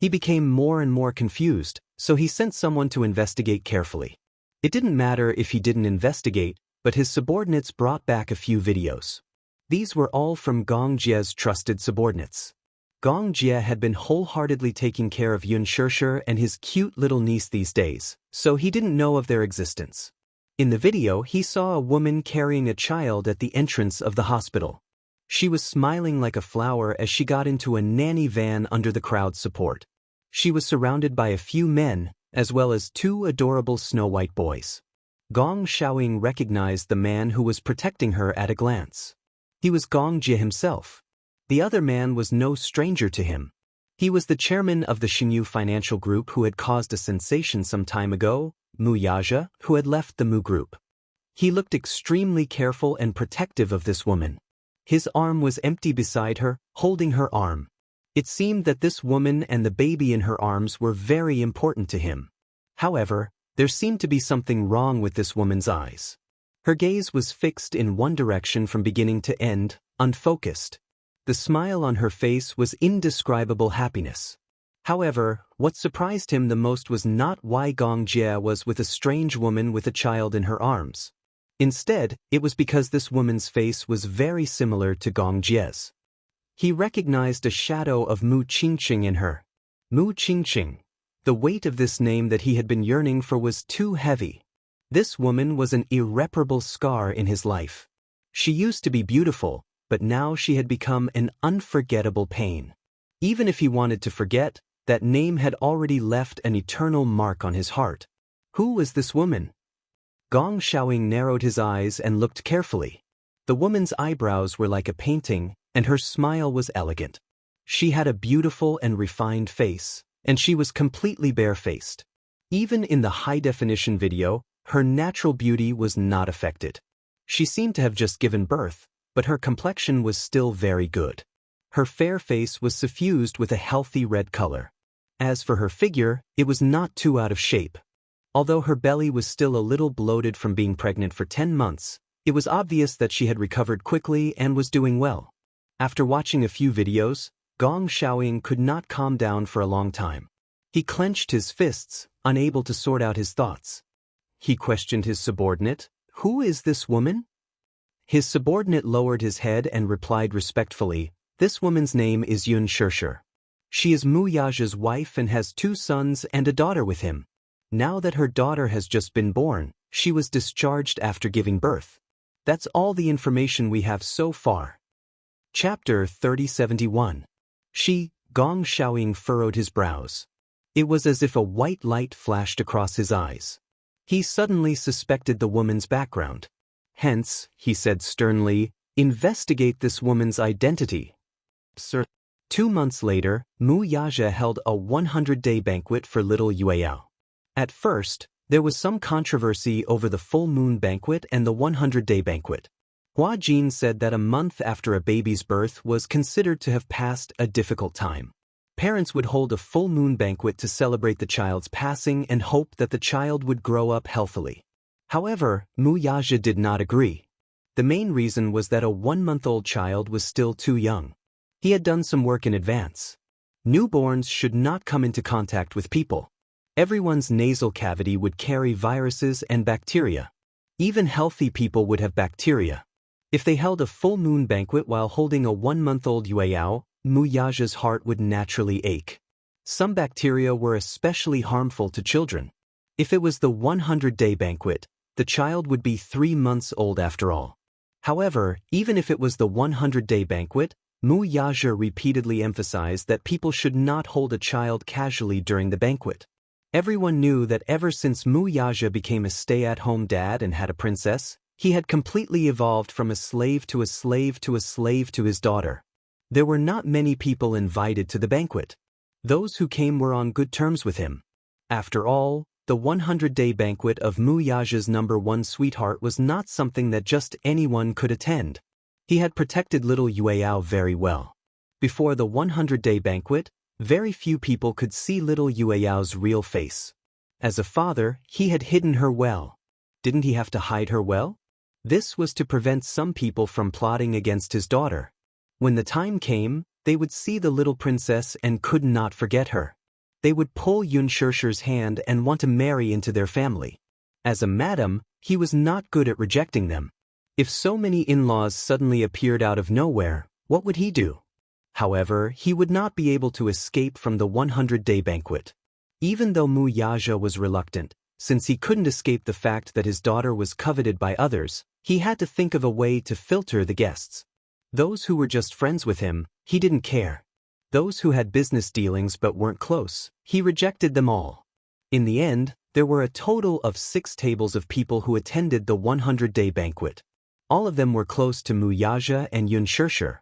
He became more and more confused, so he sent someone to investigate carefully. It didn't matter if he didn't investigate, but his subordinates brought back a few videos. These were all from Gong Jie's trusted subordinates. Gong Jie had been wholeheartedly taking care of Xianxia and his cute little niece these days, so he didn't know of their existence. In the video, he saw a woman carrying a child at the entrance of the hospital. She was smiling like a flower as she got into a nanny van under the crowd's support. She was surrounded by a few men, as well as 2 adorable snow-white boys. Gong Xiaoying recognized the man who was protecting her at a glance. He was Gong Jie himself. The other man was no stranger to him. He was the chairman of the Xinyu financial group who had caused a sensation some time ago, Wuxia, who had left the Mu group. He looked extremely careful and protective of this woman. His arm was empty beside her, holding her arm. It seemed that this woman and the baby in her arms were very important to him. However, there seemed to be something wrong with this woman's eyes. Her gaze was fixed in one direction from beginning to end, unfocused. The smile on her face was indescribable happiness. However, what surprised him the most was not why Gong Jie was with a strange woman with a child in her arms. Instead, it was because this woman's face was very similar to Gong Jie's. He recognized a shadow of Mu Qingqing in her. Mu Qingqing. The weight of this name that he had been yearning for was too heavy. This woman was an irreparable scar in his life. She used to be beautiful, but now she had become an unforgettable pain. Even if he wanted to forget, that name had already left an eternal mark on his heart. Who was this woman? Gong Xiaoying narrowed his eyes and looked carefully. The woman's eyebrows were like a painting, and her smile was elegant. She had a beautiful and refined face, and she was completely barefaced. Even in the high-definition video, her natural beauty was not affected. She seemed to have just given birth, but her complexion was still very good. Her fair face was suffused with a healthy red color. As for her figure, it was not too out of shape. Although her belly was still a little bloated from being pregnant for 10 months, it was obvious that she had recovered quickly and was doing well. After watching a few videos, Gong Xiaoying could not calm down for a long time. He clenched his fists, unable to sort out his thoughts. He questioned his subordinate, "Who is this woman?" His subordinate lowered his head and replied respectfully, "This woman's name is Xianxia. She is Mu Yaja's wife and has 2 sons and a daughter with him. Now that her daughter has just been born, she was discharged after giving birth. That's all the information we have so far." Chapter 3071. Gong Xiaoying furrowed his brows. It was as if a white light flashed across his eyes. He suddenly suspected the woman's background. "Hence," he said sternly, "investigate this woman's identity." Sir. 2 months later, Mu Yaja held a 100-day banquet for little Yueyao. At first, there was some controversy over the full moon banquet and the 100-day banquet. Hua Jin said that a month after a baby's birth was considered to have passed a difficult time. Parents would hold a full moon banquet to celebrate the child's passing and hope that the child would grow up healthily. However, Mu Yaja did not agree. The main reason was that a 1-month-old child was still too young. He had done some work in advance. Newborns should not come into contact with people. Everyone's nasal cavity would carry viruses and bacteria. Even healthy people would have bacteria. If they held a full moon banquet while holding a 1-month-old Yueyao, Mu Yaja's heart would naturally ache. Some bacteria were especially harmful to children. If it was the 100-day banquet, the child would be 3 months old after all. However, even if it was the 100-day banquet, Mu Yaja repeatedly emphasized that people should not hold a child casually during the banquet. Everyone knew that ever since Mu Yaja became a stay-at-home dad and had a princess, he had completely evolved from a slave to a slave to a slave to his daughter. There were not many people invited to the banquet. Those who came were on good terms with him. After all, the 100-day banquet of Mu Yaja's #1 sweetheart was not something that just anyone could attend. He had protected little Yueyao very well. Before the 100-day banquet, very few people could see little Yueyao's real face. As a father, he had hidden her well. Didn't he have to hide her well? This was to prevent some people from plotting against his daughter. When the time came, they would see the little princess and could not forget her. They would pull Xianxia's hand and want to marry into their family. As a madam, he was not good at rejecting them. If so many in-laws suddenly appeared out of nowhere, what would he do? However, he would not be able to escape from the 100-day banquet. Even though Mu Yaja was reluctant, since he couldn't escape the fact that his daughter was coveted by others, he had to think of a way to filter the guests. Those who were just friends with him, he didn't care. Those who had business dealings but weren't close, he rejected them all. In the end, there were a total of 6 tables of people who attended the 100-day banquet. All of them were close to Mu Yaja and Xianxia.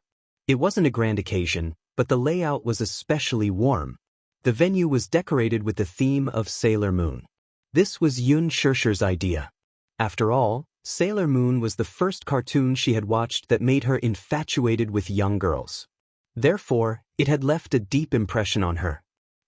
It wasn't a grand occasion, but the layout was especially warm. The venue was decorated with the theme of Sailor Moon. This was Xianxia's idea. After all, Sailor Moon was the first cartoon she had watched that made her infatuated with young girls. Therefore, it had left a deep impression on her.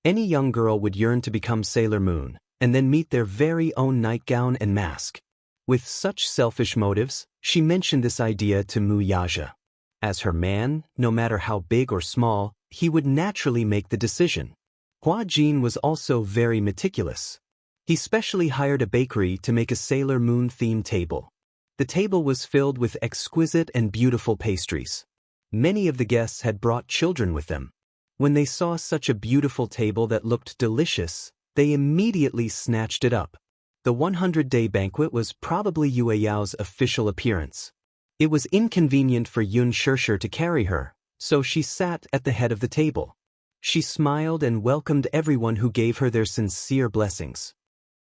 Any young girl would yearn to become Sailor Moon, and then meet their very own nightgown and mask. With such selfish motives, she mentioned this idea to Mu Yaja. As her man, no matter how big or small, he would naturally make the decision. Hua Jin was also very meticulous. He specially hired a bakery to make a Sailor Moon-themed table. The table was filled with exquisite and beautiful pastries. Many of the guests had brought children with them. When they saw such a beautiful table that looked delicious, they immediately snatched it up. The 100-day banquet was probably Yueyao's official appearance. It was inconvenient for Xianxia to carry her, so she sat at the head of the table. She smiled and welcomed everyone who gave her their sincere blessings.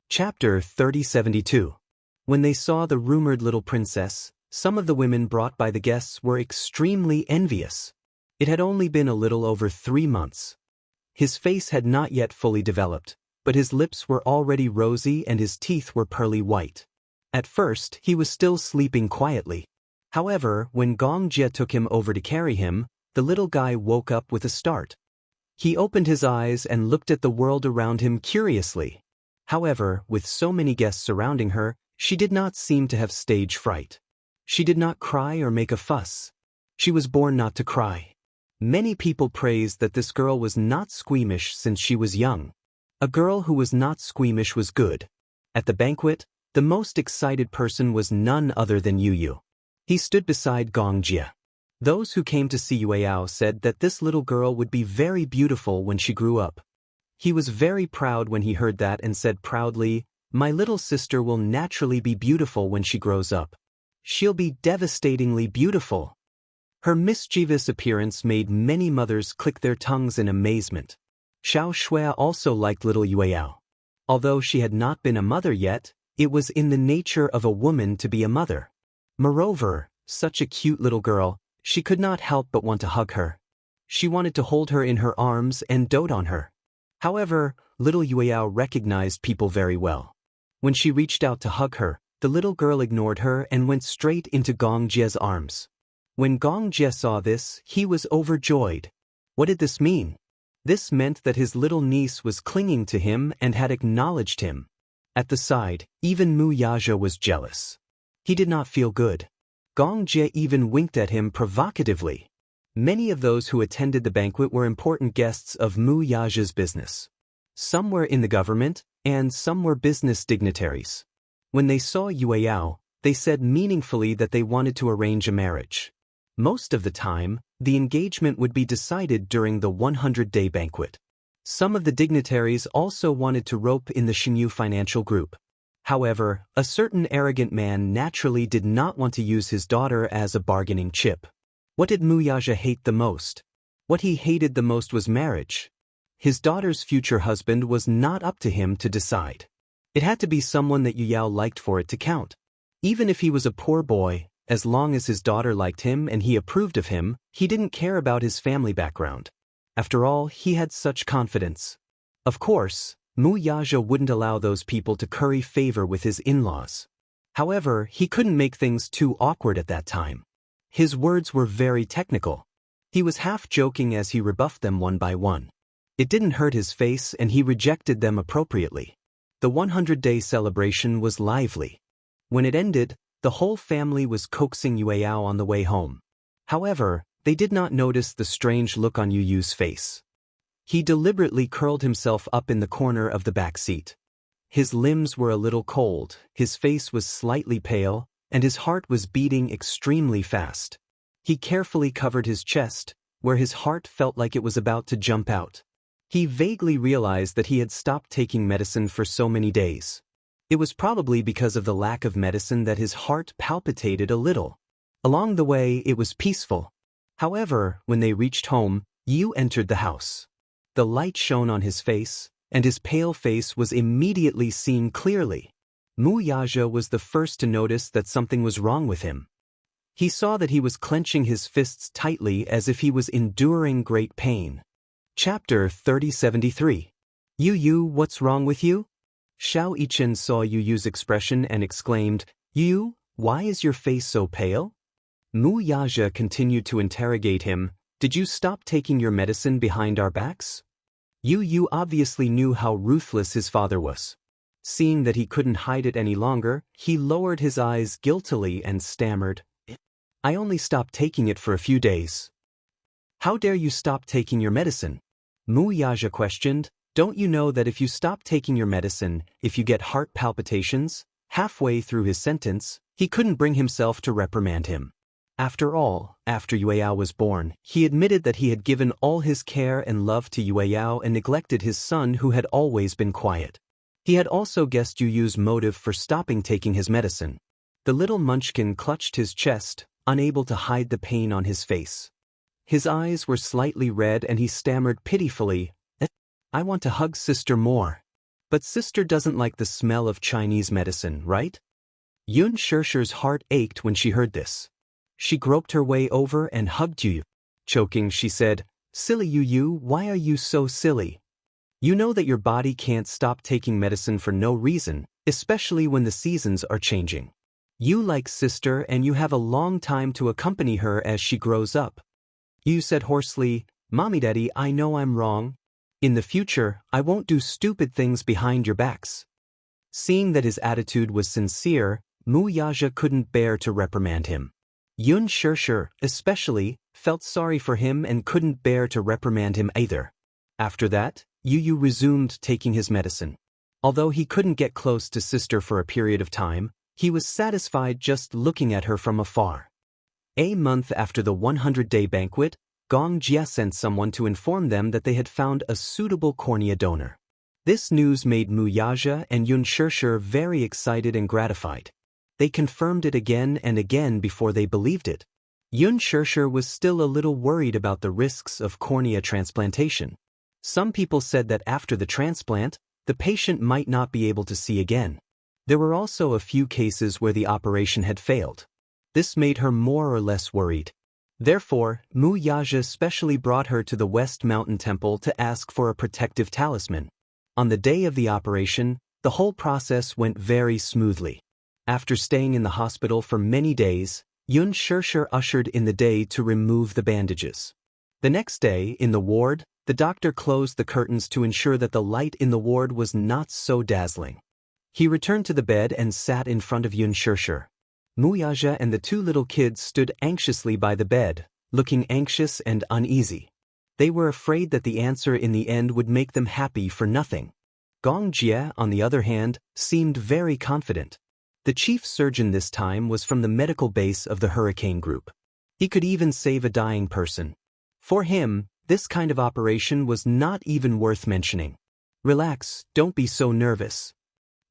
Chapter 3072. When they saw the rumored little princess, some of the women brought by the guests were extremely envious. It had only been a little over 3 months. His face had not yet fully developed, but his lips were already rosy and his teeth were pearly white. At first, he was still sleeping quietly. However, when Gong Jie took him over to carry him, the little guy woke up with a start. He opened his eyes and looked at the world around him curiously. However, with so many guests surrounding her, she did not seem to have stage fright. She did not cry or make a fuss. She was born not to cry. Many people praised that this girl was not squeamish since she was young. A girl who was not squeamish was good. At the banquet, the most excited person was none other than Yu. He stood beside Gong Jie. Those who came to see Yueyao said that this little girl would be very beautiful when she grew up. He was very proud when he heard that and said proudly, "My little sister will naturally be beautiful when she grows up. She'll be devastatingly beautiful." Her mischievous appearance made many mothers click their tongues in amazement. Xiao Shuai also liked little Yueyao. Although she had not been a mother yet, it was in the nature of a woman to be a mother. Moreover, such a cute little girl, she could not help but want to hug her. She wanted to hold her in her arms and dote on her. However, little Yueyao recognized people very well. When she reached out to hug her, the little girl ignored her and went straight into Gong Jie's arms. When Gong Jie saw this, he was overjoyed. What did this mean? This meant that his little niece was clinging to him and had acknowledged him. At the side, even Mu Yaja was jealous. He did not feel good. Gong Jie even winked at him provocatively. Many of those who attended the banquet were important guests of Mu Yaja's business. Some were in the government, and some were business dignitaries. When they saw Yueyao, they said meaningfully that they wanted to arrange a marriage. Most of the time, the engagement would be decided during the 100-day banquet. Some of the dignitaries also wanted to rope in the Xinyu financial group. However, a certain arrogant man naturally did not want to use his daughter as a bargaining chip. What did Mu Yaja hate the most? What he hated the most was marriage. His daughter's future husband was not up to him to decide. It had to be someone that Yueyao liked for it to count. Even if he was a poor boy, as long as his daughter liked him and he approved of him, he didn't care about his family background. After all, he had such confidence. Of course, Mu Yaja wouldn't allow those people to curry favor with his in-laws. However, he couldn't make things too awkward at that time. His words were very technical. He was half joking as he rebuffed them one by one. It didn't hurt his face and he rejected them appropriately. The 100-day celebration was lively. When it ended, the whole family was coaxing Yueyao on the way home. However, they did not notice the strange look on Yu Yu's face. He deliberately curled himself up in the corner of the back seat. His limbs were a little cold, his face was slightly pale, and his heart was beating extremely fast. He carefully covered his chest, where his heart felt like it was about to jump out. He vaguely realized that he had stopped taking medicine for so many days. It was probably because of the lack of medicine that his heart palpitated a little. Along the way, it was peaceful. However, when they reached home, Yu entered the house. The light shone on his face, and his pale face was immediately seen clearly. Mu Yaja was the first to notice that something was wrong with him. He saw that he was clenching his fists tightly as if he was enduring great pain. Chapter 3073. Yu Yu, what's wrong with you? Xiao Yichen saw Yu Yu's expression and exclaimed, Yu, why is your face so pale? Mu Yaja continued to interrogate him, did you stop taking your medicine behind our backs? Yu Yu obviously knew how ruthless his father was. Seeing that he couldn't hide it any longer, he lowered his eyes guiltily and stammered, I only stopped taking it for a few days. How dare you stop taking your medicine? Mu Yaja questioned, don't you know that if you stop taking your medicine, if you get heart palpitations? Halfway through his sentence, he couldn't bring himself to reprimand him. After all, after Yueyao was born, he admitted that he had given all his care and love to Yueyao and neglected his son who had always been quiet. He had also guessed Yu Yu's motive for stopping taking his medicine. The little munchkin clutched his chest, unable to hide the pain on his face. His eyes were slightly red and he stammered pitifully, I want to hug sister more. But sister doesn't like the smell of Chinese medicine, right? Yun Shirshir's heart ached when she heard this. She groped her way over and hugged Yu Yu. Choking, she said, Silly Yu Yu, why are you so silly? You know that your body can't stop taking medicine for no reason, especially when the seasons are changing. You like sister and you have a long time to accompany her as she grows up. Yu said hoarsely, Mommy Daddy, I know I'm wrong. In the future, I won't do stupid things behind your backs. Seeing that his attitude was sincere, Mu Yaja couldn't bear to reprimand him. Yun Shirshir, especially, felt sorry for him and couldn't bear to reprimand him either. After that, Yu Yu resumed taking his medicine. Although he couldn't get close to sister for a period of time, he was satisfied just looking at her from afar. A month after the 100-day banquet, Gong Jia sent someone to inform them that they had found a suitable cornea donor. This news made Mu Yaja and Yun Shirshir very excited and gratified. They confirmed it again and again before they believed it. Yun Shirshir was still a little worried about the risks of cornea transplantation. Some people said that after the transplant, the patient might not be able to see again. There were also a few cases where the operation had failed. This made her more or less worried. Therefore, Mu Yaja specially brought her to the West Mountain Temple to ask for a protective talisman. On the day of the operation, the whole process went very smoothly. After staying in the hospital for many days, Yun Shirshir ushered in the day to remove the bandages. The next day, in the ward, the doctor closed the curtains to ensure that the light in the ward was not so dazzling. He returned to the bed and sat in front of Yun Shirshir. Mu Yaja and the two little kids stood anxiously by the bed, looking anxious and uneasy. They were afraid that the answer in the end would make them happy for nothing. Gong Jia, on the other hand, seemed very confident. The chief surgeon this time was from the medical base of the Hurricane Group. He could even save a dying person. For him, this kind of operation was not even worth mentioning. Relax, don't be so nervous.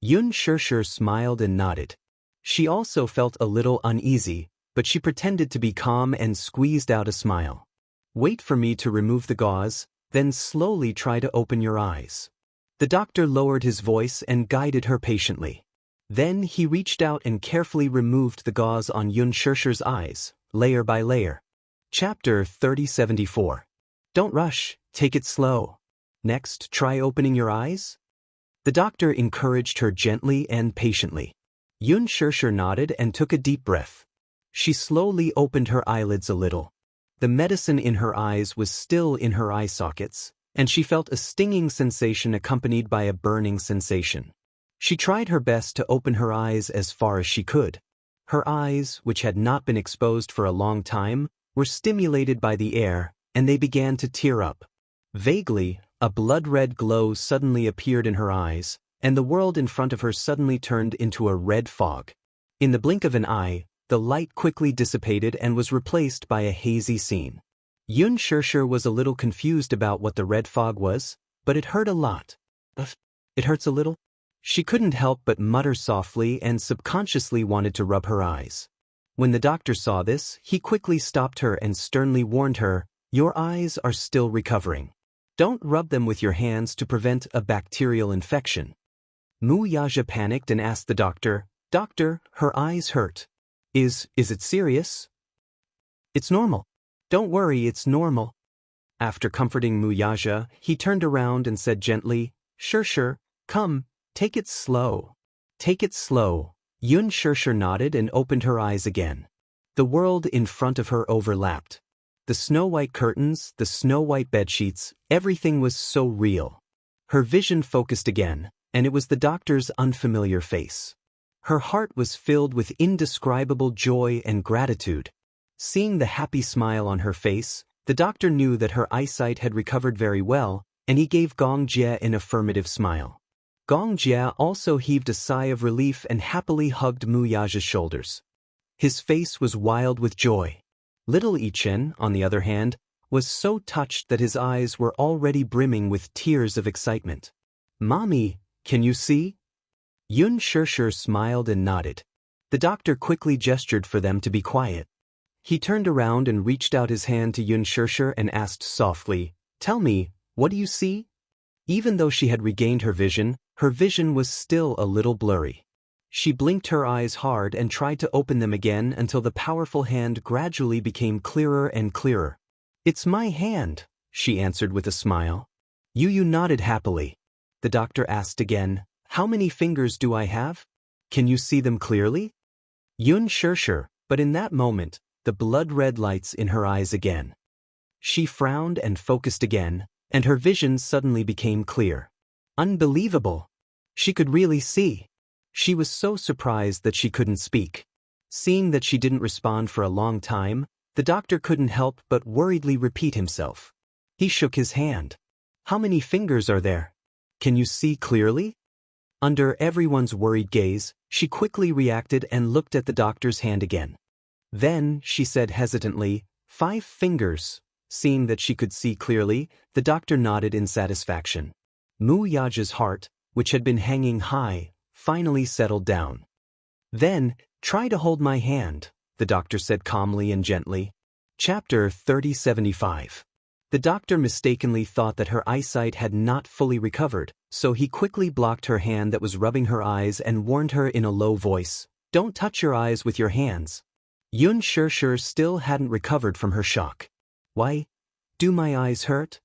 Yun Shirshir smiled and nodded. She also felt a little uneasy, but she pretended to be calm and squeezed out a smile. Wait for me to remove the gauze, then slowly try to open your eyes. The doctor lowered his voice and guided her patiently. Then he reached out and carefully removed the gauze on Yun Shirshir's eyes, layer by layer. Chapter 3074. Don't rush, take it slow. Next, try opening your eyes. The doctor encouraged her gently and patiently. Xianxia nodded and took a deep breath. She slowly opened her eyelids a little. The medicine in her eyes was still in her eye sockets, and she felt a stinging sensation accompanied by a burning sensation. She tried her best to open her eyes as far as she could. Her eyes, which had not been exposed for a long time, were stimulated by the air, and they began to tear up. Vaguely, a blood-red glow suddenly appeared in her eyes, and the world in front of her suddenly turned into a red fog. In the blink of an eye, the light quickly dissipated and was replaced by a hazy scene. Xianxia was a little confused about what the red fog was, but it hurt a lot. It hurts a little? She couldn't help but mutter softly and subconsciously wanted to rub her eyes. When the doctor saw this, he quickly stopped her and sternly warned her, "Your eyes are still recovering. Don't rub them with your hands to prevent a bacterial infection." Wuxia panicked and asked the doctor, "Doctor, her eyes hurt. Is it serious?" "It's normal. Don't worry, it's normal." After comforting Wuxia, he turned around and said gently, Sure, come, take it slow. Take it slow." Xianxia nodded and opened her eyes again. The world in front of her overlapped. The snow-white curtains, the snow-white bedsheets, everything was so real. Her vision focused again, and it was the doctor's unfamiliar face. Her heart was filled with indescribable joy and gratitude. Seeing the happy smile on her face, the doctor knew that her eyesight had recovered very well, and he gave Xianxia an affirmative smile. Xianxia also heaved a sigh of relief and happily hugged Wuxia's shoulders. His face was wild with joy. Little Yichen, on the other hand, was so touched that his eyes were already brimming with tears of excitement. "Mommy, can you see?" Xianxia smiled and nodded. The doctor quickly gestured for them to be quiet. He turned around and reached out his hand to Xianxia and asked softly, "Tell me, what do you see?" Even though she had regained her vision was still a little blurry. She blinked her eyes hard and tried to open them again until the powerful hand gradually became clearer and clearer. "It's my hand," she answered with a smile. Yu nodded happily. The doctor asked again, "How many fingers do I have? Can you see them clearly?" Xianxia, but in that moment, the blood-red lights in her eyes again. She frowned and focused again, and her vision suddenly became clear. Unbelievable! She could really see. She was so surprised that she couldn't speak. Seeing that she didn't respond for a long time, the doctor couldn't help but worriedly repeat himself. He shook his hand. "How many fingers are there? Can you see clearly?" Under everyone's worried gaze, she quickly reacted and looked at the doctor's hand again. Then, she said hesitantly, 5 fingers. Seeing that she could see clearly, the doctor nodded in satisfaction. Wuxia's heart, which had been hanging high, finally settled down. "Then, try to hold my hand," the doctor said calmly and gently. Chapter 3075. The doctor mistakenly thought that her eyesight had not fully recovered, so he quickly blocked her hand that was rubbing her eyes and warned her in a low voice, "Don't touch your eyes with your hands." Xianxia still hadn't recovered from her shock. "Why? Do my eyes hurt?"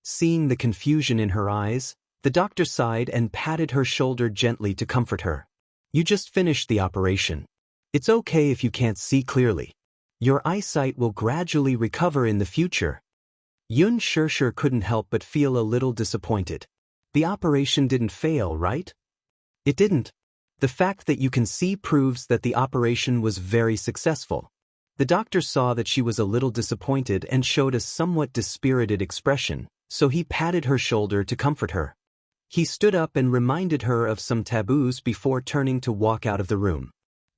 Seeing the confusion in her eyes, the doctor sighed and patted her shoulder gently to comfort her. "You just finished the operation. It's okay if you can't see clearly. Your eyesight will gradually recover in the future." Xianxia couldn't help but feel a little disappointed. The operation didn't fail, right? It didn't. The fact that you can see proves that the operation was very successful. The doctor saw that she was a little disappointed and showed a somewhat dispirited expression, so he patted her shoulder to comfort her. He stood up and reminded her of some taboos before turning to walk out of the room.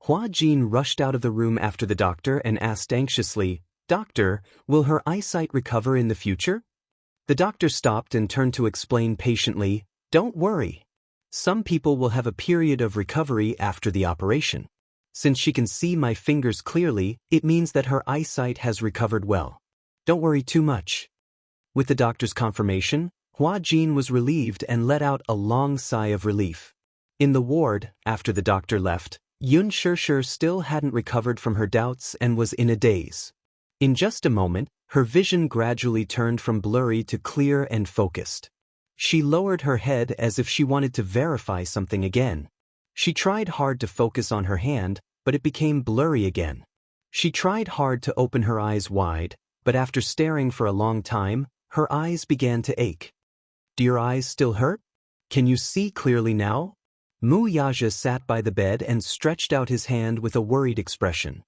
Huajin rushed out of the room after the doctor and asked anxiously, "Doctor, will her eyesight recover in the future?" The doctor stopped and turned to explain patiently, "Don't worry. Some people will have a period of recovery after the operation. Since she can see my fingers clearly, it means that her eyesight has recovered well. Don't worry too much." With the doctor's confirmation, Huajin was relieved and let out a long sigh of relief. In the ward, after the doctor left, Xianxia still hadn't recovered from her doubts and was in a daze. In just a moment, her vision gradually turned from blurry to clear and focused. She lowered her head as if she wanted to verify something again. She tried hard to focus on her hand, but it became blurry again. She tried hard to open her eyes wide, but after staring for a long time, her eyes began to ache. Do your eyes still hurt? Can you see clearly now? Wuxia sat by the bed and stretched out his hand with a worried expression.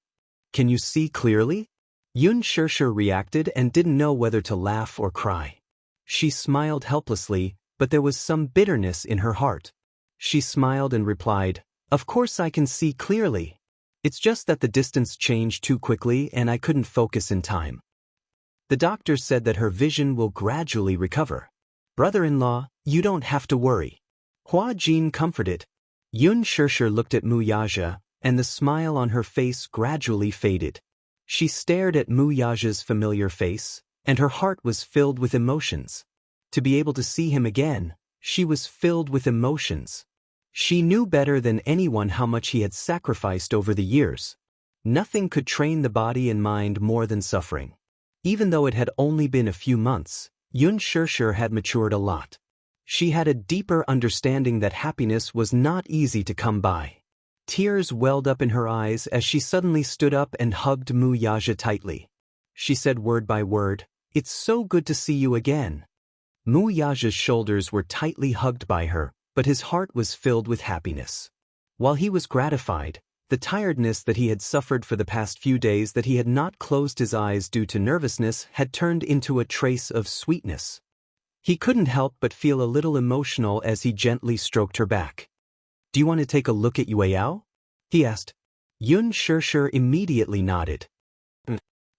Can you see clearly? Xianxia reacted and didn't know whether to laugh or cry. She smiled helplessly, but there was some bitterness in her heart. She smiled and replied, "Of course I can see clearly. It's just that the distance changed too quickly and I couldn't focus in time." The doctor said that her vision will gradually recover. "Brother-in-law, you don't have to worry." Hua Jin comforted. Xianxia looked at Wuxia, and the smile on her face gradually faded. She stared at Wuxia's familiar face, and her heart was filled with emotions. To be able to see him again, she was filled with emotions. She knew better than anyone how much he had sacrificed over the years. Nothing could train the body and mind more than suffering. Even though it had only been a few months, Xianxia had matured a lot. She had a deeper understanding that happiness was not easy to come by. Tears welled up in her eyes as she suddenly stood up and hugged Wuxia tightly. She said word by word, "It's so good to see you again." Wuxia's shoulders were tightly hugged by her, but his heart was filled with happiness. While he was gratified, the tiredness that he had suffered for the past few days that he had not closed his eyes due to nervousness had turned into a trace of sweetness. He couldn't help but feel a little emotional as he gently stroked her back. "Do you want to take a look at Yueyao?" he asked. Xianxia immediately nodded.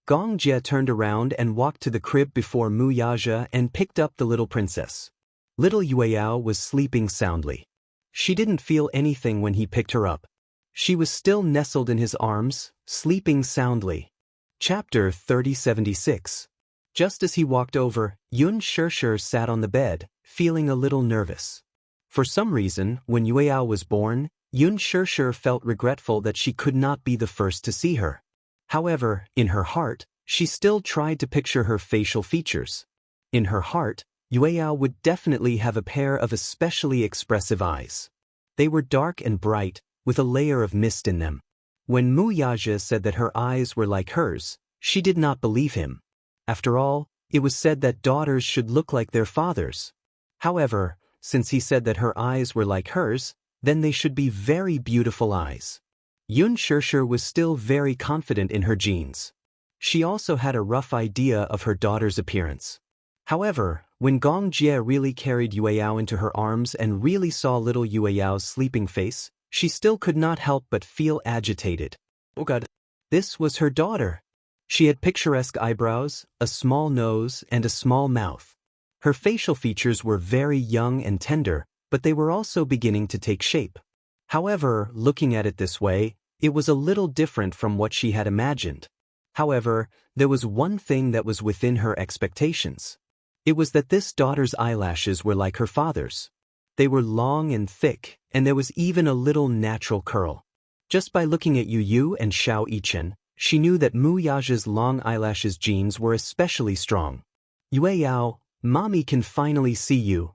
Gongjie turned around and walked to the crib before Wuxia and picked up the little princess. Little Yueyao was sleeping soundly. She didn't feel anything when he picked her up. She was still nestled in his arms, sleeping soundly. Chapter 3076. Just as he walked over, Xianxia sat on the bed, feeling a little nervous. For some reason, when Yueyao was born, Xianxia felt regretful that she could not be the first to see her. However, in her heart, she still tried to picture her facial features. In her heart, Yueyao would definitely have a pair of especially expressive eyes. They were dark and bright, with a layer of mist in them. When Wuxia said that her eyes were like hers, she did not believe him. After all, it was said that daughters should look like their fathers. However, since he said that her eyes were like hers, then they should be very beautiful eyes. Xianxia was still very confident in her genes. She also had a rough idea of her daughter's appearance. However, when Gongjie really carried Yueyao into her arms and really saw little Yueyao's sleeping face, she still could not help but feel agitated. Oh God! This was her daughter. She had picturesque eyebrows, a small nose, and a small mouth. Her facial features were very young and tender, but they were also beginning to take shape. However, looking at it this way, it was a little different from what she had imagined. However, there was one thing that was within her expectations. It was that this daughter's eyelashes were like her father's. They were long and thick, and there was even a little natural curl. Just by looking at Yu and Xiao Yichen, she knew that Wuxia's long eyelashes genes were especially strong. "Yueyao, Mommy can finally see you."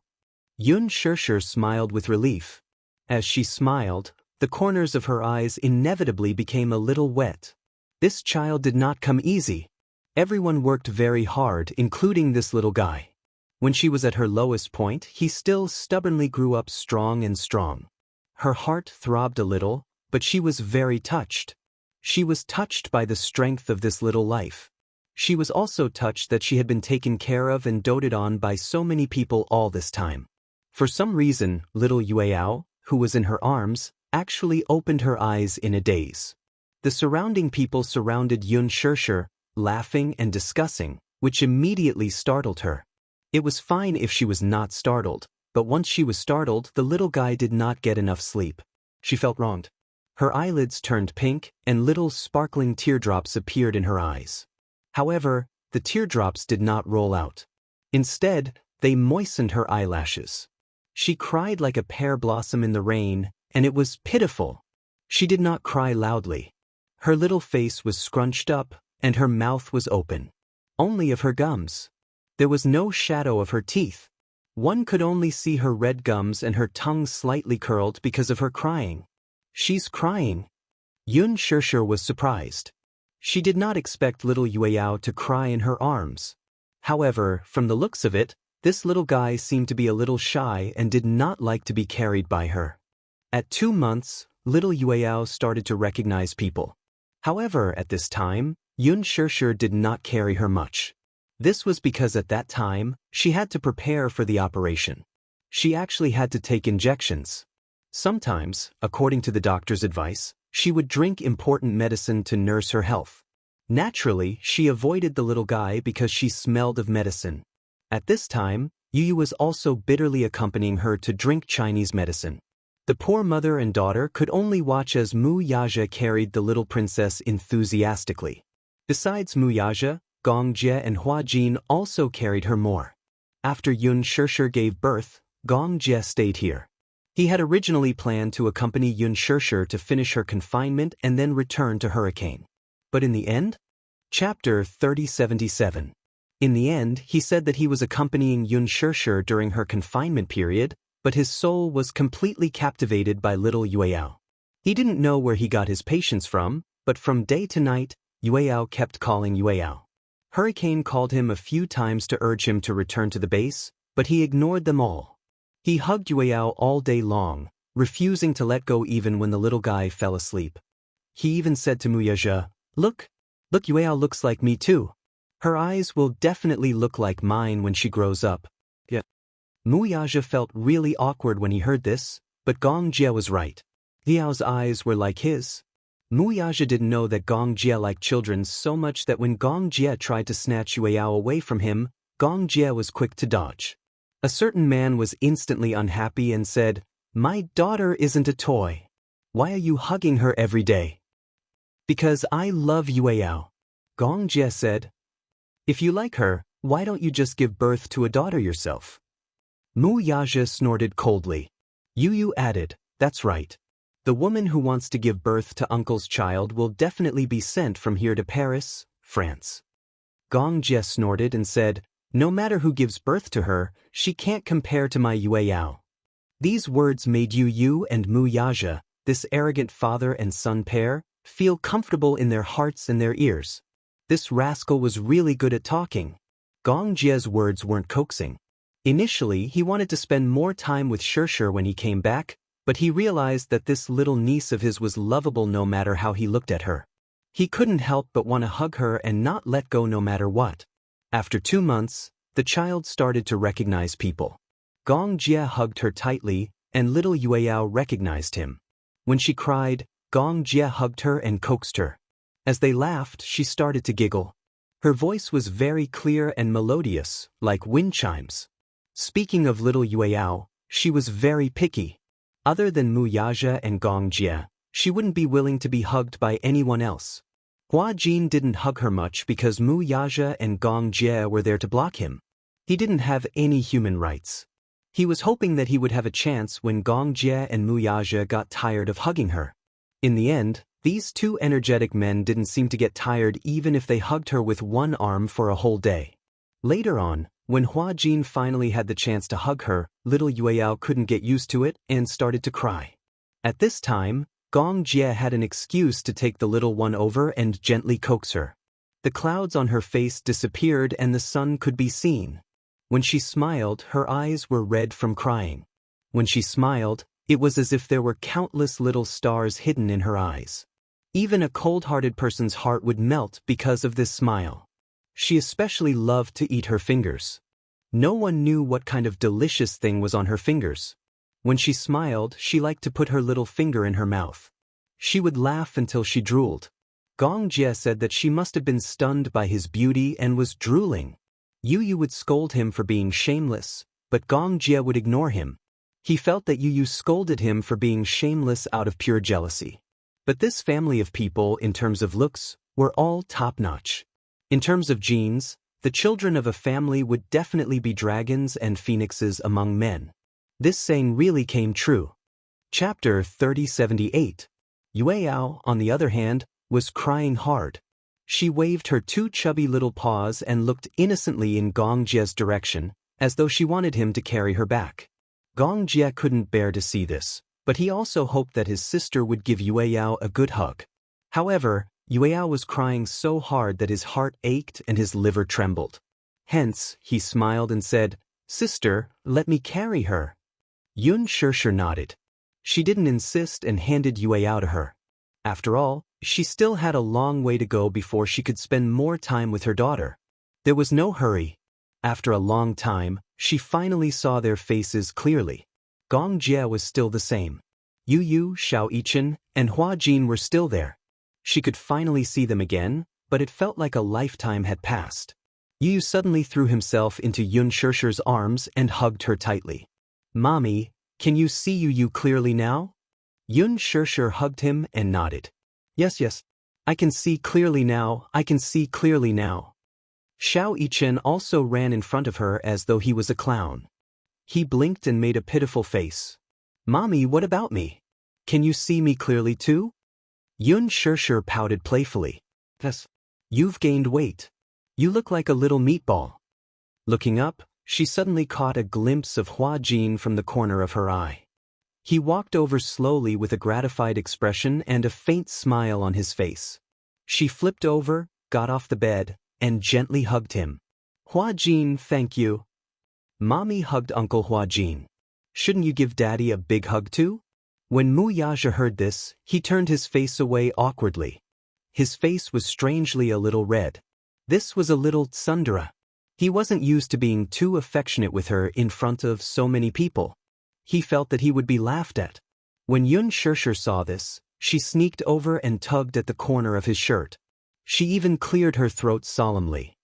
Xianxia smiled with relief. As she smiled, the corners of her eyes inevitably became a little wet. This child did not come easy. Everyone worked very hard, including this little guy. When she was at her lowest point, he still stubbornly grew up strong and strong. Her heart throbbed a little, but she was very touched. She was touched by the strength of this little life. She was also touched that she had been taken care of and doted on by so many people all this time. For some reason, little Yueyao, who was in her arms, actually opened her eyes in a daze. The surrounding people surrounded Xianxia, laughing and discussing, which immediately startled her. It was fine if she was not startled, but once she was startled, the little guy did not get enough sleep. She felt wronged. Her eyelids turned pink, and little sparkling teardrops appeared in her eyes. However, the teardrops did not roll out. Instead, they moistened her eyelashes. She cried like a pear blossom in the rain, and it was pitiful. She did not cry loudly. Her little face was scrunched up, and her mouth was open. Only of her gums. There was no shadow of her teeth. One could only see her red gums and her tongue slightly curled because of her crying. She's crying. Xianxia was surprised. She did not expect little Yueyao to cry in her arms. However, from the looks of it, this little guy seemed to be a little shy and did not like to be carried by her. At 2 months, little Yueyao started to recognize people. However, at this time, Xianxia did not carry her much. This was because at that time, she had to prepare for the operation. She actually had to take injections. Sometimes, according to the doctor's advice, she would drink important medicine to nurse her health. Naturally, she avoided the little guy because she smelled of medicine. At this time, Yu was also bitterly accompanying her to drink Chinese medicine. The poor mother and daughter could only watch as Mu Yaja carried the little princess enthusiastically. Besides Mu Yaja, Gong Jie and Hua Jin also carried her more. After Xianxia gave birth, Gong Jie stayed here. He had originally planned to accompany Xianxia to finish her confinement and then return to Hurricane. But in the end? Chapter 3077. In the end, he said that he was accompanying Xianxia during her confinement period, but his soul was completely captivated by little Yueyao. He didn't know where he got his patience from, but from day to night, Yueyao kept calling Yueyao. Hurricane called him a few times to urge him to return to the base, but he ignored them all. He hugged Yueyao all day long, refusing to let go even when the little guy fell asleep. He even said to Muyaja, Look, Yueyao looks like me too. Her eyes will definitely look like mine when she grows up. Yeah. Muyaja felt really awkward when he heard this, but Gong Jie was right. Liao's eyes were like his. Muyaja didn't know that Gong Jie liked children so much that when Gong Jie tried to snatch Yueyao away from him, Gong Jie was quick to dodge. A certain man was instantly unhappy and said, My daughter isn't a toy. Why are you hugging her every day? Because I love Yueyao. Gong Jie said, If you like her, why don't you just give birth to a daughter yourself? Muyaja snorted coldly. Yu added, That's right. The woman who wants to give birth to uncle's child will definitely be sent from here to Paris, France. Gong Jie snorted and said, No matter who gives birth to her, she can't compare to my Yueyao. These words made Yu and Muyaja, this arrogant father and son pair, feel comfortable in their hearts and their ears. This rascal was really good at talking. Gong Jie's words weren't coaxing. Initially, he wanted to spend more time with Xianxia when he came back, but he realized that this little niece of his was lovable no matter how he looked at her. He couldn't help but want to hug her and not let go no matter what. After 2 months, the child started to recognize people. Gong Jie hugged her tightly, and little Yueyao recognized him. When she cried, Gong Jie hugged her and coaxed her. As they laughed, she started to giggle. Her voice was very clear and melodious, like wind chimes. Speaking of little Yueyao, she was very picky. Other than Muyaja and Gong Jie, she wouldn't be willing to be hugged by anyone else. Hua Jin didn't hug her much because Muyaja and Gong Jie were there to block him. He didn't have any human rights. He was hoping that he would have a chance when Gong Jie and Muyaja got tired of hugging her. In the end, these two energetic men didn't seem to get tired even if they hugged her with one arm for a whole day. Later on, when Hua Jin finally had the chance to hug her, little Yueyao couldn't get used to it and started to cry. At this time, Gong Jie had an excuse to take the little one over and gently coax her. The clouds on her face disappeared and the sun could be seen. When she smiled, her eyes were red from crying. When she smiled, it was as if there were countless little stars hidden in her eyes. Even a cold-hearted person's heart would melt because of this smile. She especially loved to eat her fingers. No one knew what kind of delicious thing was on her fingers. When she smiled, she liked to put her little finger in her mouth. She would laugh until she drooled. Gong Jie said that she must have been stunned by his beauty and was drooling. Yu would scold him for being shameless, but Gong Jie would ignore him. He felt that Yu scolded him for being shameless out of pure jealousy. But this family of people, in terms of looks, were all top-notch. In terms of genes, the children of a family would definitely be dragons and phoenixes among men. This saying really came true. Chapter 3078. Yueyao, on the other hand, was crying hard. She waved her two chubby little paws and looked innocently in Gong Jie's direction, as though she wanted him to carry her back. Gong Jie couldn't bear to see this, but he also hoped that his sister would give Yueyao a good hug. However, Yueyao was crying so hard that his heart ached and his liver trembled. Hence, he smiled and said, "Sister, let me carry her." Xianxia nodded. She didn't insist and handed Yueyao to her. After all, she still had a long way to go before she could spend more time with her daughter. There was no hurry. After a long time, she finally saw their faces clearly. Gong Jie was still the same. Yu, Xiaoyichen, and Hua Jin were still there. She could finally see them again, but it felt like a lifetime had passed. Yu suddenly threw himself into Xianxia's arms and hugged her tightly. "Mommy, can you see Yu clearly now?" Xianxia hugged him and nodded. Yes, I can see clearly now, I can see clearly now." Xiaoyichen also ran in front of her as though he was a clown. He blinked and made a pitiful face. "Mommy, what about me? Can you see me clearly too?" Xianxia pouted playfully. "Yes. You've gained weight. You look like a little meatball." Looking up, she suddenly caught a glimpse of Hua Jin from the corner of her eye. He walked over slowly with a gratified expression and a faint smile on his face. She flipped over, got off the bed, and gently hugged him. "Hua Jin, thank you." Mommy hugged Uncle Hua Jin. "Shouldn't you give Daddy a big hug too?" When Mu Yaja heard this, he turned his face away awkwardly. His face was strangely a little red. This was a little tsundere. He wasn't used to being too affectionate with her in front of so many people. He felt that he would be laughed at. When Xianxia saw this, she sneaked over and tugged at the corner of his shirt. She even cleared her throat solemnly.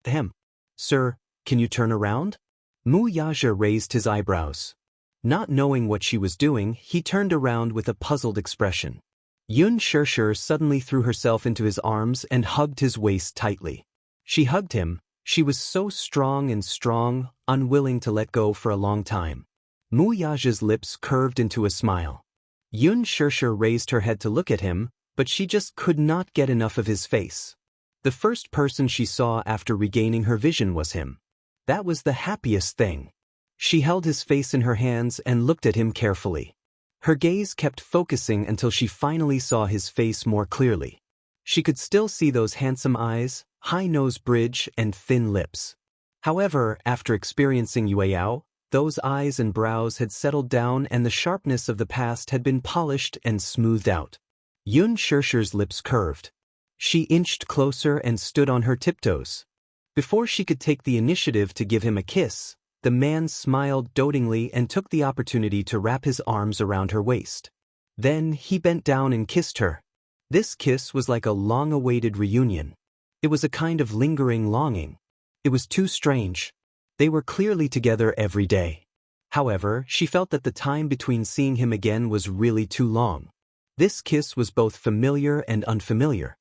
"Ahem. Sir, can you turn around?" Mu Yaja raised his eyebrows. Not knowing what she was doing, he turned around with a puzzled expression. Xianxia suddenly threw herself into his arms and hugged his waist tightly. She hugged him. She was so strong, unwilling to let go for a long time. Mu Yaja's lips curved into a smile. Xianxia raised her head to look at him, but she just could not get enough of his face. The first person she saw after regaining her vision was him. That was the happiest thing. She held his face in her hands and looked at him carefully. Her gaze kept focusing until she finally saw his face more clearly. She could still see those handsome eyes, high nose bridge, and thin lips. However, after experiencing Yueyao, those eyes and brows had settled down and the sharpness of the past had been polished and smoothed out. Xianxia's lips curved. She inched closer and stood on her tiptoes. Before she could take the initiative to give him a kiss, the man smiled dotingly and took the opportunity to wrap his arms around her waist. Then he bent down and kissed her. This kiss was like a long-awaited reunion. It was a kind of lingering longing. It was too strange. They were clearly together every day. However, she felt that the time between seeing him again was really too long. This kiss was both familiar and unfamiliar.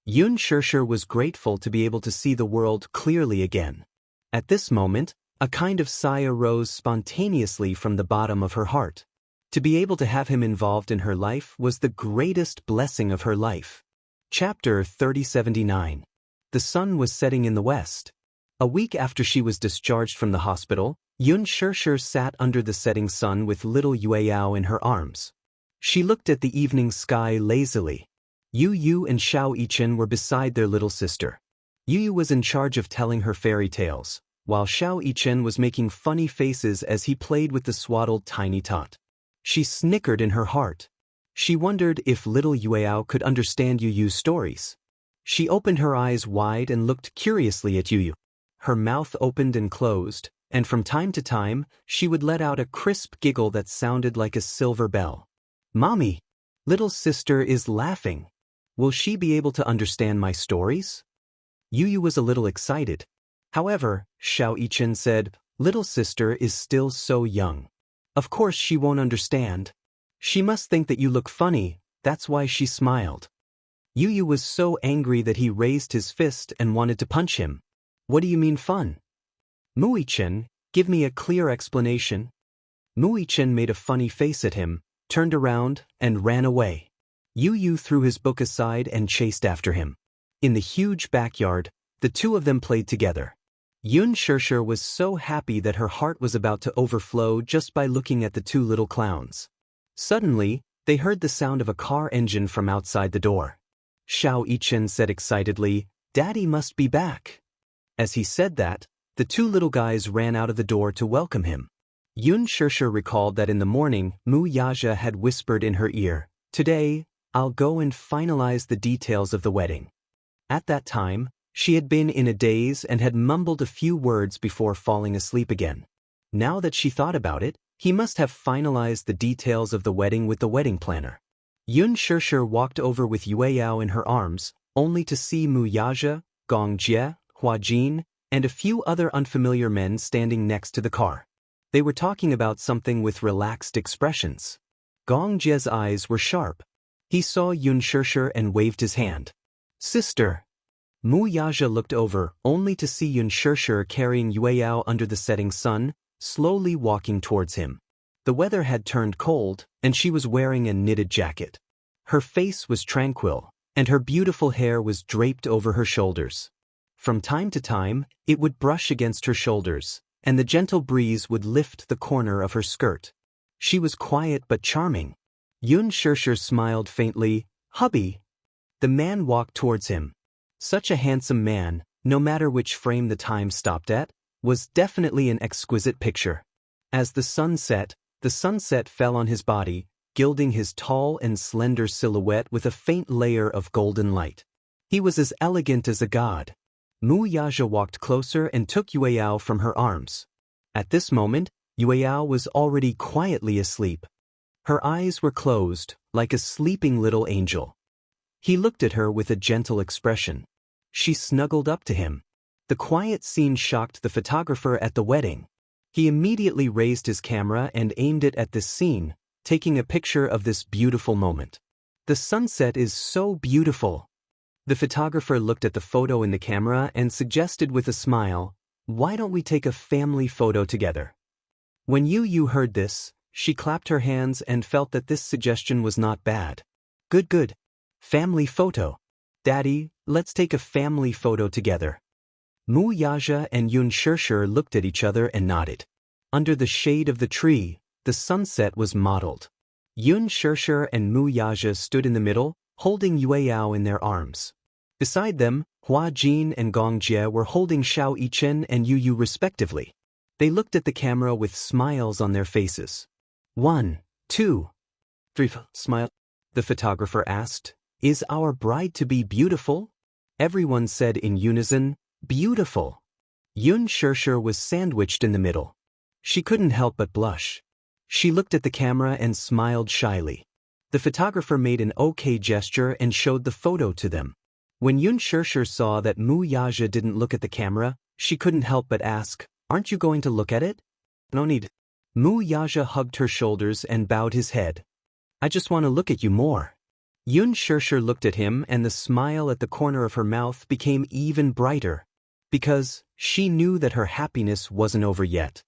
Xianxia was grateful to be able to see the world clearly again. At this moment, a kind of sigh arose spontaneously from the bottom of her heart. To be able to have him involved in her life was the greatest blessing of her life. Chapter 3079. The sun was setting in the west. A week after she was discharged from the hospital, Xianxia sat under the setting sun with little Yueyao in her arms. She looked at the evening sky lazily. Yu and Xiaoyichen were beside their little sister. Yu was in charge of telling her fairy tales, while Xiaoyichen was making funny faces as he played with the swaddled tiny tot. She snickered in her heart. She wondered if little Yueyao could understand Yu's stories. She opened her eyes wide and looked curiously at Yu. Her mouth opened and closed, and from time to time, she would let out a crisp giggle that sounded like a silver bell. "Mommy, little sister is laughing. Will she be able to understand my stories?" Yu was a little excited. However, Xiaoyichen said, "Little sister is still so young. Of course she won't understand. She must think that you look funny, that's why she smiled." Yu was so angry that he raised his fist and wanted to punch him. "What do you mean fun?" "Muichen, give me a clear explanation." Muichen made a funny face at him, turned around, and ran away. Yu threw his book aside and chased after him. In the huge backyard, the two of them played together. Xianxia was so happy that her heart was about to overflow just by looking at the two little clowns. Suddenly, they heard the sound of a car engine from outside the door. Xianxia said excitedly, "Daddy must be back." As he said that, the two little guys ran out of the door to welcome him. Xianxia recalled that in the morning, Wuxia had whispered in her ear, "Today, I'll go and finalize the details of the wedding." At that time, she had been in a daze and had mumbled a few words before falling asleep again. Now that she thought about it, he must have finalized the details of the wedding with the wedding planner. Xianxia walked over with Yueyao in her arms, only to see Wuxia, Gongjie, Huajin, and a few other unfamiliar men standing next to the car. They were talking about something with relaxed expressions. Gongjie's eyes were sharp. He saw Xianxia and waved his hand. "Sister." Wuxia looked over, only to see Xianxia carrying Yueyao under the setting sun, slowly walking towards him. The weather had turned cold, and she was wearing a knitted jacket. Her face was tranquil, and her beautiful hair was draped over her shoulders. From time to time, it would brush against her shoulders, and the gentle breeze would lift the corner of her skirt. She was quiet but charming. Xianxia smiled faintly. "Hubby." The man walked towards him. Such a handsome man, no matter which frame the time stopped at, was definitely an exquisite picture. As the sunset fell on his body, gilding his tall and slender silhouette with a faint layer of golden light. He was as elegant as a god. Wuxia walked closer and took Yueyao from her arms. At this moment, Yueyao was already quietly asleep. Her eyes were closed, like a sleeping little angel. He looked at her with a gentle expression. She snuggled up to him. The quiet scene shocked the photographer at the wedding. He immediately raised his camera and aimed it at this scene, taking a picture of this beautiful moment. "The sunset is so beautiful." The photographer looked at the photo in the camera and suggested with a smile, "Why don't we take a family photo together?" When Yu heard this, she clapped her hands and felt that this suggestion was not bad. Good. Family photo. Daddy, let's take a family photo together." Wuxia and Xianxia looked at each other and nodded. Under the shade of the tree, the sunset was modeled. Xianxia and Wuxia stood in the middle, holding Yueyao in their arms. Beside them, Huajin and Gongjie were holding Xianxia and Yu respectively. They looked at the camera with smiles on their faces. 1, 2, 3, smile. The photographer asked, "Is our bride-to-be beautiful?" Everyone said in unison, "Beautiful." Xianxia was sandwiched in the middle. She couldn't help but blush. She looked at the camera and smiled shyly. The photographer made an okay gesture and showed the photo to them. When Xianxia saw that Wuxia didn't look at the camera, she couldn't help but ask, "Aren't you going to look at it?" "No need." Wuxia hugged her shoulders and bowed his head. "I just want to look at you more." Xianxia looked at him and the smile at the corner of her mouth became even brighter, because she knew that her happiness wasn't over yet.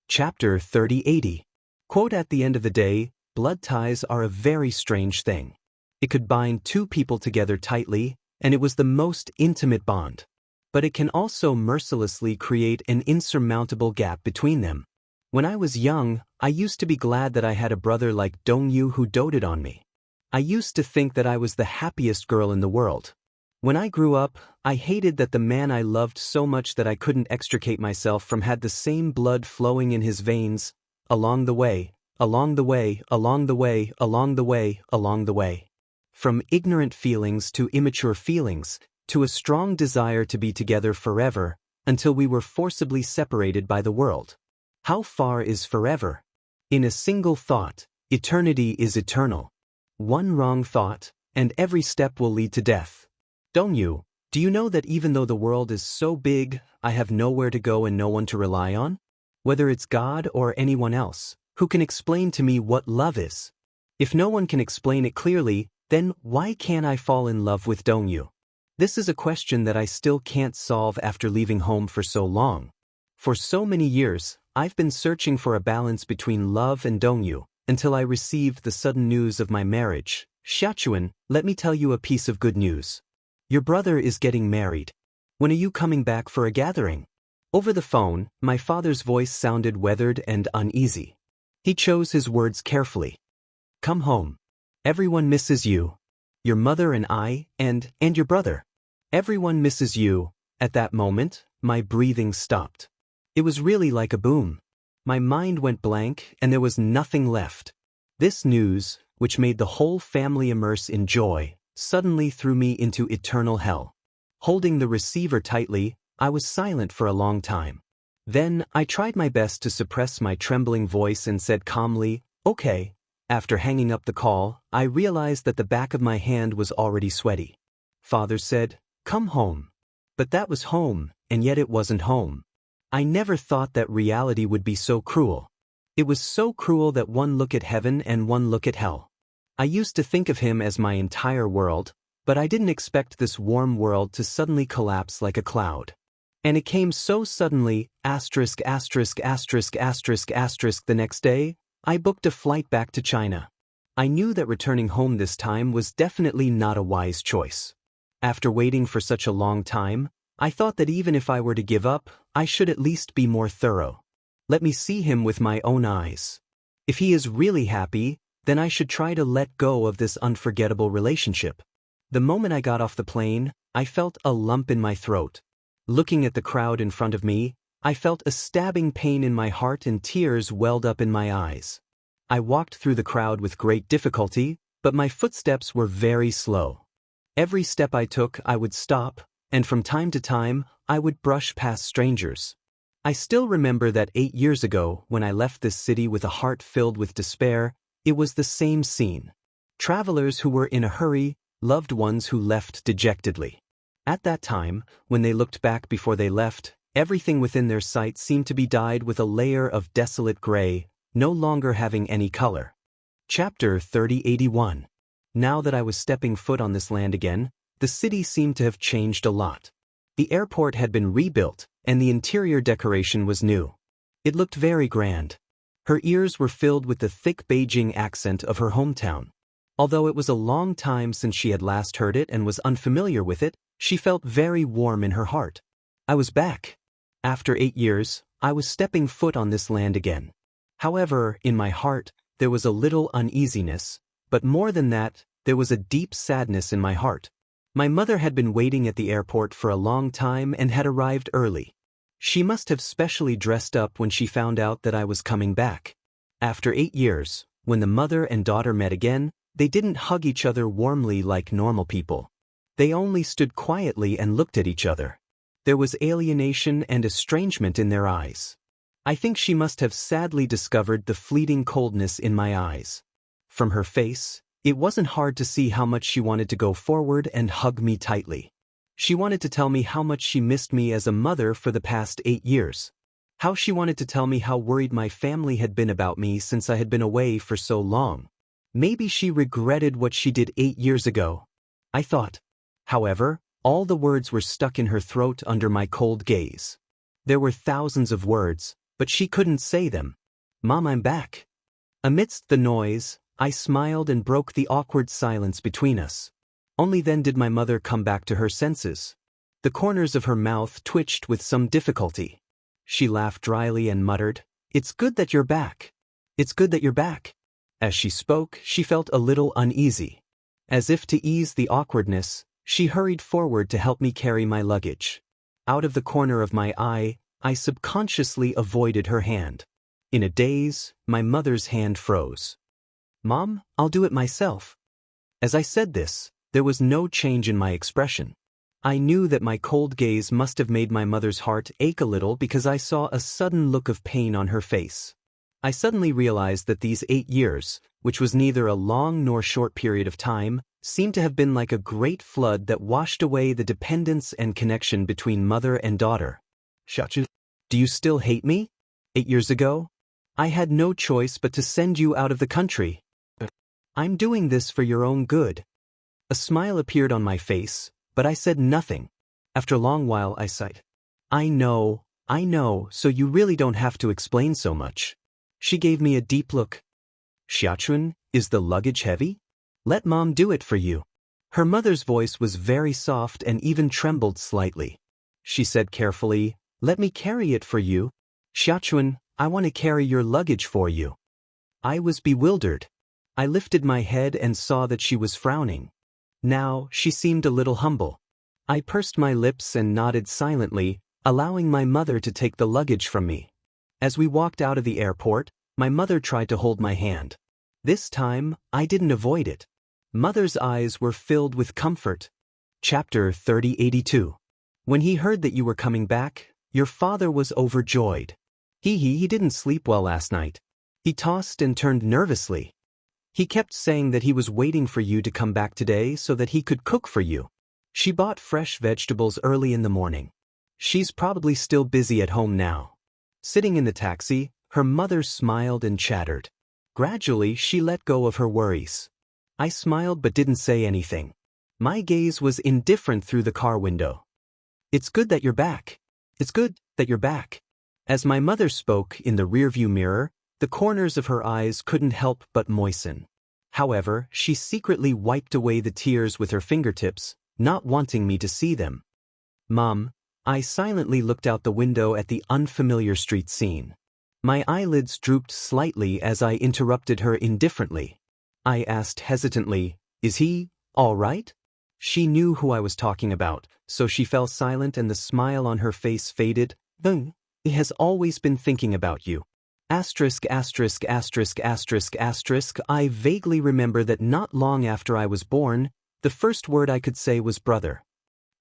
Chapter 3080. Quote, "At the end of the day, blood ties are a very strange thing. It could bind two people together tightly, and it was the most intimate bond. But it can also mercilessly create an insurmountable gap between them. When I was young, I used to be glad that I had a brother like Dongyu who doted on me. I used to think that I was the happiest girl in the world. When I grew up, I hated that the man I loved so much that I couldn't extricate myself from had the same blood flowing in his veins, along the way, along the way, along the way, along the way, along the way. From ignorant feelings to immature feelings, to a strong desire to be together forever, until we were forcibly separated by the world. How far is forever? In a single thought, eternity is eternal. One wrong thought, and every step will lead to death. Dongyu, do you know that even though the world is so big, I have nowhere to go and no one to rely on? Whether it's God or anyone else, who can explain to me what love is? If no one can explain it clearly, then why can't I fall in love with Dongyu? This is a question that I still can't solve after leaving home for so long. For so many years, I've been searching for a balance between love and Dongyu, until I received the sudden news of my marriage. Xiachuan, let me tell you a piece of good news. Your brother is getting married. When are you coming back for a gathering? Over the phone, my father's voice sounded weathered and uneasy. He chose his words carefully. Come home. Everyone misses you. Your mother and I, and your brother. Everyone misses you. At that moment, my breathing stopped. It was really like a boom. My mind went blank and there was nothing left. This news, which made the whole family immerse in joy, suddenly threw me into eternal hell. Holding the receiver tightly, I was silent for a long time. Then, I tried my best to suppress my trembling voice and said calmly, okay. After hanging up the call, I realized that the back of my hand was already sweaty. Father said, come home. But that was home, and yet it wasn't home. I never thought that reality would be so cruel. It was so cruel that one look at heaven and one look at hell. I used to think of him as my entire world, but I didn't expect this warm world to suddenly collapse like a cloud. And it came so suddenly, ********* the next day, I booked a flight back to China. I knew that returning home this time was definitely not a wise choice. After waiting for such a long time, I thought that even if I were to give up, I should at least be more thorough. Let me see him with my own eyes. If he is really happy, then I should try to let go of this unforgettable relationship. The moment I got off the plane, I felt a lump in my throat. Looking at the crowd in front of me, I felt a stabbing pain in my heart and tears welled up in my eyes. I walked through the crowd with great difficulty, but my footsteps were very slow. Every step I took, I would stop, and from time to time, I would brush past strangers. I still remember that 8 years ago, when I left this city with a heart filled with despair, it was the same scene. Travelers who were in a hurry, loved ones who left dejectedly. At that time, when they looked back before they left, everything within their sight seemed to be dyed with a layer of desolate gray, no longer having any color. Chapter 3081. Now that I was stepping foot on this land again, the city seemed to have changed a lot. The airport had been rebuilt, and the interior decoration was new. It looked very grand. Her ears were filled with the thick Beijing accent of her hometown. Although it was a long time since she had last heard it and was unfamiliar with it, she felt very warm in her heart. I was back. After 8 years, I was stepping foot on this land again. However, in my heart, there was a little uneasiness, but more than that, there was a deep sadness in my heart. My mother had been waiting at the airport for a long time and had arrived early. She must have specially dressed up when she found out that I was coming back. After 8 years, when the mother and daughter met again, they didn't hug each other warmly like normal people. They only stood quietly and looked at each other. There was alienation and estrangement in their eyes. I think she must have sadly discovered the fleeting coldness in my eyes. From her face, it wasn't hard to see how much she wanted to go forward and hug me tightly. She wanted to tell me how much she missed me as a mother for the past 8 years. How she wanted to tell me how worried my family had been about me since I had been away for so long. Maybe she regretted what she did 8 years ago. I thought. However, all the words were stuck in her throat under my cold gaze. There were thousands of words, but she couldn't say them. Mom, I'm back. Amidst the noise, I smiled and broke the awkward silence between us. Only then did my mother come back to her senses. The corners of her mouth twitched with some difficulty. She laughed dryly and muttered, "It's good that you're back. It's good that you're back." As she spoke, she felt a little uneasy. As if to ease the awkwardness, she hurried forward to help me carry my luggage. Out of the corner of my eye, I subconsciously avoided her hand. In a daze, my mother's hand froze. "Mom, I'll do it myself." As I said this, there was no change in my expression. I knew that my cold gaze must have made my mother's heart ache a little because I saw a sudden look of pain on her face. I suddenly realized that these 8 years, which was neither a long nor short period of time, seemed to have been like a great flood that washed away the dependence and connection between mother and daughter. "Xianxia, do you still hate me? 8 years ago? I had no choice but to send you out of the country. I'm doing this for your own good." A smile appeared on my face, but I said nothing. After a long while I sighed. I know, so you really don't have to explain so much." She gave me a deep look. "Xiaochun, is the luggage heavy? Let Mom do it for you." Her mother's voice was very soft and even trembled slightly. She said carefully, "Let me carry it for you. Xiachuan, I want to carry your luggage for you." I was bewildered. I lifted my head and saw that she was frowning. Now, she seemed a little humble. I pursed my lips and nodded silently, allowing my mother to take the luggage from me. As we walked out of the airport, my mother tried to hold my hand. This time, I didn't avoid it. Mother's eyes were filled with comfort. Chapter 3082. When he heard that you were coming back, your father was overjoyed. He didn't sleep well last night. He tossed and turned nervously. He kept saying that he was waiting for you to come back today so that he could cook for you. She bought fresh vegetables early in the morning. She's probably still busy at home now. Sitting in the taxi, her mother smiled and chattered. Gradually, she let go of her worries. I smiled but didn't say anything. My gaze was indifferent through the car window. "It's good that you're back. It's good that you're back." As my mother spoke in the rearview mirror, the corners of her eyes couldn't help but moisten. However, she secretly wiped away the tears with her fingertips, not wanting me to see them. "Mom," I silently looked out the window at the unfamiliar street scene. My eyelids drooped slightly as I interrupted her indifferently. I asked hesitantly, "Is he all right?" She knew who I was talking about, so she fell silent and the smile on her face faded. "He has always been thinking about you." I vaguely remember that not long after I was born, the first word I could say was brother.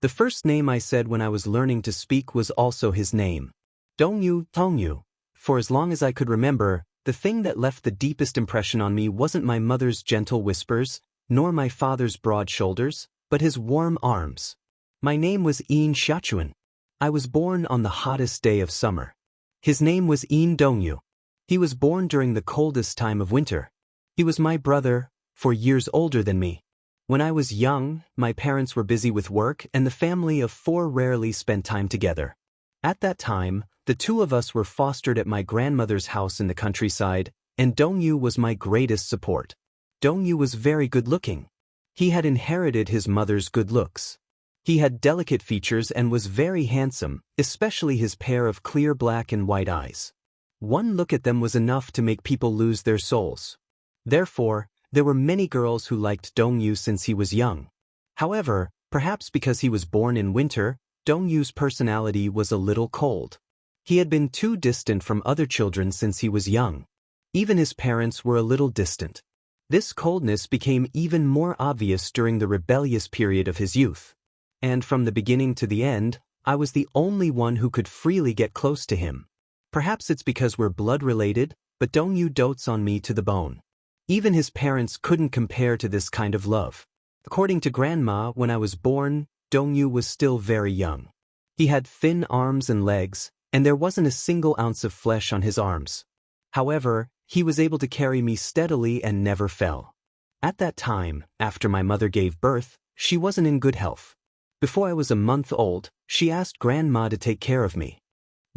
The first name I said when I was learning to speak was also his name. Dongyu. For as long as I could remember, the thing that left the deepest impression on me wasn't my mother's gentle whispers, nor my father's broad shoulders, but his warm arms. My name was Xiachuan. I was born on the hottest day of summer. His name was Dongyu. He was born during the coldest time of winter. He was my brother, 4 years older than me. When I was young, my parents were busy with work and the family of 4 rarely spent time together. At that time, the 2 of us were fostered at my grandmother's house in the countryside, and Dongyu was my greatest support. Dongyu was very good-looking. He had inherited his mother's good looks. He had delicate features and was very handsome, especially his pair of clear black and white eyes. One look at them was enough to make people lose their souls. Therefore, there were many girls who liked Dongyu since he was young. However, perhaps because he was born in winter, Dongyu's personality was a little cold. He had been too distant from other children since he was young. Even his parents were a little distant. This coldness became even more obvious during the rebellious period of his youth. And from the beginning to the end, I was the only one who could freely get close to him. Perhaps it's because we're blood-related, but Dongyu dotes on me to the bone. Even his parents couldn't compare to this kind of love. According to Grandma, when I was born, Dongyu was still very young. He had thin arms and legs, and there wasn't a single ounce of flesh on his arms. However, he was able to carry me steadily and never fell. At that time, after my mother gave birth, she wasn't in good health. Before I was a month old, she asked Grandma to take care of me.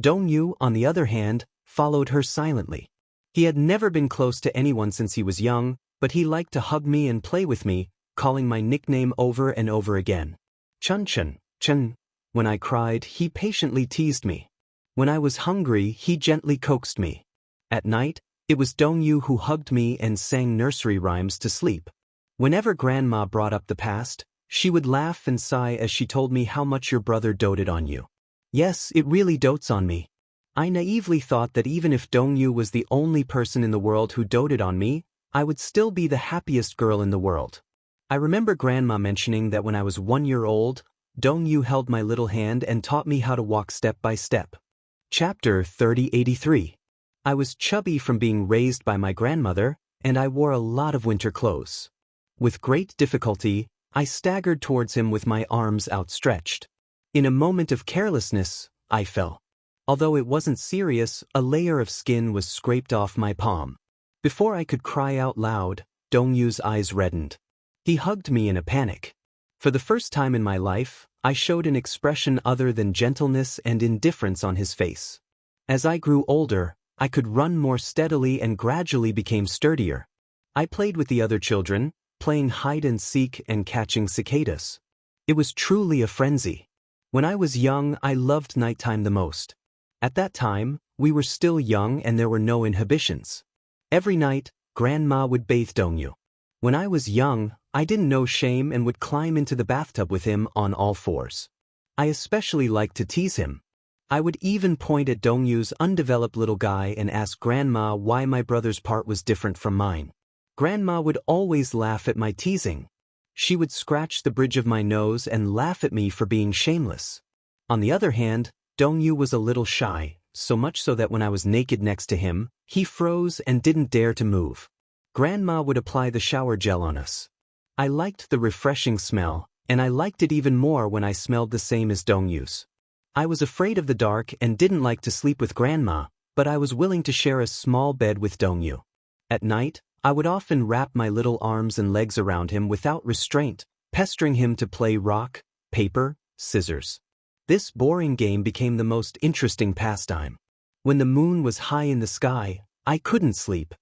Dongyu, on the other hand, followed her silently. He had never been close to anyone since he was young, but he liked to hug me and play with me, calling my nickname over and over again. Chun. When I cried, he patiently teased me. When I was hungry, he gently coaxed me. At night, it was Dongyu who hugged me and sang nursery rhymes to sleep. Whenever Grandma brought up the past, she would laugh and sigh as she told me how much your brother doted on you. Yes, it really dotes on me. I naively thought that even if Dongyu was the only person in the world who doted on me, I would still be the happiest girl in the world. I remember Grandma mentioning that when I was 1 year old, Dongyu held my little hand and taught me how to walk step by step. Chapter 3083. I was chubby from being raised by my grandmother, and I wore a lot of winter clothes. With great difficulty, I staggered towards him with my arms outstretched. In a moment of carelessness, I fell. Although it wasn't serious, a layer of skin was scraped off my palm. Before I could cry out loud, Dongyu's eyes reddened. He hugged me in a panic. For the first time in my life, I showed an expression other than gentleness and indifference on his face. As I grew older, I could run more steadily and gradually became sturdier. I played with the other children, playing hide and seek and catching cicadas. It was truly a frenzy. When I was young, I loved nighttime the most. At that time, we were still young and there were no inhibitions. Every night, Grandma would bathe Dongyu. When I was young, I didn't know shame and would climb into the bathtub with him on all fours. I especially liked to tease him. I would even point at Dongyu's undeveloped little guy and ask Grandma why my brother's part was different from mine. Grandma would always laugh at my teasing. She would scratch the bridge of my nose and laugh at me for being shameless. On the other hand, Dongyu was a little shy, so much so that when I was naked next to him, he froze and didn't dare to move. Grandma would apply the shower gel on us. I liked the refreshing smell, and I liked it even more when I smelled the same as Dongyu's. I was afraid of the dark and didn't like to sleep with Grandma, but I was willing to share a small bed with Dongyu. At night, I would often wrap my little arms and legs around him without restraint, pestering him to play rock, paper, scissors. This boring game became the most interesting pastime. When the moon was high in the sky, I couldn't sleep.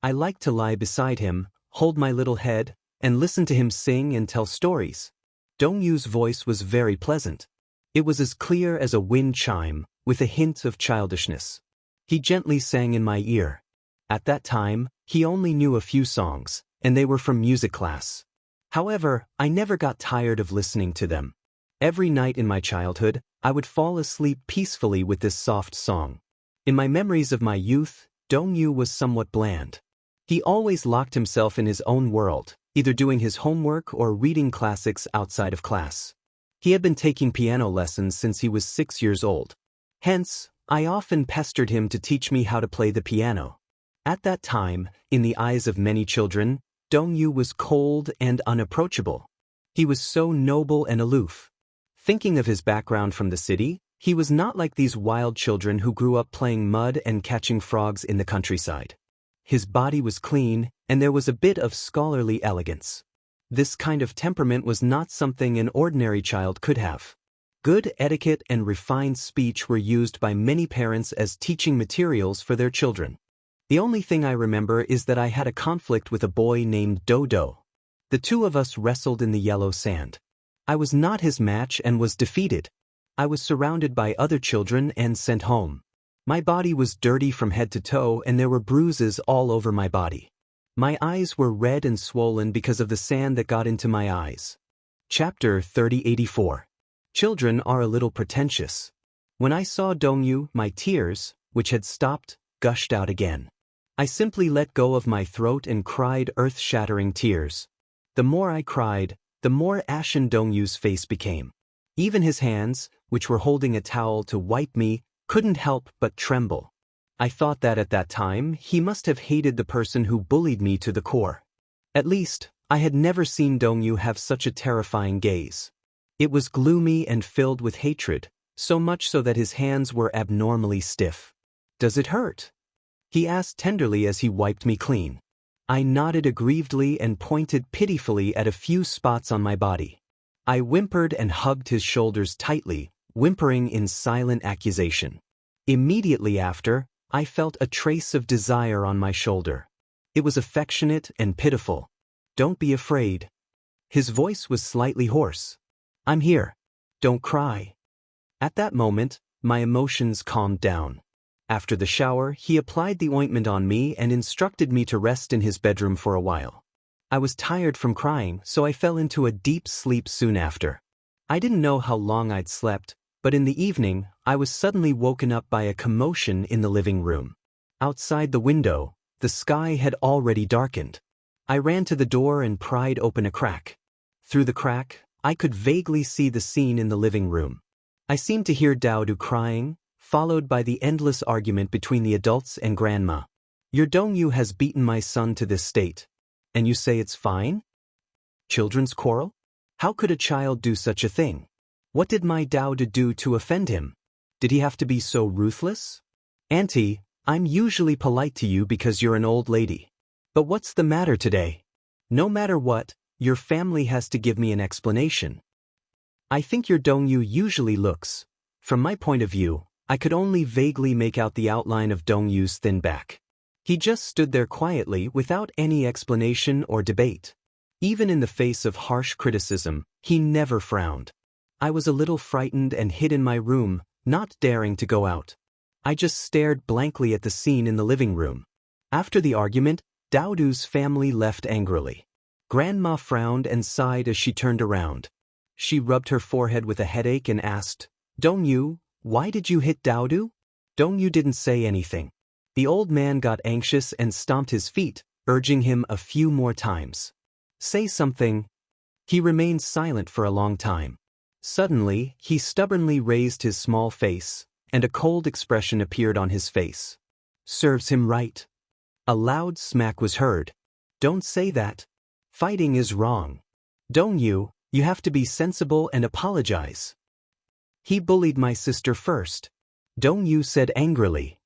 I liked to lie beside him, hold my little head, and listen to him sing and tell stories. Dongyu's voice was very pleasant. It was as clear as a wind chime, with a hint of childishness. He gently sang in my ear. At that time, he only knew a few songs, and they were from music class. However, I never got tired of listening to them. Every night in my childhood, I would fall asleep peacefully with this soft song. In my memories of my youth, Dongyu was somewhat bland. He always locked himself in his own world, either doing his homework or reading classics outside of class. He had been taking piano lessons since he was 6 years old. Hence, I often pestered him to teach me how to play the piano. At that time, in the eyes of many children, Dongyu was cold and unapproachable. He was so noble and aloof. Thinking of his background from the city, he was not like these wild children who grew up playing mud and catching frogs in the countryside. His body was clean, and there was a bit of scholarly elegance. This kind of temperament was not something an ordinary child could have. Good etiquette and refined speech were used by many parents as teaching materials for their children. The only thing I remember is that I had a conflict with a boy named Dodo. The two of us wrestled in the yellow sand. I was not his match and was defeated. I was surrounded by other children and sent home. My body was dirty from head to toe and there were bruises all over my body. My eyes were red and swollen because of the sand that got into my eyes. Chapter 3084. Children are a little pretentious. When I saw Dongyu, my tears, which had stopped, gushed out again. I simply let go of my throat and cried earth-shattering tears. The more I cried, the more ashen Dongyu's face became. Even his hands, which were holding a towel to wipe me, couldn't help but tremble. I thought that at that time, he must have hated the person who bullied me to the core. At least, I had never seen Dongyu have such a terrifying gaze. It was gloomy and filled with hatred, so much so that his hands were abnormally stiff. "Does it hurt?" he asked tenderly as he wiped me clean. I nodded aggrievedly and pointed pitifully at a few spots on my body. I whimpered and hugged his shoulders tightly, whimpering in silent accusation. Immediately after, I felt a trace of desire on my shoulder. It was affectionate and pitiful. "Don't be afraid." His voice was slightly hoarse. "I'm here. Don't cry." At that moment, my emotions calmed down. After the shower, he applied the ointment on me and instructed me to rest in his bedroom for a while. I was tired from crying, so I fell into a deep sleep soon after. I didn't know how long I'd slept, but in the evening, I was suddenly woken up by a commotion in the living room. Outside the window, the sky had already darkened. I ran to the door and pried open a crack. Through the crack, I could vaguely see the scene in the living room. I seemed to hear Daodu crying, followed by the endless argument between the adults and Grandma. "Your Dongyu has beaten my son to this state. And you say it's fine? Children's quarrel? How could a child do such a thing? What did my Daodu do to offend him? Did he have to be so ruthless? Auntie, I'm usually polite to you because you're an old lady. But what's the matter today? No matter what, your family has to give me an explanation. I think your Dongyu usually looks. From my point of view, I could only vaguely make out the outline of Dongyu's thin back. He just stood there quietly without any explanation or debate. Even in the face of harsh criticism, he never frowned. I was a little frightened and hid in my room, not daring to go out. I just stared blankly at the scene in the living room. After the argument, Daodu's family left angrily. Grandma frowned and sighed as she turned around. She rubbed her forehead with a headache and asked, "Dongyu, why did you hit Daodu?" Dongyu didn't say anything. The old man got anxious and stomped his feet, urging him a few more times. "Say something." He remained silent for a long time. Suddenly, he stubbornly raised his small face, and a cold expression appeared on his face. "Serves him right." A loud smack was heard. "Don't say that. Fighting is wrong. Dongyu, you have to be sensible and apologize." "He bullied my sister first," Dongyu said angrily.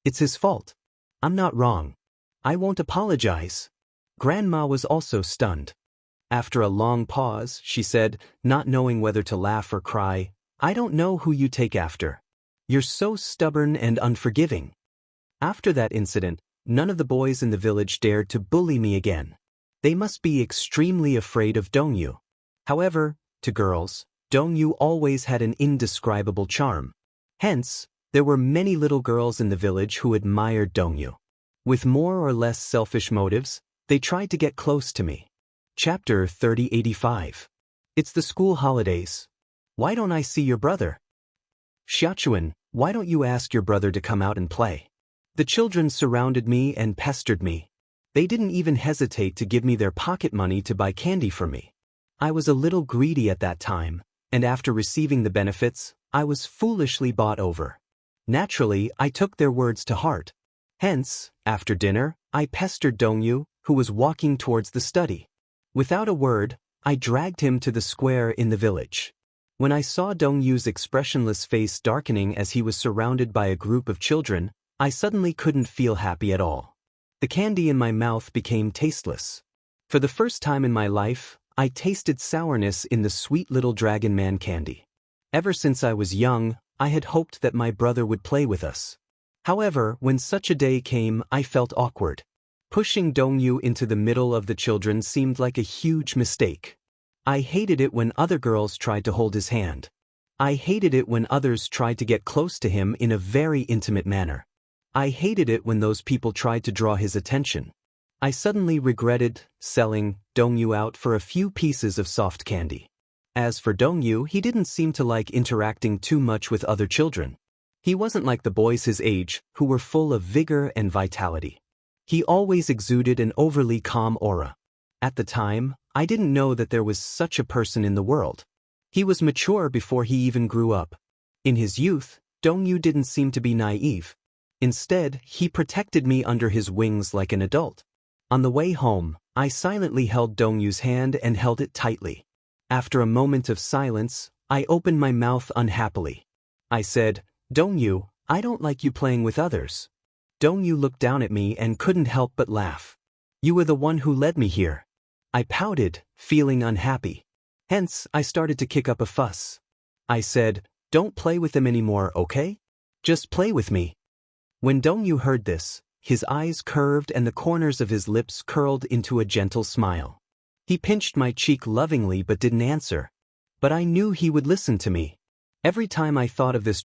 "It's his fault. I'm not wrong. I won't apologize." Grandma was also stunned. After a long pause, she said, not knowing whether to laugh or cry, "I don't know who you take after. You're so stubborn and unforgiving." After that incident, none of the boys in the village dared to bully me again. They must be extremely afraid of Dongyu. However, to girls, Dongyu always had an indescribable charm. Hence, there were many little girls in the village who admired Dongyu. With more or less selfish motives, they tried to get close to me. Chapter 3085. It's the school holidays. Why don't I see your brother? Xiaochuan, why don't you ask your brother to come out and play? The children surrounded me and pestered me. They didn't even hesitate to give me their pocket money to buy candy for me. I was a little greedy at that time, and after receiving the benefits, I was foolishly bought over. Naturally, I took their words to heart. Hence, after dinner, I pestered Dongyu, who was walking towards the study. Without a word, I dragged him to the square in the village. When I saw Dongyu's expressionless face darkening as he was surrounded by a group of children, I suddenly couldn't feel happy at all. The candy in my mouth became tasteless. For the first time in my life, I tasted sourness in the sweet little dragon man candy. Ever since I was young, I had hoped that my brother would play with us. However, when such a day came, I felt awkward. Pushing Dongyu into the middle of the children seemed like a huge mistake. I hated it when other girls tried to hold his hand. I hated it when others tried to get close to him in a very intimate manner. I hated it when those people tried to draw his attention. I suddenly regretted selling Dongyu out for a few pieces of soft candy. As for Dongyu, he didn't seem to like interacting too much with other children. He wasn't like the boys his age, who were full of vigor and vitality. He always exuded an overly calm aura. At the time, I didn't know that there was such a person in the world. He was mature before he even grew up. In his youth, Dongyu didn't seem to be naive. Instead, he protected me under his wings like an adult. On the way home, I silently held Dongyu's hand and held it tightly. After a moment of silence, I opened my mouth unhappily. I said, "Dongyu, I don't like you playing with others." Dongyu looked down at me and couldn't help but laugh. "You were the one who led me here." I pouted, feeling unhappy. Hence, I started to kick up a fuss. I said, "Don't play with them anymore, okay? Just play with me." When Dongyu heard this, his eyes curved and the corners of his lips curled into a gentle smile. He pinched my cheek lovingly but didn't answer. But I knew he would listen to me. Every time I thought of this